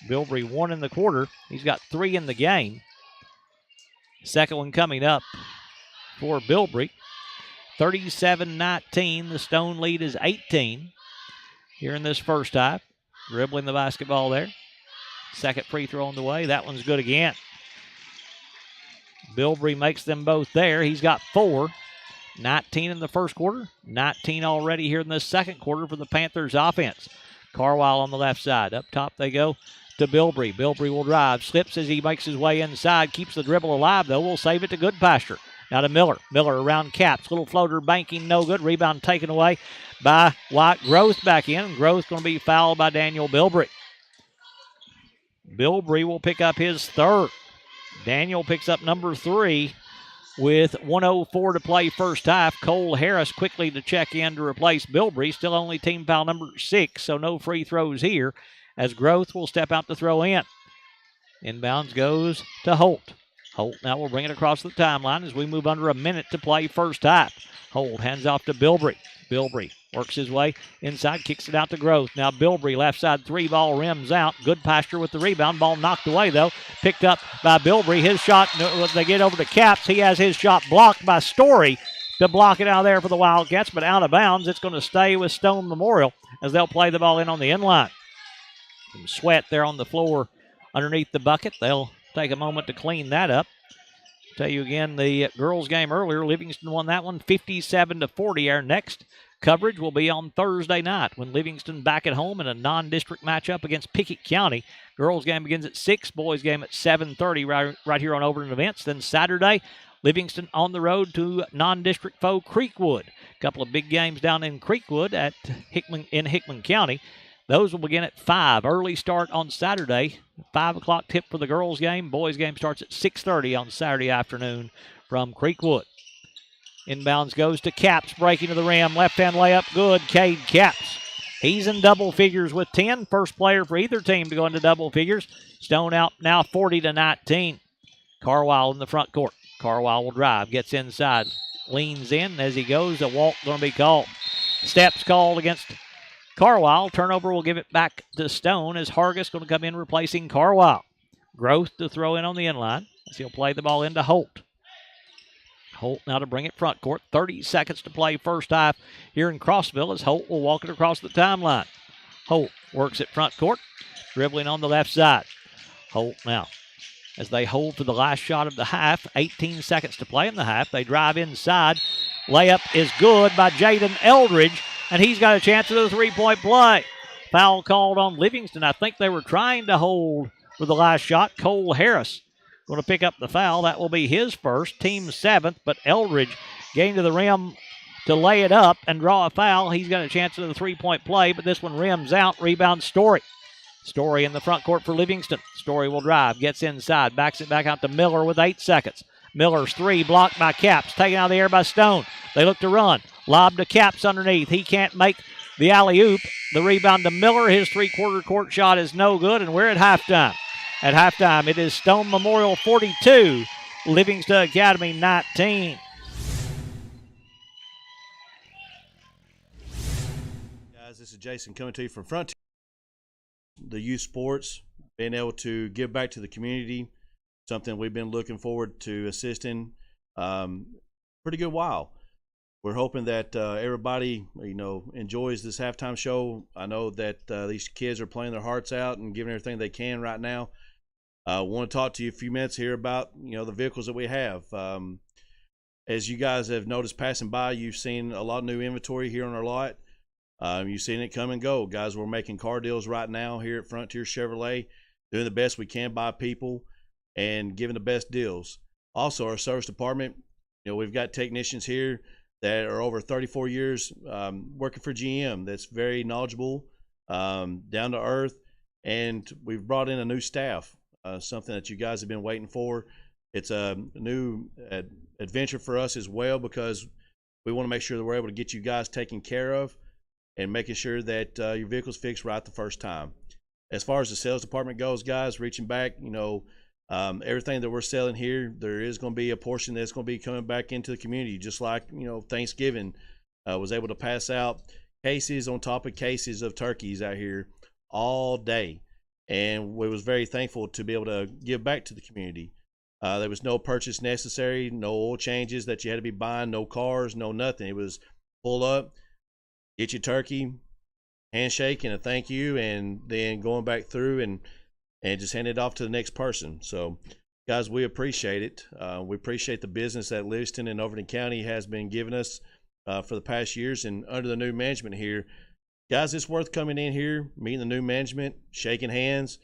Bilbrey 1 in the quarter. He's got 3 in the game. Second one coming up for Bilbrey. 37-19. The Stone lead is 18 here in this first half. Dribbling the basketball there. Second free throw on the way. That one's good again. Bilbrey makes them both there. He's got 4. 19 in the first quarter. 19 already here in the second quarter for the Panthers offense. Carwile on the left side. Up top they go to Bilbrey. Bilbrey will drive. Slips as he makes his way inside. Keeps the dribble alive, though. We'll save it to Goodpasture. Now to Miller. Miller around Caps. Little floater banking, no good. Rebound taken away by White. Groth back in. Groth going to be fouled by Daniel Bilbrey. Bilbrey will pick up his 3rd. Daniel picks up number 3 with 1:04 to play first half. Cole Harris quickly to check in to replace Bilbrey. Still only team foul number 6, so no free throws here as Groth will step out to throw in. Inbounds goes to Holt. Holt now will bring it across the timeline as we move under a minute to play first half. Holt hands off to Bilbrey. Bilbrey works his way inside, kicks it out to Groth. Now Bilbrey, left side 3 ball rims out. Goodpasture with the rebound. Ball knocked away, though. Picked up by Bilbrey. His shot, they get over to Caps. He has his shot blocked by Story to block it out of there for the Wildcats, but out of bounds. It's going to stay with Stone Memorial as they'll play the ball in on the inline. Some sweat there on the floor underneath the bucket. They'll take a moment to clean that up. Tell you again, the girls' game earlier, Livingston won that one 57-40. Our next coverage will be on Thursday night when Livingston back at home in a non-district matchup against Pickett County. Girls' game begins at 6, boys' game at 7:30 right here on Overton Events. Then Saturday, Livingston on the road to non-district foe Creekwood. A couple of big games down in Creekwood at Hickman County. Those will begin at 5. Early start on Saturday. 5 o'clock tip for the girls' game. Boys' game starts at 6:30 on Saturday afternoon from Creekwood. Inbounds goes to Caps, breaking to the rim. Left-hand layup, good. Cade Caps. He's in double figures with 10. First player for either team to go into double figures. Stone out now 40-19. Carwile in the front court. Carwile will drive, gets inside, leans in as he goes. A walk going to be called. Steps called against Carwile. Turnover will give it back to Stone as Hargis going to come in replacing Carwile. Groth to throw in on the inline as he'll play the ball into Holt. Holt now to bring it front court. 30 seconds to play first half here in Crossville as Holt will walk it across the timeline. Holt works it front court, dribbling on the left side. Holt now as they hold for the last shot of the half. 18 seconds to play in the half. They drive inside. Layup is good by Jaden Eldridge, and he's got a chance at a three-point play. Foul called on Livingston. I think they were trying to hold for the last shot. Cole Harris going to pick up the foul. That will be his first, team 7th, but Eldridge getting to the rim to lay it up and draw a foul. He's got a chance at a three-point play, but this one rims out. Rebound Story. Story in the front court for Livingston. Story will drive, gets inside, backs it back out to Miller with 8 seconds. Miller's 3 blocked by Caps, taken out of the air by Stone. They look to run. Lob to Caps underneath. He can't make the alley-oop. The rebound to Miller. His three-quarter court shot is no good, and we're at halftime. At halftime, it is Stone Memorial 42, Livingston Academy 19. Guys, this is Jason coming to you from Frontier. The youth sports, being able to give back to the community, something we've been looking forward to assisting pretty good while. We're hoping that everybody, enjoys this halftime show. I know that these kids are playing their hearts out and giving everything they can right now. Want to talk to you a few minutes here about the vehicles that we have. As you guys have noticed passing by, you've seen a lot of new inventory here on our lot. You've seen it come and go. Guys, we're making car deals right now here at Frontier Chevrolet, doing the best we can by people and giving the best deals. Also, our service department, we've got technicians here that are over 34 years working for GM. That's very knowledgeable, down to earth, and we've brought in a new staff, something that you guys have been waiting for. It's a new adventure for us as well, because we want to make sure that we're able to get you guys taken care of and making sure that your vehicle's fixed right the first time. As far as the sales department goes, guys, reaching back, everything that we're selling here, there is going to be a portion that's going to be coming back into the community, just like Thanksgiving was able to pass out cases on top of cases of turkeys out here all day, and we was very thankful to be able to give back to the community. There was no purchase necessary, no oil changes that you had to be buying, no cars, no nothing. It was pull up, get your turkey, handshake and a thank you, and then going back through and just hand it off to the next person. So, guys, we appreciate it. We appreciate the business that Livingston and Overton County has been giving us for the past years. And under the new management here, guys, it's worth coming in here, meeting the new management, shaking hands,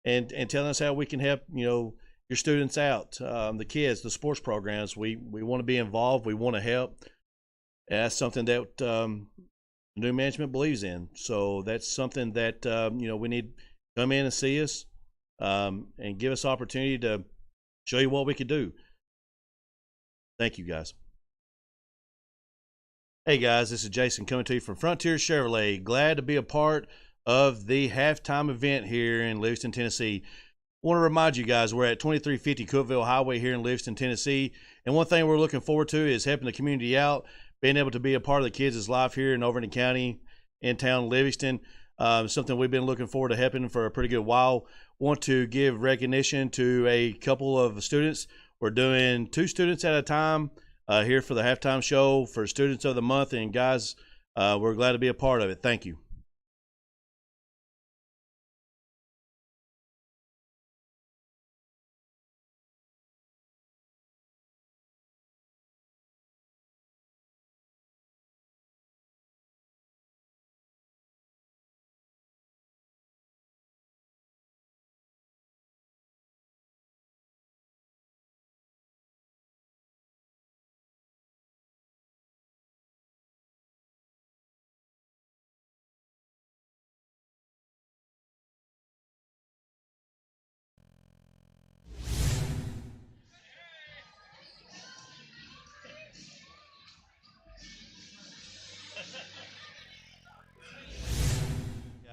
and telling us how we can help, your students out, the kids, the sports programs. We want to be involved. We want to help. And that's something that new management believes in. So that's something that, we need to come in and see us and give us opportunity to show you what we could do. Thank you, guys. Hey, guys, this is Jason coming to you from Frontier Chevrolet. Glad to be a part of the halftime event here in Livingston, Tennessee. I want to remind you guys, we're at 2350 Cookeville Highway here in Livingston, Tennessee. And one thing we're looking forward to is helping the community out, being able to be a part of the kids' life here in Overton County, in town Livingston. Something we've been looking forward to helping for a pretty good while. Want to give recognition to a couple of students. We're doing 2 students at a time here for the halftime show for Students of the Month. And guys, we're glad to be a part of it. Thank you.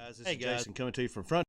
Guys, this is Jason coming to you from Front.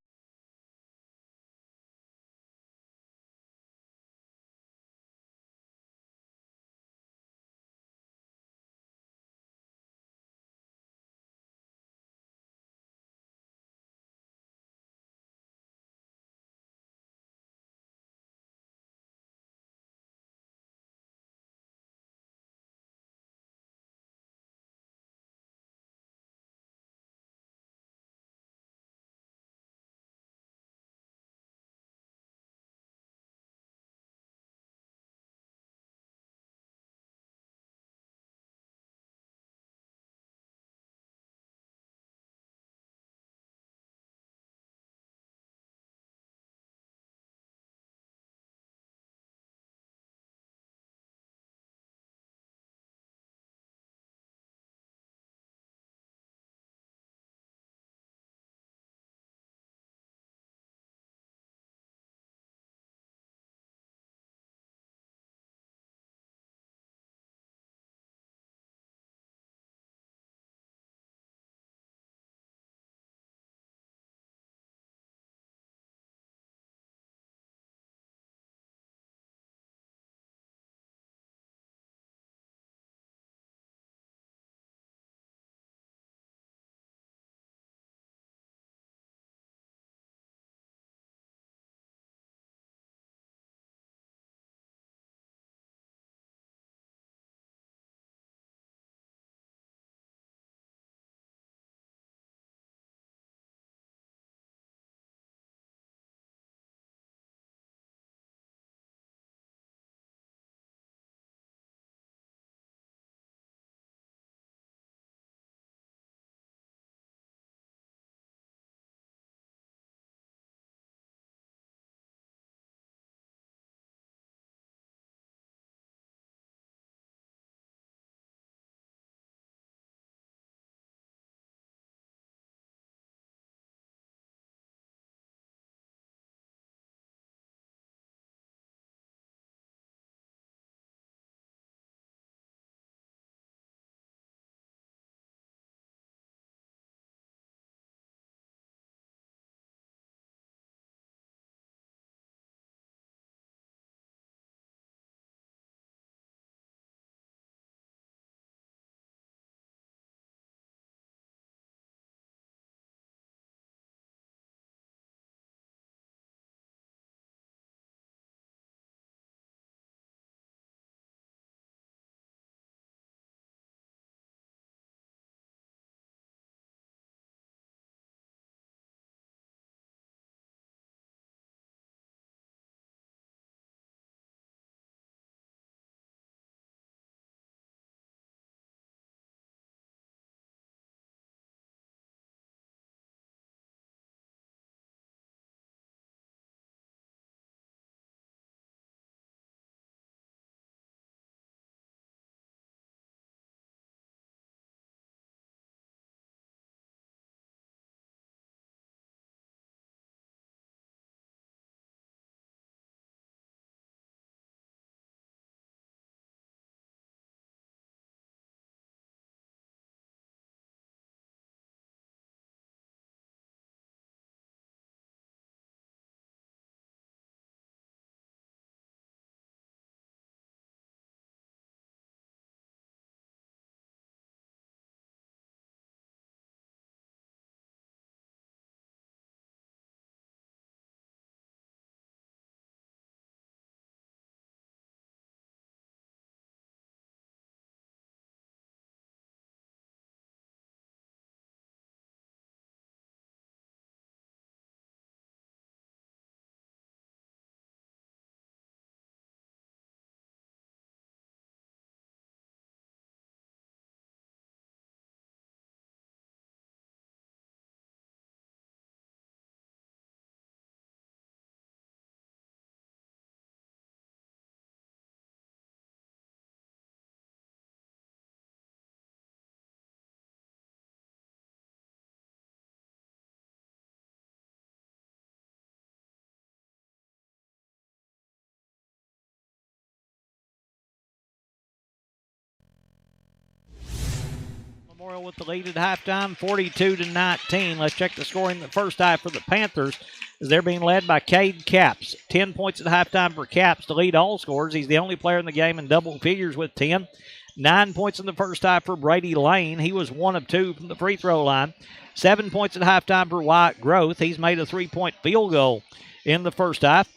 Memorial with the lead at halftime, 42-19. Let's check the scoring in the first half for the Panthers, as they're being led by Cade Capps. 10 points at halftime for Capps to lead all scorers. He's the only player in the game in double figures with 10. 9 points in the first half for Brady Lane. He was 1 of 2 from the free throw line. 7 points at halftime for Wyatt Groth. He's made a 3-point field goal in the first half.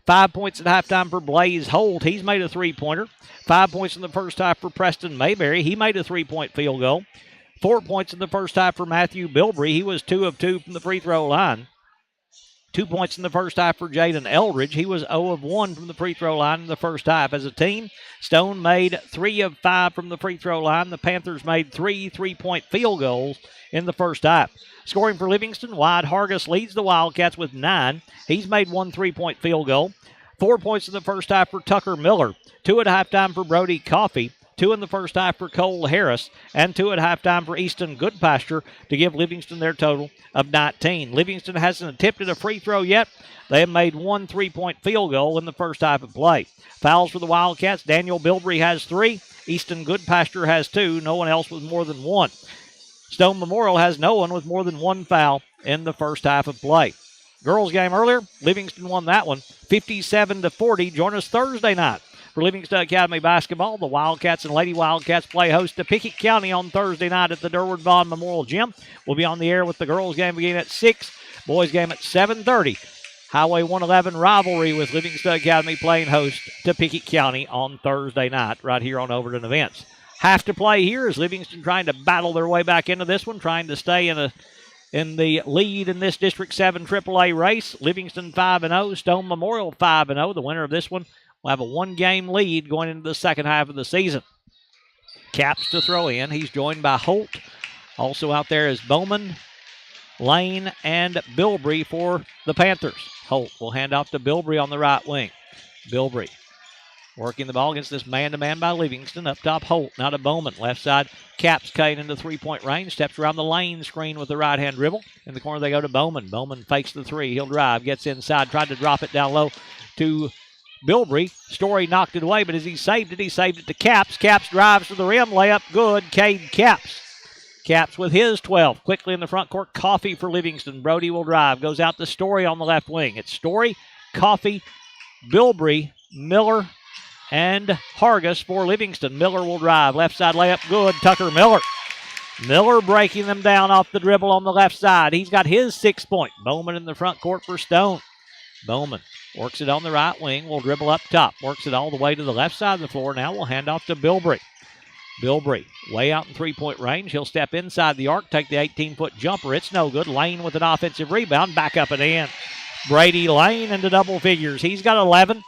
5 points at halftime for Blaze Holt. He's made a 3-pointer. 5 points in the first half for Preston Mayberry. He made a 3-point field goal. 4 points in the first half for Matthew Bilbrey. He was 2 of 2 from the free throw line. 2 points in the first half for Jaden Eldridge. He was 0 of 1 from the free throw line in the first half. As a team, Stone made 3 of 5 from the free throw line. The Panthers made 3 3-point field goals in the first half. Scoring for Livingston, Wyatt Hargis leads the Wildcats with 9. He's made 1 3-point field goal. 4 points in the first half for Tucker Miller. 2 at halftime for Brody Coffey. 2 in the first half for Cole Harris, and 2 at halftime for Easton Goodpasture to give Livingston their total of 19. Livingston hasn't attempted a free throw yet. They have made 1 3-point field goal in the first half of play. Fouls for the Wildcats. Daniel Bilbrey has 3. Easton Goodpasture has 2. No one else with more than 1. Stone Memorial has no one with more than 1 foul in the first half of play. Girls game earlier, Livingston won that one 57-40. Join us Thursday night for Livingston Academy basketball. The Wildcats and Lady Wildcats play host to Pickett County on Thursday night at the Durward Vaughn Memorial Gym. We'll be on the air with the girls game beginning at 6, boys game at 7:30. Highway 111 rivalry with Livingston Academy playing host to Pickett County on Thursday night right here on Overton Events. Have to play here as Livingston trying to battle their way back into this one, trying to stay in the lead in this District 7 AAA race. Livingston 5-0, Stone Memorial 5-0. The winner of this one will have a 1-game lead going into the second half of the season. Capps to throw in. He's joined by Holt. Also out there is Bowman, Lane, and Bilbrey for the Panthers. Holt will hand off to Bilbrey on the right wing. Bilbrey working the ball against this man-to-man by Livingston. Up top, Holt. Now to Bowman. Left side, Capps Kane into 3-point range. Steps around the lane screen with the right-hand dribble. In the corner, they go to Bowman. Bowman fakes the 3. He'll drive. Gets inside. Tried to drop it down low to Bilbrey. Story knocked it away, but as he saved it to Capps. Capps drives to the rim. Layup good. Cade Capps. Capps with his 12. Quickly in the front court, Coffey for Livingston. Brody will drive. Goes out to Story on the left wing. It's Story, Coffey, Bilbrey, Miller, and Hargis for Livingston. Miller will drive. Left side layup good. Tucker Miller. Miller breaking them down off the dribble on the left side. He's got his 6-point. Bowman in the front court for Stone. Bowman works it on the right wing. Will dribble up top. Works it all the way to the left side of the floor. Now we'll hand off to Bilbrey. Bilbrey way out in 3-point range. He'll step inside the arc, take the 18-foot jumper. It's no good. Lane with an offensive rebound. Back up and in. Brady Lane into double figures. He's got 11.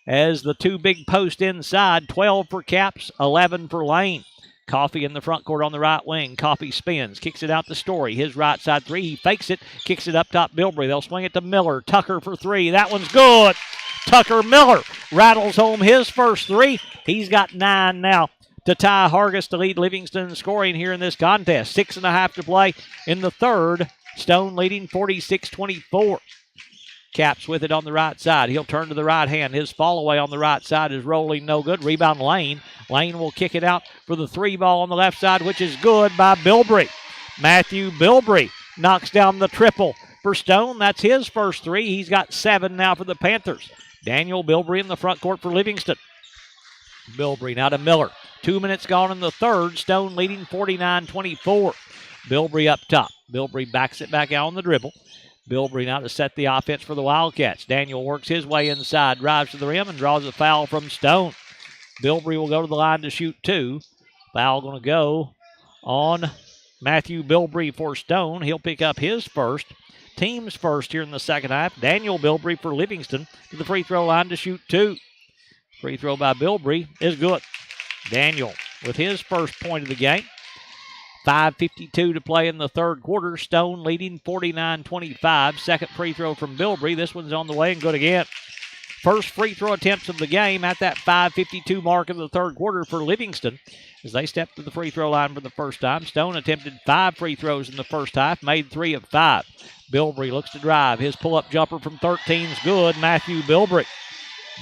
As the 2 big posts inside, 12 for Capps, 11 for Lane. Coffey in the front court on the right wing. Coffey spins, kicks it out to Story. His right side 3, he fakes it, kicks it up top Bilbrey. They'll swing it to Miller. Tucker for 3. That one's good. Tucker Miller rattles home his first 3. He's got 9 now to tie Hargis to lead Livingston in scoring here in this contest. 6.5 to play in the third. Stone leading 46-24. Capps with it on the right side. He'll turn to the right hand. His fall away on the right side is rolling no good. Rebound Lane. Lane will kick it out for the 3 ball on the left side, which is good by Bilbrey. Matthew Bilbrey knocks down the triple for Stone. That's his first 3. He's got 7 now for the Panthers. Daniel Bilbrey in the front court for Livingston. Bilbrey now to Miller. 2 minutes gone in the third. Stone leading 49-24. Bilbrey up top. Bilbrey backs it back out on the dribble. Bilbrey now to set the offense for the Wildcats. Daniel works his way inside, drives to the rim, and draws a foul from Stone. Bilbrey will go to the line to shoot 2. Foul going to go on Matthew Bilbrey for Stone. He'll pick up his first, team's first here in the second half. Daniel Bilbrey for Livingston to the free throw line to shoot 2. Free throw by Bilbrey is good. Daniel with his first point of the game. 5:52 to play in the third quarter. Stone leading 49-25. Second free throw from Bilbrey. This one's on the way and good again. First free throw attempts of the game at that 5:52 mark of the third quarter for Livingston as they step to the free throw line for the first time. Stone attempted 5 free throws in the first half, made 3 of 5. Bilbrey looks to drive. His pull-up jumper from 13 is good. Matthew Bilbrey.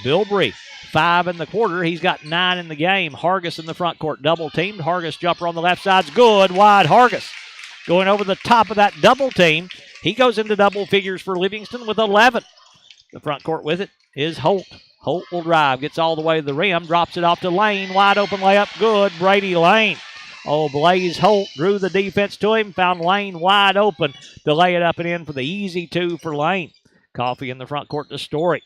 Bilbrey 5 in the quarter. He's got 9 in the game. Hargis in the front court, double teamed. Hargis jumper on the left side's good. Wide Hargis. Going over the top of that double team. He goes into double figures for Livingston with 11. The front court with it is Holt. Holt will drive, gets all the way to the rim, drops it off to Lane. Wide open layup, good. Brady Lane. Oh, Blaze Holt drew the defense to him, found Lane wide open to lay it up and in for the easy 2 for Lane. Coffee in the front court to Story.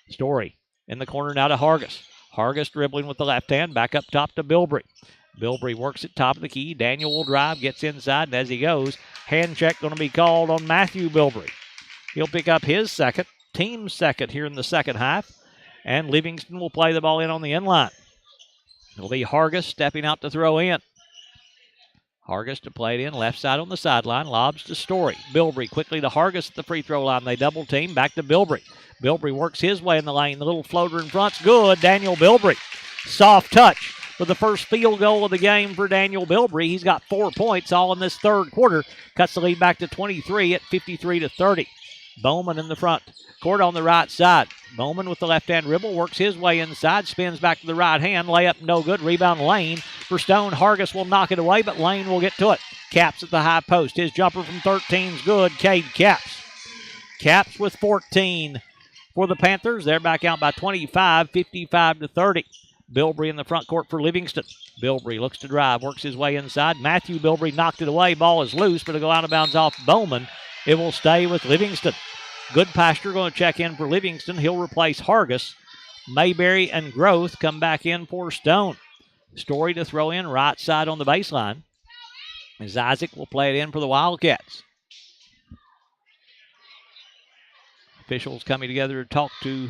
Story in the corner now to Hargis. Hargis dribbling with the left hand, back up top to Bilbrey. Bilbrey works at top of the key. Daniel will drive, gets inside, and as he goes, hand check going to be called on Matthew Bilbrey. He'll pick up his second, team second here in the second half, and Livingston will play the ball in on the end line. It'll be Hargis stepping out to throw in. Hargis to play it in, left side on the sideline, lobs to Story. Bilbrey quickly to Hargis at the free throw line. They double team, back to Bilbrey. Bilbrey works his way in the lane. The little floater in front's good. Daniel Bilbrey. Soft touch for the first field goal of the game for Daniel Bilbrey. He's got 4 points all in this third quarter. Cuts the lead back to 23 at 53-30. Bowman in the front court on the right side. Bowman with the left-hand dribble works his way inside, spins back to the right hand, layup no good, rebound Lane for Stone. Hargis will knock it away, but Lane will get to it. Caps at the high post. His jumper from 13's good. Cade Caps. Caps with 14 for the Panthers. They're back out by 25, 55-30. Bilbrey in the front court for Livingston. Bilbrey looks to drive, works his way inside. Matthew Bilbrey knocked it away. Ball is loose, but it'll go out of bounds off Bowman. It will stay with Livingston. Goodpasture going to check in for Livingston. He'll replace Hargis. Mayberry and Groth come back in for Stone. Story to throw in right side on the baseline. As Isaac will play it in for the Wildcats. Officials coming together to talk to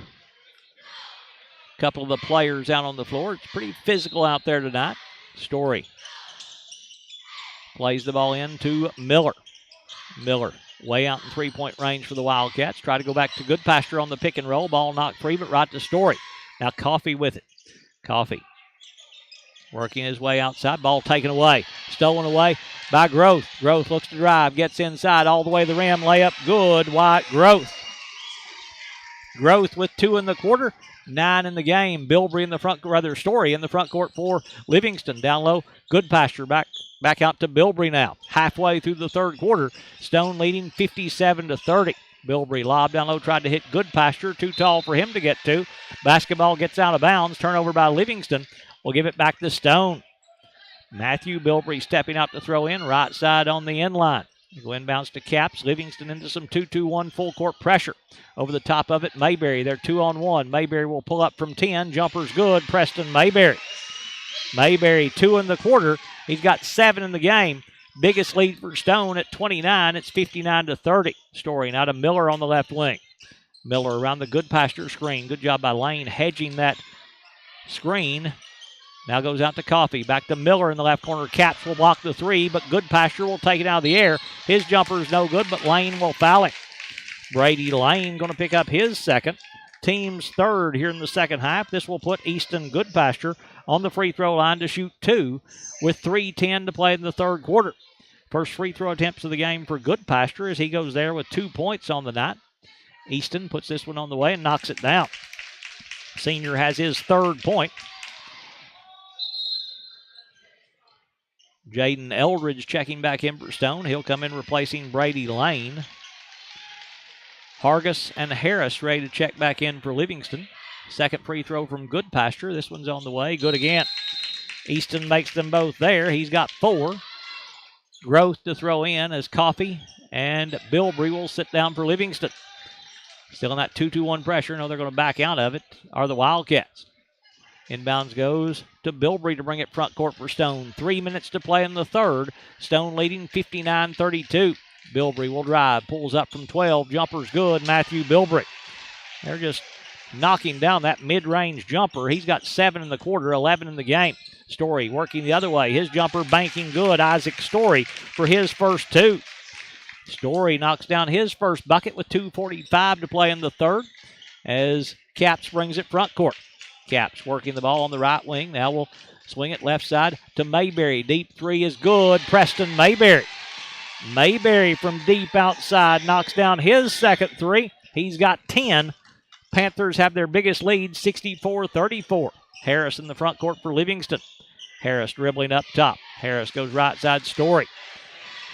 a couple of the players out on the floor. It's pretty physical out there tonight. Story plays the ball in to Miller. Miller way out in three-point range for the Wildcats. Try to go back to Goodpasture on the pick and roll. Ball knocked free, but right to Story. Now Coffee with it. Coffee working his way outside. Ball taken away. Stolen away by Groth. Groth looks to drive. Gets inside all the way to the rim. Layup good. Wyatt Groth. Groth with 2 in the quarter. 9 in the game. Bilbrey in the front, rather Story in the front court for Livingston. Down low, Goodpasture back out to Bilbrey now. Halfway through the third quarter, Stone leading 57-30. Bilbrey lob down low, tried to hit Goodpasture. Too tall for him to get to. Basketball gets out of bounds. Turnover by Livingston. We'll give it back to Stone. Matthew Bilbrey stepping out to throw in. Right side on the end line. Go inbounds to Caps. Livingston into some 2-2-1 full court pressure. Over the top of it, Mayberry. They're 2-on-1. Mayberry will pull up from 10. Jumper's good. Preston Mayberry. Mayberry 2 in the quarter. He's got 7 in the game. Biggest lead for Stone at 29. It's 59-30. Story now to Miller on the left wing. Miller around the Goodpasture screen. Good job by Lane hedging that screen. Now goes out to Coffee. Back to Miller in the left corner. Caps will block the 3, but Goodpasture will take it out of the air. His jumper is no good, but Lane will foul him. Brady Lane going to pick up his second. Team's third here in the second half. This will put Easton Goodpasture on the free throw line to shoot 2 with 3:10 to play in the third quarter. First free throw attempts of the game for Goodpasture as he goes there with 2 points on the night. Easton puts this one on the way and knocks it down. Senior has his third point. Jaden Eldridge checking back in for Stone. He'll come in replacing Brady Lane. Hargis and Harris ready to check back in for Livingston. Second free throw from Goodpasture. This one's on the way. Good again. Easton makes them both there. He's got 4. Groth to throw in as Coffee and Bilbrey will sit down for Livingston. Still in that 2-2-1 pressure. No, they're going to back out of it are the Wildcats. Inbounds goes to Bilbrey to bring it front court for Stone. 3 minutes to play in the third. Stone leading 59-32. Bilbrey will drive. Pulls up from 12. Jumper's good. Matthew Bilbrey. They're just knocking down that mid-range jumper. He's got 7 in the quarter, 11 in the game. Story working the other way. His jumper banking good. Isaac Story for his first 2. Story knocks down his first bucket with 2:45 to play in the third as Caps brings it front court. Caps working the ball on the right wing. Now we'll swing it left side to Mayberry. Deep 3 is good. Preston Mayberry. Mayberry from deep outside knocks down his second 3. He's got 10. Panthers have their biggest lead, 64-34. Harris in the front court for Livingston. Harris dribbling up top. Harris goes right side, Story.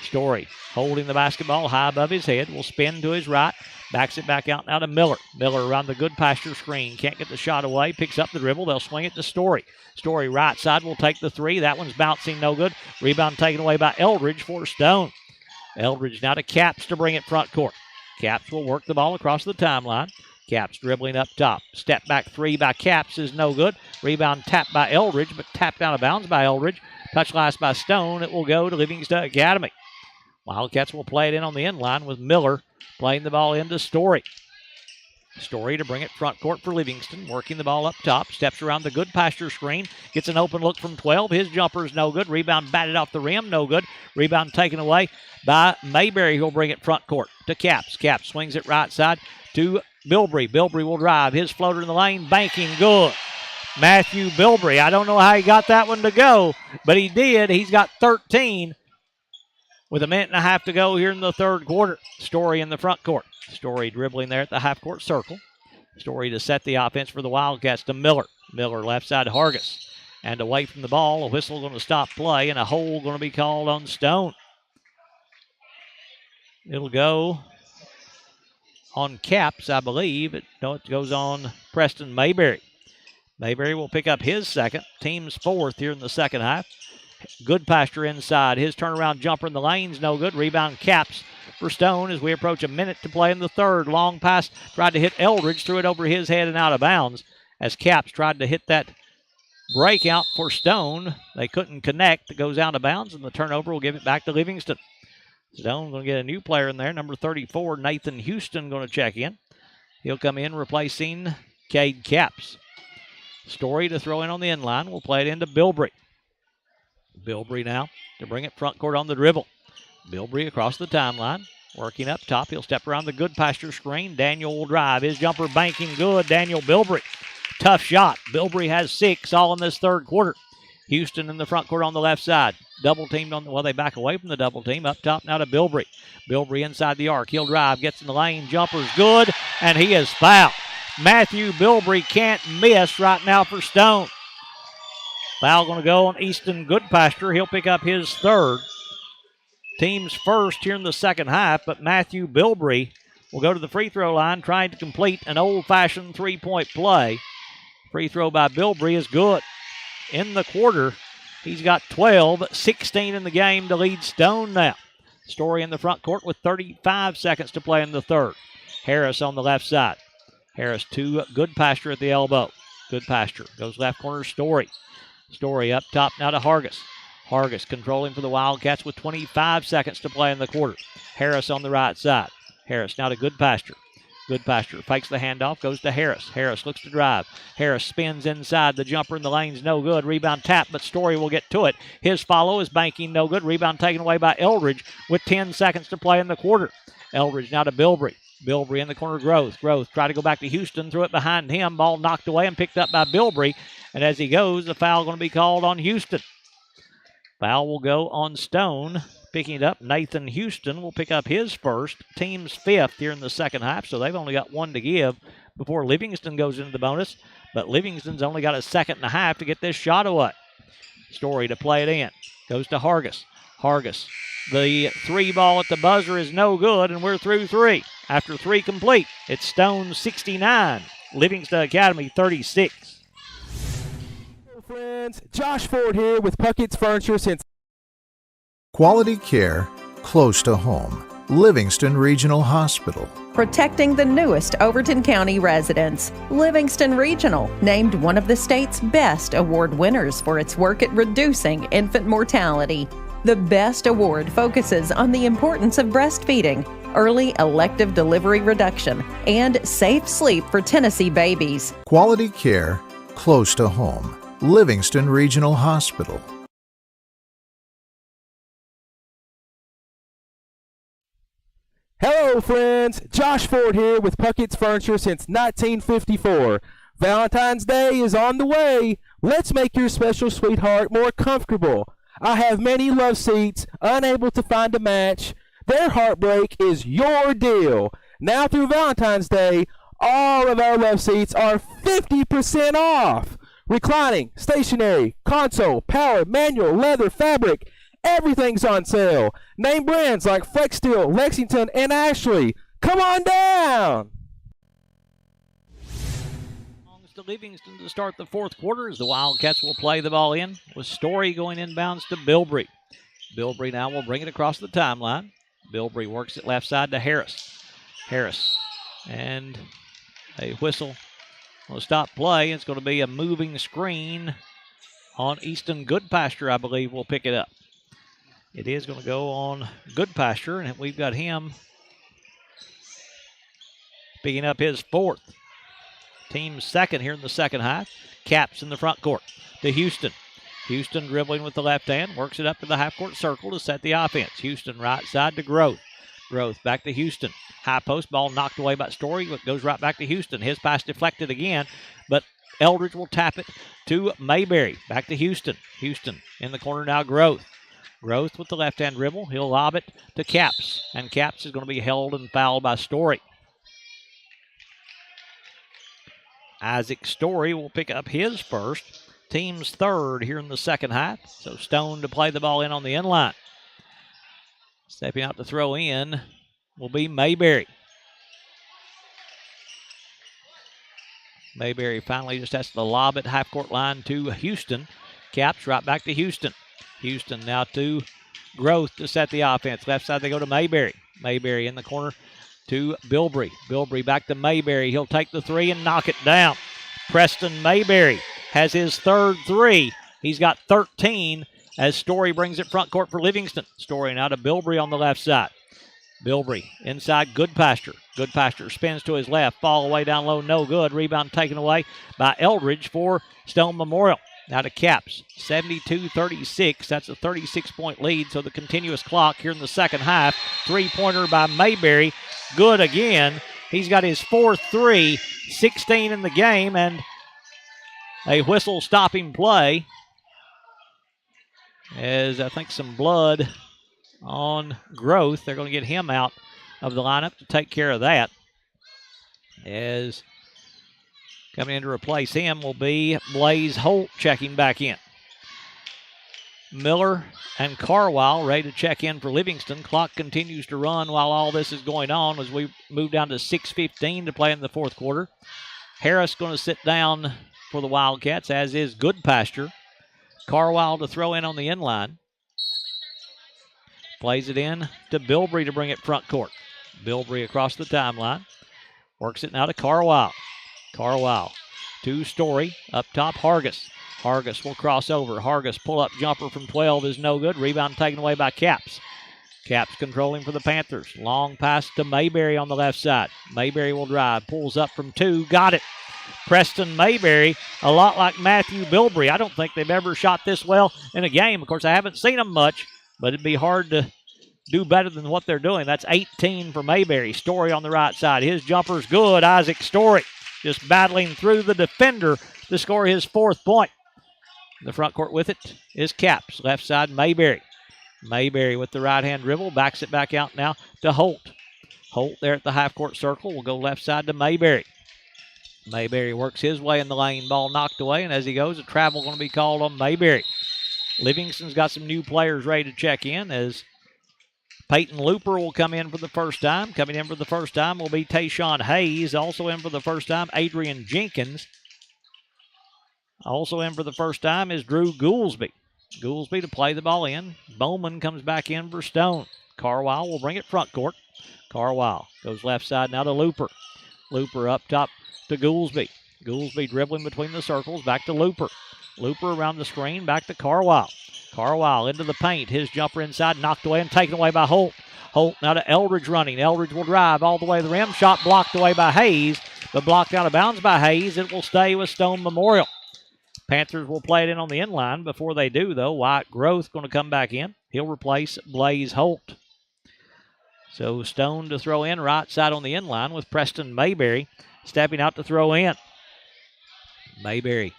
Story holding the basketball high above his head. Will spin to his right. Backs it back out now to Miller. Miller around the good pasture screen. Can't get the shot away. Picks up the dribble. They'll swing it to Story. Story right side will take the three. That one's bouncing no good. Rebound taken away by Eldridge for Stone. Eldridge now to Caps to bring it front court. Caps will work the ball across the timeline. Caps dribbling up top. Step back three by Caps is no good. Rebound tapped by Eldridge, but tapped out of bounds by Eldridge. Touch last by Stone. It will go to Livingston Academy. Wildcats will play it in on the end line with Miller playing the ball into Story. Story to bring it front court for Livingston. Working the ball up top. Steps around the good pasture screen. Gets an open look from 12. His jumper is no good. Rebound batted off the rim. No good. Rebound taken away by Mayberry, who'll bring it front court to Caps. Caps swings it right side to Bilbrey. Bilbrey will drive. His floater in the lane. Banking good. Matthew Bilbrey. I don't know how he got that one to go, but he did. He's got 13 with a minute and a half to go here in the third quarter. Story in the front court. Story dribbling there at the half-court circle. Story to set the offense for the Wildcats to Miller. Miller left side Hargis. And away from the ball, a whistle going to stop play, and a hold going to be called on Stone. It'll go on Caps, I believe. It goes on Preston Mayberry. Mayberry will pick up his second. Team's fourth here in the second half. Good pasture inside. His turnaround jumper in the lane's no good. Rebound Caps for Stone as we approach a minute to play in the third. Long pass tried to hit Eldridge, threw it over his head and out of bounds as Caps tried to hit that breakout for Stone. They couldn't connect. It goes out of bounds, and the turnover will give it back to Livingston. Stone going to get a new player in there, number 34, Nathan Houston, going to check in. He'll come in replacing Cade Caps. Story to throw in on the end line. We'll play it into Bilbrey. Bilbrey now to bring it front court on the dribble. Bilbrey across the timeline. Working up top. He'll step around the good pasture screen. Daniel will drive. His jumper banking good. Daniel Bilbrey. Tough shot. Bilbrey has 6 all in this third quarter. Houston in the front court on the left side. Double teamed on they back away from the double team. Up top now to Bilbrey. Bilbrey inside the arc. He'll drive. Gets in the lane. Jumper's good. And he is fouled. Matthew Bilbrey can't miss right now for Stone. Foul going to go on Easton Goodpasture. He'll pick up his third. Team's first here in the second half, but Matthew Bilbrey will go to the free throw line trying to complete an old-fashioned three-point play. Free throw by Bilbrey is good. In the quarter, he's got 12, 16 in the game to lead Stone now. Story in the front court with 35 seconds to play in the third. Harris on the left side. Harris to Goodpasture at the elbow. Goodpasture goes left corner, Story. Story up top now to Hargis. Hargis controlling for the Wildcats with 25 seconds to play in the quarter. Harris on the right side. Harris now to Goodpasture. Goodpasture fakes the handoff, goes to Harris. Harris looks to drive. Harris spins inside. The jumper in the lane's no good. Rebound tap, but Story will get to it. His follow is banking no good. Rebound taken away by Eldridge with 10 seconds to play in the quarter. Eldridge now to Bilbrey. Bilbrey in the corner, Groth. Groth tried to go back to Houston, threw it behind him. Ball knocked away and picked up by Bilbrey. And as he goes, the foul going to be called on Houston. Foul will go on Stone. Picking it up, Nathan Houston will pick up his first. Team's fifth here in the second half, so they've only got one to give before Livingston goes into the bonus. But Livingston's only got a second and a half to get this shot away. Story to play it in. Goes to Hargis. Hargis. The three ball at the buzzer is no good, and we're through three. After three complete, it's Stone 69, Livingston Academy 36. Hello, friends. Josh Ford here with Puckett's Furniture since Quality care close to home. Livingston Regional Hospital. Protecting the newest Overton County residents. Livingston Regional, named one of the state's best award winners for its work at reducing infant mortality. The BEST Award focuses on the importance of breastfeeding, early elective delivery reduction, and safe sleep for Tennessee babies. Quality care close to home. Livingston Regional Hospital. Hello, friends. Josh Ford here with Puckett's Furniture since 1954. Valentine's Day is on the way. Let's make your special sweetheart more comfortable. I have many love seats, unable to find a match. Their heartbreak is your deal. Now through Valentine's Day, All of our love seats are 50% off. Reclining, stationary, console, power, manual, leather, fabric, everything's on sale. Name brands like Flex Steel, Lexington, and Ashley. Come on down! To Livingston to start the fourth quarter as the Wildcats will play the ball in with Story going inbounds to Bilbrey. Bilbrey now will bring it across the timeline. Bilbrey works it left side to Harris. Harris and a whistle will stop play. It's going to be a moving screen on Easton Goodpasture, I believe, will pick it up. It is going to go on Goodpasture, and we've got him picking up his fourth. Team's second here in the second half. Caps in the front court to Houston. Houston dribbling with the left hand, works it up to the half-court circle to set the offense. Houston right side to Growth. Growth back to Houston. High post ball knocked away by Story. It goes right back to Houston. His pass deflected again, but Eldridge will tap it to Mayberry. Back to Houston. Houston in the corner now, Growth. Growth with the left-hand dribble. He'll lob it to Caps, and Caps is going to be held and fouled by Story. Isaac Story will pick up his first. Team's third here in the second half. So Stone to play the ball in on the end line. Stepping out to throw in will be Mayberry. Mayberry finally just has to lob it half-court line to Houston. Caps right back to Houston. Houston now to Growth to set the offense. Left side they go to Mayberry. Mayberry in the corner to Bilbrey. Bilbrey back to Mayberry. He'll take the three and knock it down. Preston Mayberry has his third three. He's got 13 as Story brings it front court for Livingston. Story now to Bilbrey on the left side. Bilbrey inside Goodpasture. Goodpasture spins to his left. Ball away down low, no good. Rebound taken away by Eldridge for Stone Memorial. Now to Caps, 72-36. That's a 36-point lead, so the continuous clock here in the second half. Three-pointer by Mayberry. Good again. He's got his fourth three, 16 in the game, and a whistle stopping play as I think some blood on Growth. They're going to get him out of the lineup to take care of that. As coming in to replace him will be Blaze Holt checking back in. Miller and Carwile ready to check in for Livingston. Clock continues to run while all this is going on as we move down to 6:15 to play in the fourth quarter. Harris going to sit down for the Wildcats, as is Goodpasture. Carwile to throw in on the end line. Plays it in to Bilbrey to bring it front court. Bilbrey across the timeline. Works it now to Carwile. Carwile to Story. Up top, Hargis. Hargis will cross over. Hargis pull-up jumper from 12 is no good. Rebound taken away by Caps. Caps controlling for the Panthers. Long pass to Mayberry on the left side. Mayberry will drive. Pulls up from 2. Got it. Preston Mayberry, a lot like Matthew Bilbrey. I don't think they've ever shot this well in a game. Of course, I haven't seen them much, but it'd be hard to do better than what they're doing. That's 18 for Mayberry. Story on the right side. His jumper's good. Isaac Story just battling through the defender to score his fourth point. The front court with it is Caps. Left side, Mayberry. Mayberry with the right-hand dribble. Backs it back out now to Holt. Holt there at the half-court circle will go left side to Mayberry. Mayberry works his way in the lane. Ball knocked away, and as he goes, a travel going to be called on Mayberry. Livingston's got some new players ready to check in as Peyton Looper will come in for the first time. Coming in for the first time will be Tayshawn Hayes. Also in for the first time, Adrian Jenkins. Also in for the first time is Drew Goolsby. Goolsby to play the ball in. Bowman comes back in for Stone. Carwile will bring it front court. Carwile goes left side now to Looper. Looper up top to Goolsby. Goolsby dribbling between the circles. Back to Looper. Looper around the screen. Back to Carwile. Carwile into the paint. His jumper inside knocked away and taken away by Holt. Holt now to Eldridge running. Eldridge will drive all the way to the rim. Shot blocked away by Hayes, but blocked out of bounds by Hayes. It will stay with Stone Memorial. Panthers will play it in on the end line. Before they do, though, Wyatt Growth going to come back in. He'll replace Blaze Holt. So Stone to throw in right side on the end line with Preston Mayberry stepping out to throw in. Mayberry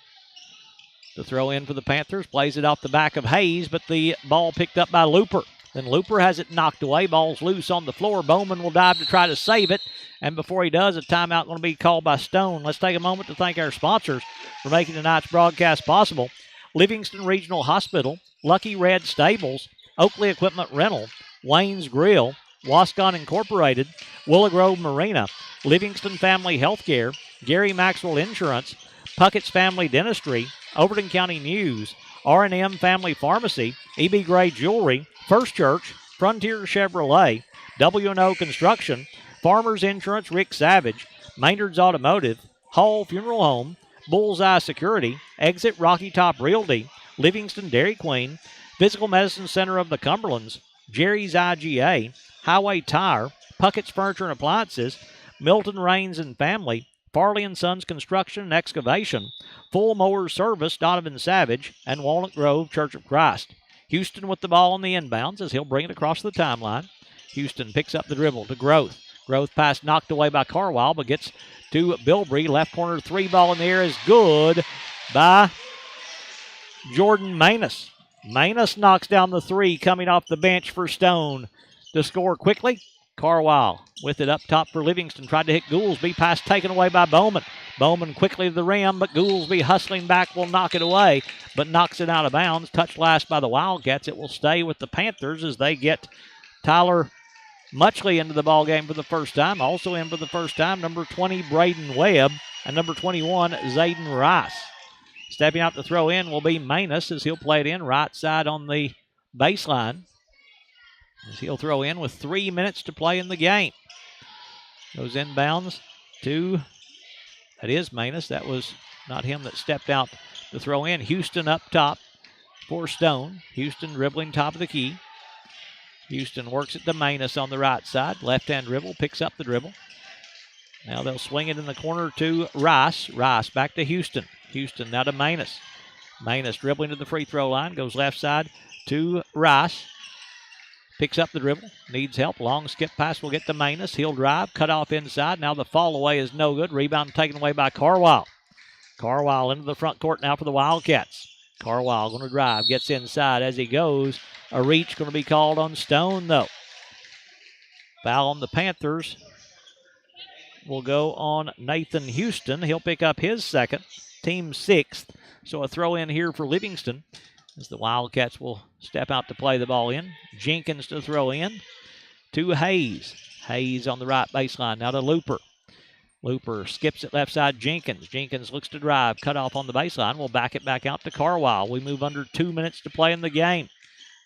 to throw in for the Panthers. Plays it off the back of Hayes, but the ball picked up by Looper. Then Looper has it knocked away. Ball's loose on the floor. Bowman will dive to try to save it. And before he does, a timeout going to be called by Stone. Let's take a moment to thank our sponsors for making tonight's broadcast possible. Livingston Regional Hospital, Lucky Red Stables, Oakley Equipment Rental, Wayne's Grill, Wascon Incorporated, Willow Grove Marina, Livingston Family Healthcare, Gary Maxwell Insurance, Puckett's Family Dentistry, Overton County News, R&M Family Pharmacy, E.B. Gray Jewelry, First Church, Frontier Chevrolet, W&O Construction, Farmers Insurance Rick Savage, Maynard's Automotive, Hall Funeral Home, Bullseye Security, Exit Rocky Top Realty, Livingston Dairy Queen, Physical Medicine Center of the Cumberlands, Jerry's IGA, Highway Tire, Puckett's Furniture and Appliances, Milton Rains and Family, Farley & Sons Construction and Excavation, Full Mowers Service, Donovan Savage, and Walnut Grove Church of Christ. Houston with the ball on the inbounds as he'll bring it across the timeline. Houston picks up the dribble to Groth. Groth pass knocked away by Carwile, but gets to Bilbrey. Left corner three ball in the air is good by Jordan Manus. Manus knocks down the three coming off the bench for Stone to score quickly. Carwile with it up top for Livingston. Tried to hit Goolsby. Pass taken away by Bowman. Bowman quickly to the rim, but Goolsby hustling back will knock it away, but knocks it out of bounds. Touched last by the Wildcats. It will stay with the Panthers as they get Tyler Muchley into the ball game for the first time. Also in for the first time, number 20, Braden Webb, and number 21, Zayden Rice. Stepping out to throw in will be Manus as he'll play it in right side on the baseline. As he'll throw in with 3 minutes to play in the game. Goes inbounds to, that is Manus. That was not him that stepped out to throw in. Houston up top for Stone. Houston dribbling top of the key. Houston works it to Manus on the right side. Left-hand dribble, picks up the dribble. Now they'll swing it in the corner to Rice. Rice back to Houston. Houston now to Manus. Manus dribbling to the free throw line. Goes left side to Rice. Picks up the dribble. Needs help. Long skip pass will get to Manus. He'll drive. Cut off inside. Now the fall away is no good. Rebound taken away by Carwile. Carwile into the front court now for the Wildcats. Carwile going to drive. Gets inside as he goes. A reach going to be called on Stone, though. Foul on the Panthers will go on Nathan Houston. He'll pick up his second, team sixth. So a throw in here for Livingston as the Wildcats will step out to play the ball in. Jenkins to throw in to Hayes. Hayes on the right baseline. Now to Looper. Looper skips it left side. Jenkins. Jenkins looks to drive. Cut off on the baseline. We'll back it back out to Carwile. We move under 2 minutes to play in the game.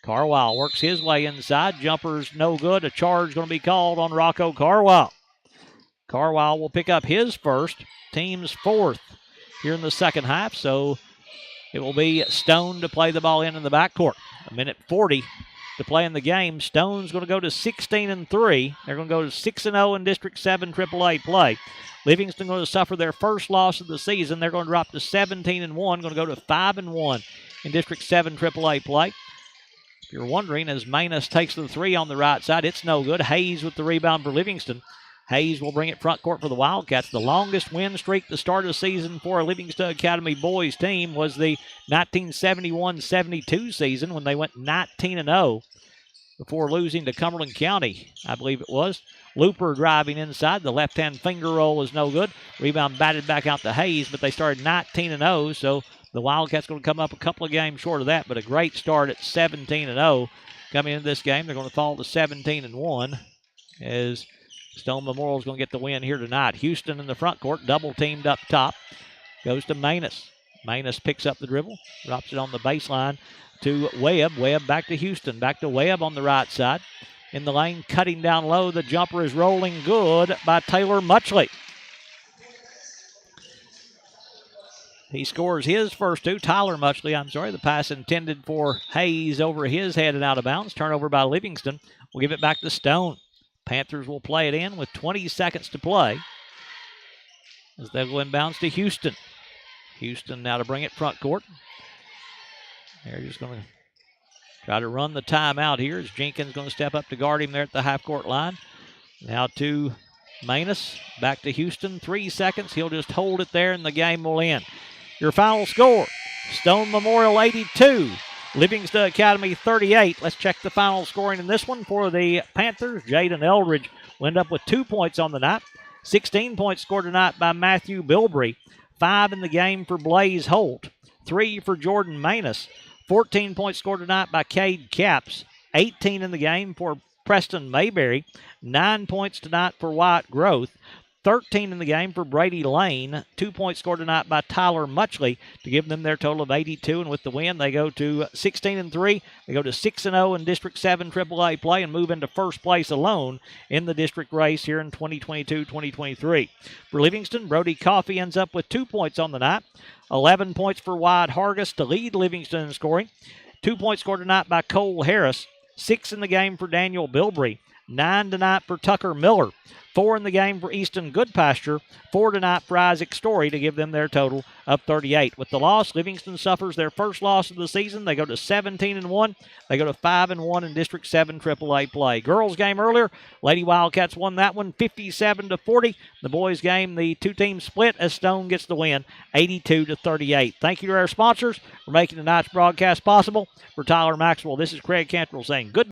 Carwile works his way inside. Jumper's no good. A charge going to be called on Rocco Carwile. Carwile will pick up his first, team's fourth here in the second half. So it will be Stone to play the ball in the backcourt. 1:40 to play in the game. Stone's going to go to 16-3. They're going to go to 6-0 in District 7 AAA play. Livingston going to suffer their first loss of the season. They're going to drop to 17-1. Going to go to 5-1 in District 7 AAA play. If you're wondering, as Manus takes the three on the right side, it's no good. Hayes with the rebound for Livingston. Hayes will bring it front court for the Wildcats. The longest win streak to start of the season for a Livingston Academy boys team was the 1971-72 season when they went 19-0 before losing to Cumberland County, I believe it was. Looper driving inside. The left-hand finger roll was no good. Rebound batted back out to Hayes, but they started 19-0, so the Wildcats going to come up a couple of games short of that, but a great start at 17-0. Coming into this game, they're going to fall to 17-1 as Stone Memorial is going to get the win here tonight. Houston in the front court, double teamed up top. Goes to Manus. Manus picks up the dribble, drops it on the baseline to Webb. Webb back to Houston. Back to Webb on the right side. In the lane, cutting down low. The jumper is rolling good by Taylor Muchley. He scores his first two. Tyler Muchley, I'm sorry. The pass intended for Hayes over his head and out of bounds. Turnover by Livingston. We'll give it back to Stone. Panthers will play it in with 20 seconds to play as they go inbounds to Houston. Houston now to bring it front court. They're just going to try to run the timeout here as Jenkins going to step up to guard him there at the half-court line. Now to Manus. Back to Houston. 3 seconds. He'll just hold it there and the game will end. Your final score, Stone Memorial 82, Livingston Academy 38. Let's check the final scoring in this one for the Panthers. Jaden Eldridge will end up with 2 points on the night. 16 points scored tonight by Matthew Bilbrey. 5 in the game for Blaze Holt. 3 for Jordan Manus. 14 points scored tonight by Cade Capps. 18 in the game for Preston Mayberry. 9 points tonight for Wyatt Growth. 13 in the game for Brady Lane. 2 points scored tonight by Tyler Muchley to give them their total of 82. And with the win, they go to 16-3. They go to 6-0 in District 7 AAA play and move into first place alone in the district race here in 2022-2023. For Livingston, Brody Coffey ends up with 2 points on the night. 11 points for Wyatt Hargis to lead Livingston in scoring. 2 points scored tonight by Cole Harris. 6 in the game for Daniel Bilbrey. 9 tonight for Tucker Miller. 4 in the game for Easton Goodpasture. 4 tonight for Isaac Story to give them their total of 38. With the loss, Livingston suffers their first loss of the season. They go to 17-1. They go to 5-1 in District 7 AAA play. Girls game earlier, Lady Wildcats won that one 57-40. The boys game, the two teams split as Stone gets the win 82-38. Thank you to our sponsors for making tonight's broadcast possible. For Tyler Maxwell, this is Craig Cantrell saying good.